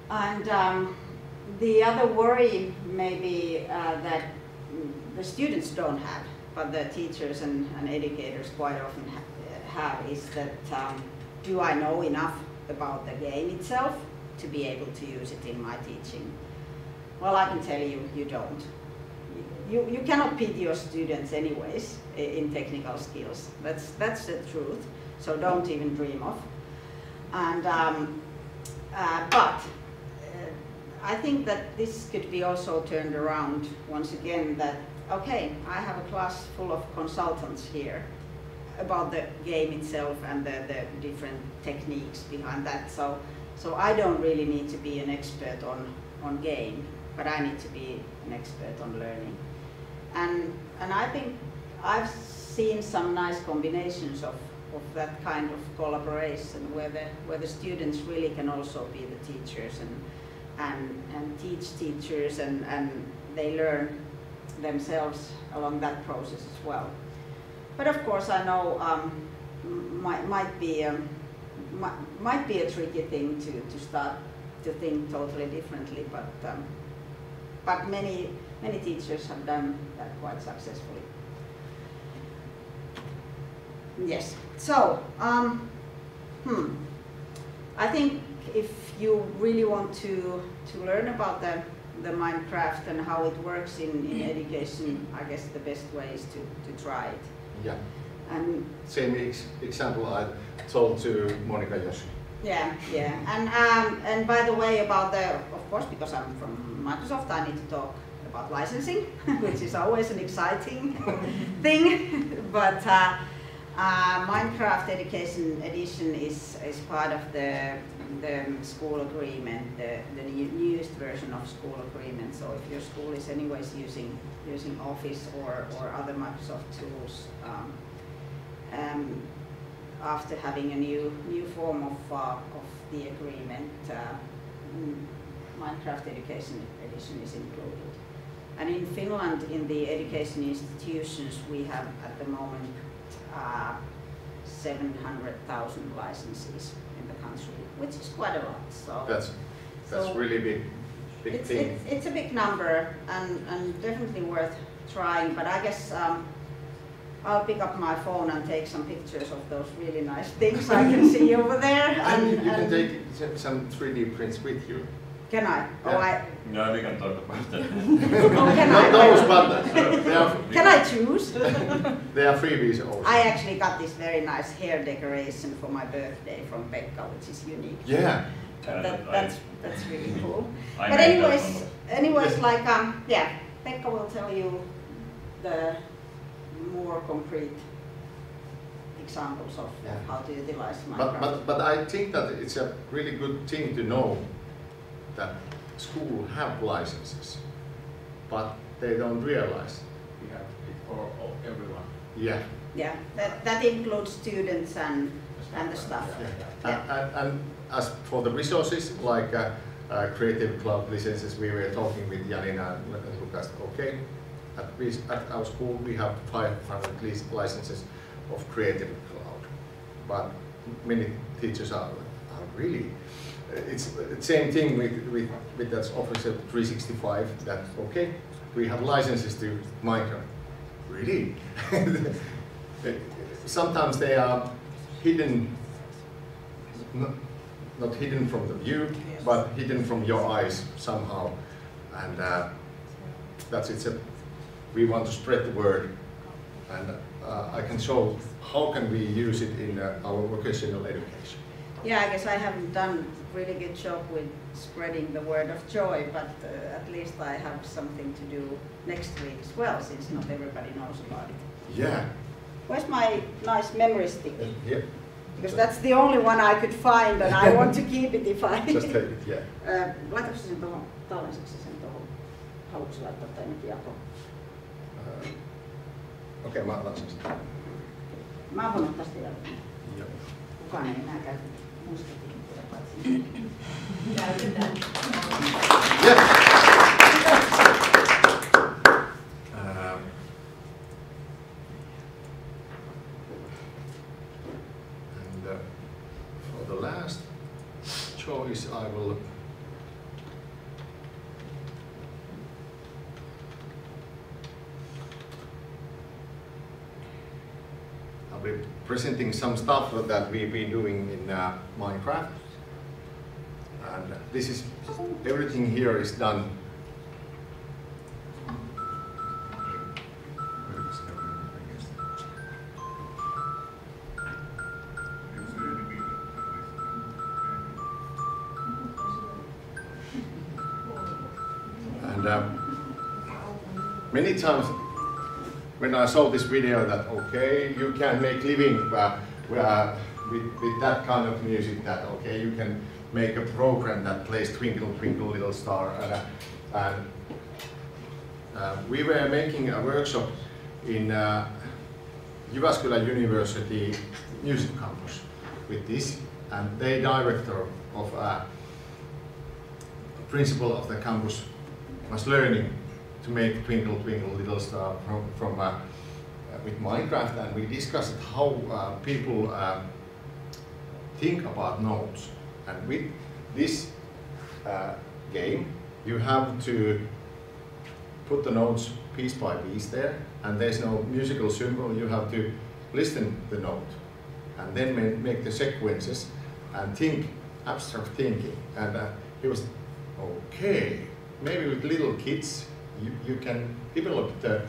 And the other worry maybe that the students don't have, but the teachers and educators quite often have, is that do I know enough about the game itself to be able to use it in my teaching? Well, I can tell you, you don't. You cannot pit your students anyways in technical skills. That's the truth. So don't even dream of. And but I think that this could be also turned around once again. That okay, I have a class full of consultants here about the game itself and the different techniques behind that. So I don't really need to be an expert on game, but I need to be an expert on learning. And I think I've seen some nice combinations of that kind of collaboration where the students really can also be the teachers and teach teachers, and they learn themselves along that process as well. But of course, I know might be a tricky thing to start to think totally differently, but many teachers have done that quite successfully. Yes. So I think if you really want to learn about the Minecraft and how it works in education, I guess the best way is to try it. Yeah. And same example I told to Monica Yoshi. Yeah, yeah. And by the way, about of course, because I'm from Microsoft, I need to talk about licensing, which is always an exciting thing. But Minecraft Education Edition is part of the school agreement, the newest version of school agreement. So if your school is anyways using Office or other Microsoft tools, after having a new form of the agreement, Minecraft Education Edition is included. And in Finland, in the education institutions, we have at the moment 700,000 licenses in the country, which is quite a lot. So that's really big thing. It's a big number and definitely worth trying. But I guess I'll pick up my phone and take some pictures of those really nice things I can see over there. And you can take some 3D prints with you. Can I? Yeah. No, we can talk about that. Not those, but can I choose? They are freebies also. I actually got this very nice hair decoration for my birthday from Pekka, which is unique. Yeah. That's really cool. But anyways, like yeah, Pekka will tell you the more concrete examples of how to utilize Minecraft. But I think that it's a really good thing to know that school have licenses, but they don't realize. We have it for everyone. Yeah. Yeah, that includes students and the staff. Yeah. And as for the resources, like Creative Cloud licenses, we were talking with Janina and Lukas. Okay, at our school we have 500 licenses of Creative Cloud, but many teachers are really. It's the same thing with that Office 365. That okay, we have licenses to Minecraft. Really? Sometimes they are hidden, not hidden from the view, but hidden from your eyes somehow, and it's a we want to spread the word, and I can show how can we use it in our vocational education. Yeah, I guess I haven't done a really good job with spreading the word of joy, but at least I have something to do next week as well, since not everybody knows about it. Yeah. Where's my nice memory stick? Yeah. Because that's the only one I could find, and I want to keep it if I... Just take it, yeah. Laitatko sen tuohon, tallensitkö sen tuohon? Haluatko laittaa tai nyt jakoon? Okei, mä otan sen sitä. Mä voin ottaa sitä jakoon. Joo. Kukaan ei enää käytä muistitinkuja paitsi. Käytetään. For the last choice, I'll be presenting some stuff that we've been doing in Minecraft. And this is, everything here is done. And many times when I saw this video that, okay, you can make living with that kind of music, that, okay, you can make a program that plays Twinkle, Twinkle, Little Star. And we were making a workshop in Jyväskylä University Music Campus with this, and the director of principal of the campus was learning to make Twinkle, Twinkle, Little Star with Minecraft, and we discussed how people think about notes. And with this game, you have to put the notes piece by piece there, and there's no musical symbol. You have to listen the note, and then make the sequences and think, abstract thinking. And it was okay. Maybe with little kids, you can develop the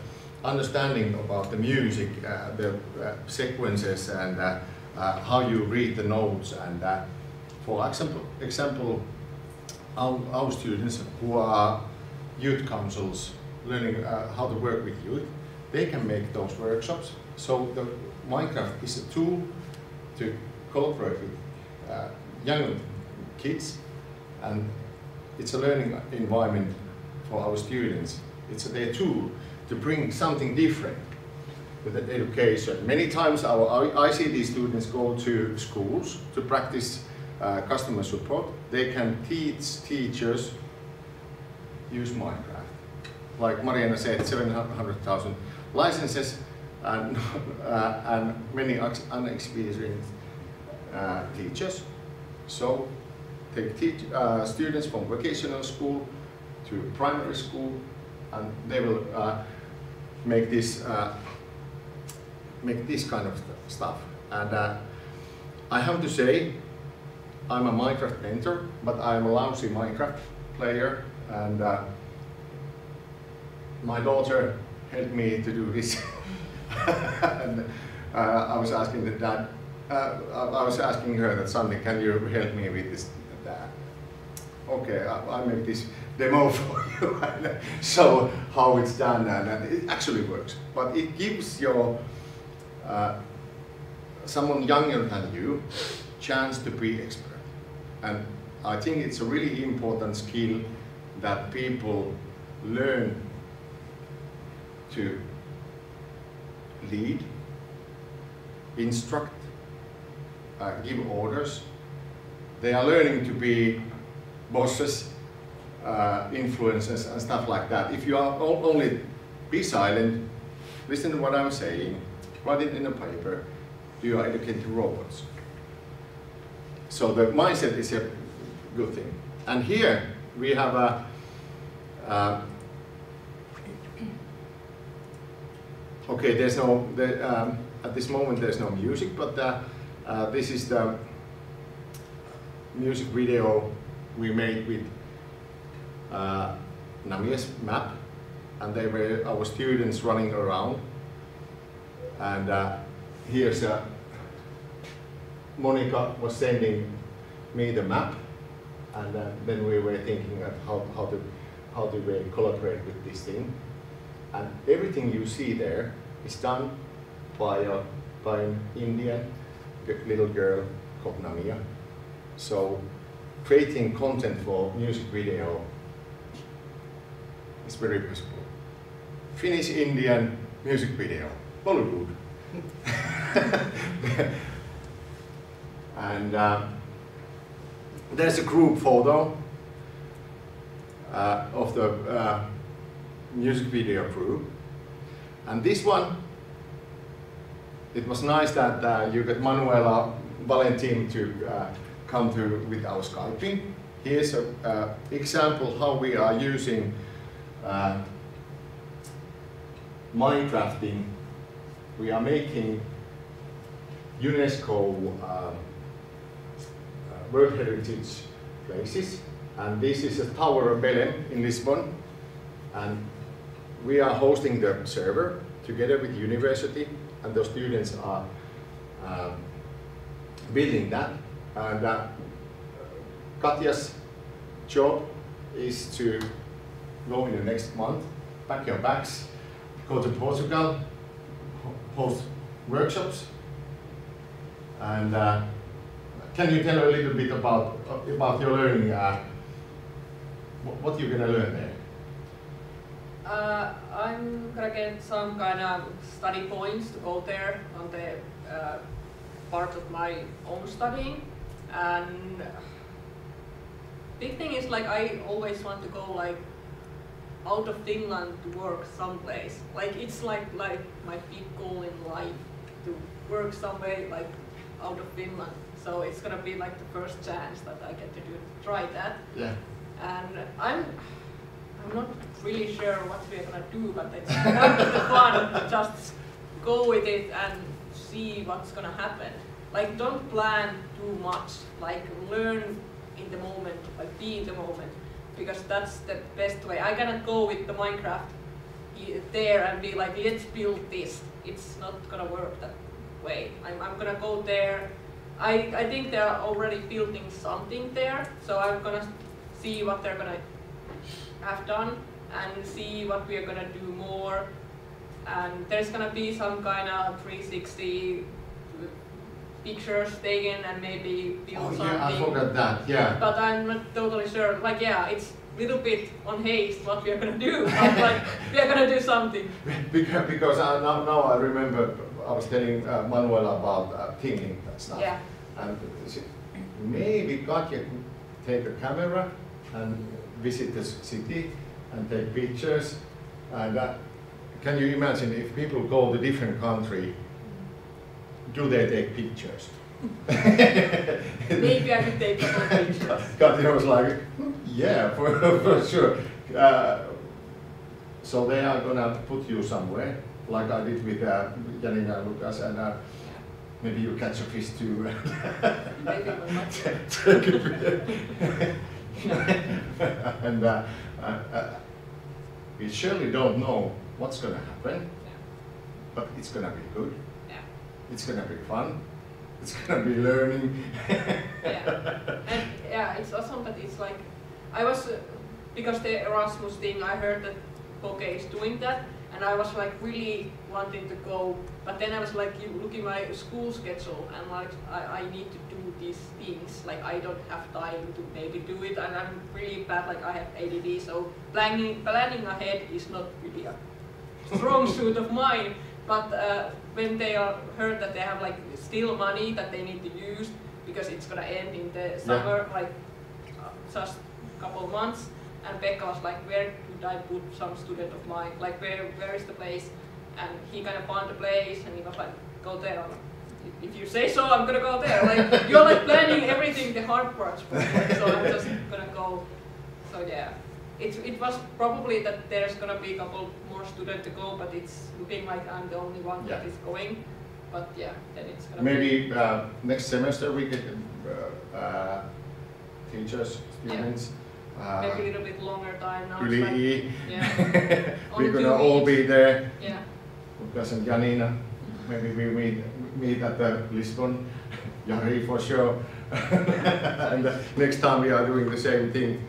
understanding about the music, the sequences, and how you read the notes. And for example, our students who are youth councils learning how to work with youth, they can make those workshops. So the Minecraft is a tool to cooperate with young kids, and it's a learning environment for our students. It's their tool to bring something different with the education. Many times our ICT students go to schools to practice customer support. They can teach teachers use Minecraft. Like Mariana said, 700,000 licenses and many unexperienced teachers. So they teach students from vocational school to primary school, and they will make this kind of stuff. And I have to say, I'm a Minecraft mentor, but I'm a lousy Minecraft player, and my daughter helped me to do this. And I was asking the dad, I was asking her that Sunday, can you help me with this? Okay, I'll make this demo for you and show how it's done, and it actually works. But it gives your someone younger than you chance to be expert. And I think it's a really important skill that people learn to lead, instruct, give orders. They are learning to be bosses, influencers, and stuff like that. If you are only be silent, listen to what I'm saying, write it in a paper, you are educating robots. So the mindset is a good thing. And here we have a okay, there's no at this moment there's no music, but this is the music video we made with Namia's map, and they were our students running around. And here's Monica was sending me the map, and then we were thinking of how do we collaborate with this thing. And everything you see there is done by an Indian little girl called Namia. So creating content for music video is very possible. Finnish-Indian music video, Bollywood. And there's a group photo of the music video crew. And this one, it was nice that you got Manuela, Valentin to come with our Skyping. Here's an example how we are using Minecrafting. We are making UNESCO World Heritage places, and this is a Tower of Belém in Lisbon, and we are hosting the server together with university, and the students are building that. And Katja's job is to go in the next month, pack your bags, go to Portugal, host workshops. And can you tell a little bit about your learning? What you're going to learn there? I'm gonna get some kind of study points to go there on the part of my own studying. And big thing is, like, I always want to go like out of Finland to work someplace. Like, it's like my big goal in life to work somewhere like out of Finland. So it's gonna be like the first chance that I get to try that. Yeah. And I'm not really sure what we're gonna do, but it's part of the fun to just go with it and see what's gonna happen. Like, don't plan too much. Like, learn in the moment, like be in the moment, because that's the best way. I cannot go with the Minecraft there and be like, let's build this. It's not gonna work that way. I'm gonna go there. I think they're already building something there, so I'm gonna see what they're gonna have done and see what we're gonna do more. And there's gonna be some kind of 360 pictures taken and maybe build something. Yeah, I forgot that, yeah. But I'm not totally sure. Like, yeah, it's a little bit on haste what we are gonna do, but like, we are gonna do something. Because now I remember I was telling Manuela about thinking that stuff. Yeah. And maybe Katja could take a camera and visit the city and take pictures. And can you imagine if people go to different country, do they take pictures? Maybe I could take a couple of pictures. Katja was like, yeah, for sure. So they are gonna put you somewhere, like I did with Janina and Lucas, and maybe you catch a fish too. Maybe not. And we surely don't know what's going to happen, but it's going to be good. Yeah. It's going to be fun. It's going to be learning. Yeah. And yeah, it's awesome that it's like, I was, because the Erasmus thing, I heard that Poke is doing that, and I was like really wanting to go, but then I was like looking at my school schedule, and like I need to do these things, like I don't have time to maybe do it, and I'm really bad, like I have ADD, so planning ahead is not really a strong suit of mine. But when they heard that they have like still money that they need to use because it's gonna end in the summer, like just a couple of months, and Pekka was like, where could I put some student of mine? Like, where is the place? And he kind of found the place, and he was like, go there. If you say so, I'm gonna go there. Like, you're like planning everything, the hard parts for me, so I'm just gonna go. So yeah, it was probably that there's gonna be a couple more students to go, but it's looking like I'm the only one that is going. But yeah, then it's gonna maybe next semester we get teachers, students, maybe a little bit longer time now. Really, yeah. we're gonna all be there. Yeah. Lucas and Janina, maybe we meet at the Lisbon. Jari for sure. And next time we are doing the same thing.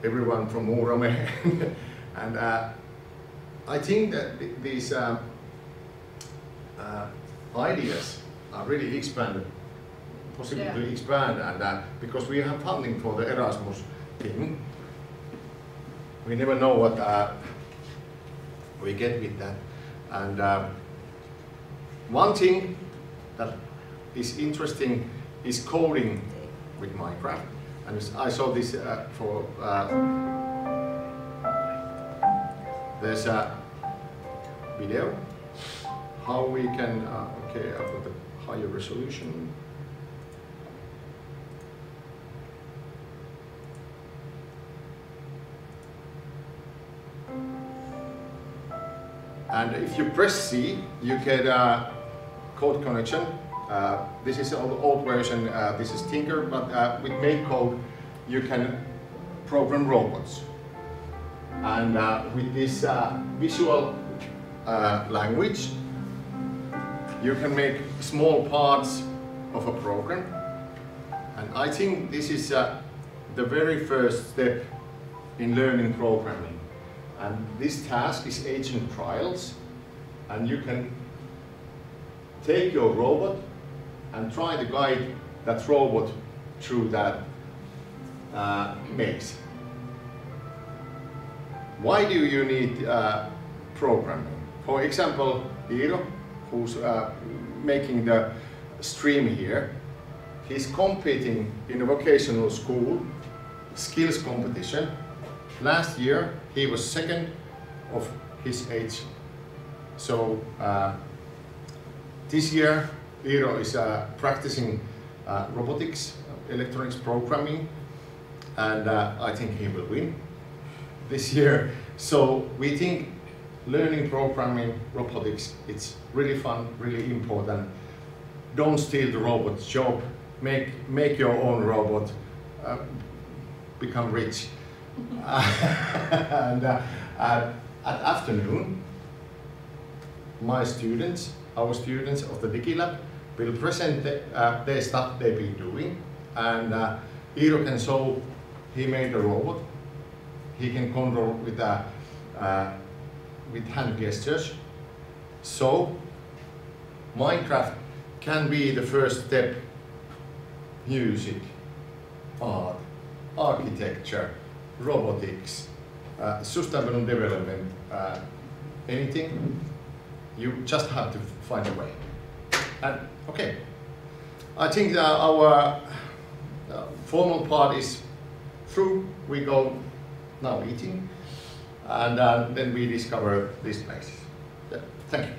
Everyone from Muurame. And I think that these ideas are really expanded, possible to expand, and because we have funding for the Erasmus thing, we never know what we get with that. And one thing that is interesting is coding with Minecraft. And I saw this for there's a video how we can okay, I've got a higher resolution. And if you press C, you get a code connection. This is an old version, this is Tinker, but with MakeCode you can program robots. And with this visual language, you can make small parts of a program. And I think this is the very first step in learning programming. And this task is agent trials, and you can take your robot and try to guide that robot through that maze. Why do you need programming? For example, Iiro, who's making the stream here, he's competing in a vocational school skills competition. Last year he was second of his age. So this year Iiro is practicing robotics, electronics programming, and I think he will win this year. So we think learning programming, robotics, it's really fun, really important. Don't steal the robot's job. Make your own robot. Become rich. And at afternoon, my students, our students of the Digilab, will present their stuff they've been doing. And Iiro can show he made a robot. He can control with hand gestures. So Minecraft can be the first step. Music, art, architecture, robotics, sustainable development, anything. You just have to find a way. And okay, I think our formal part is through. We go now eating, and then we discover this place. Yeah, thank you.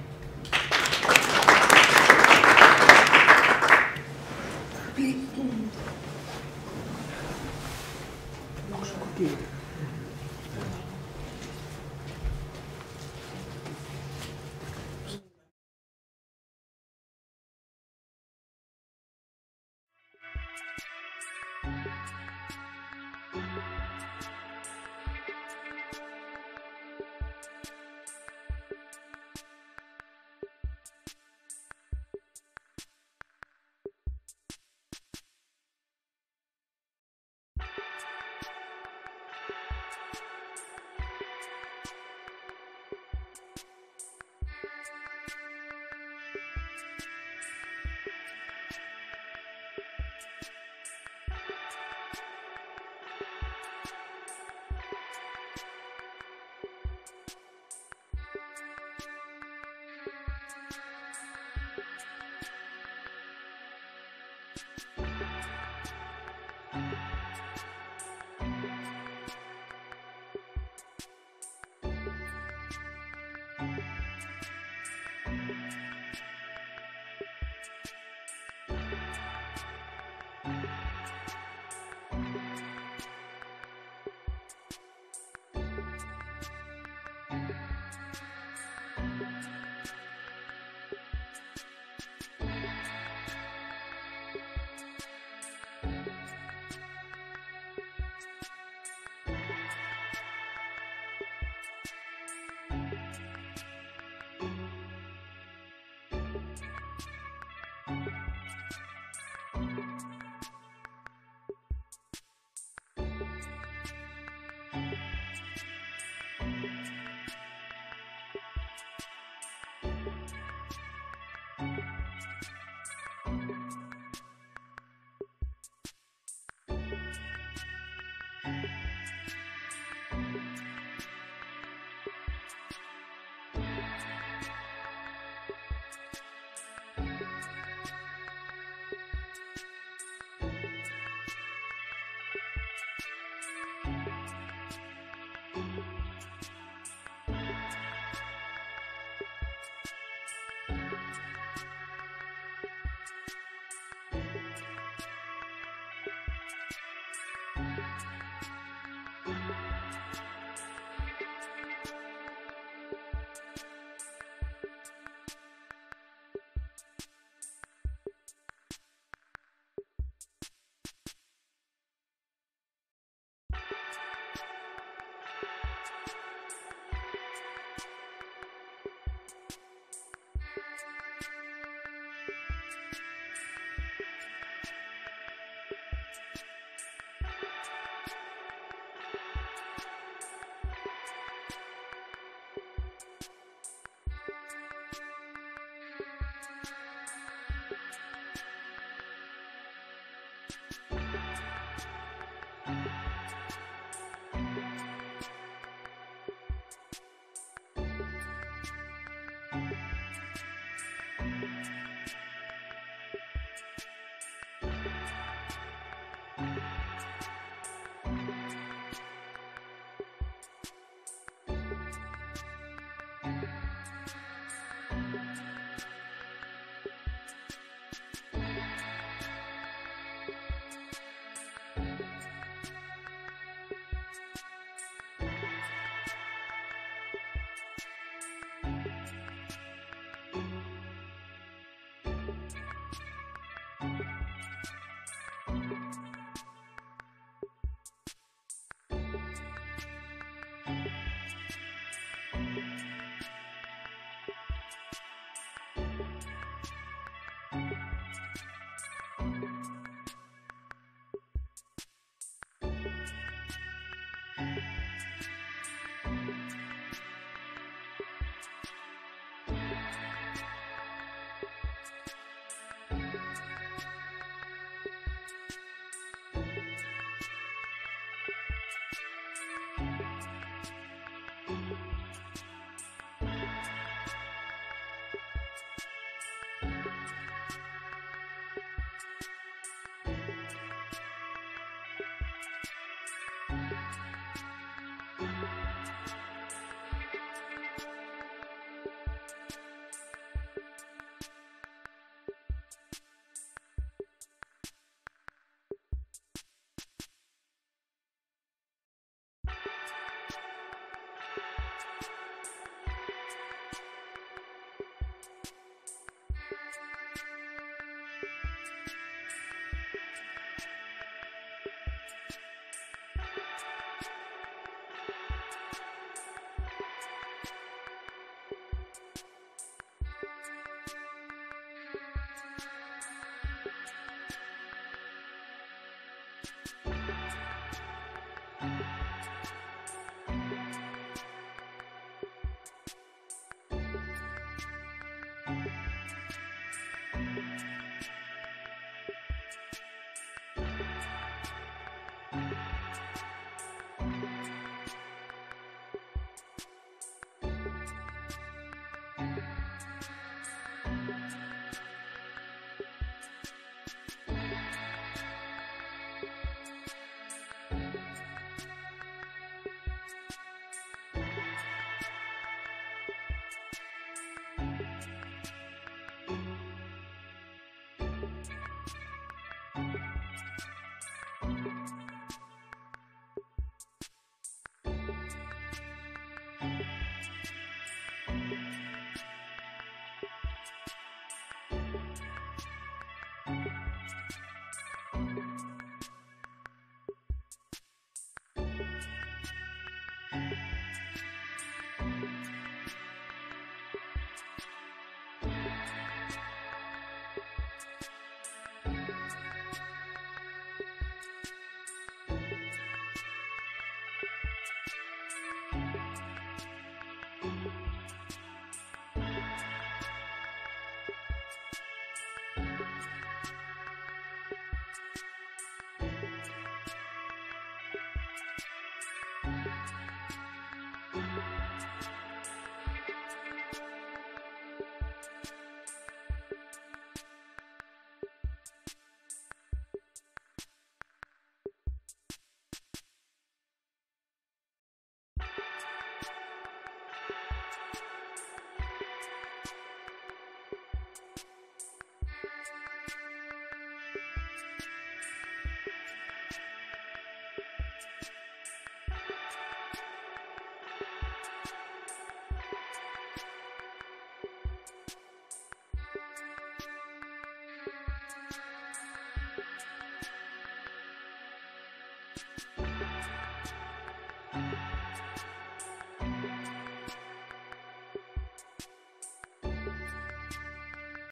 you.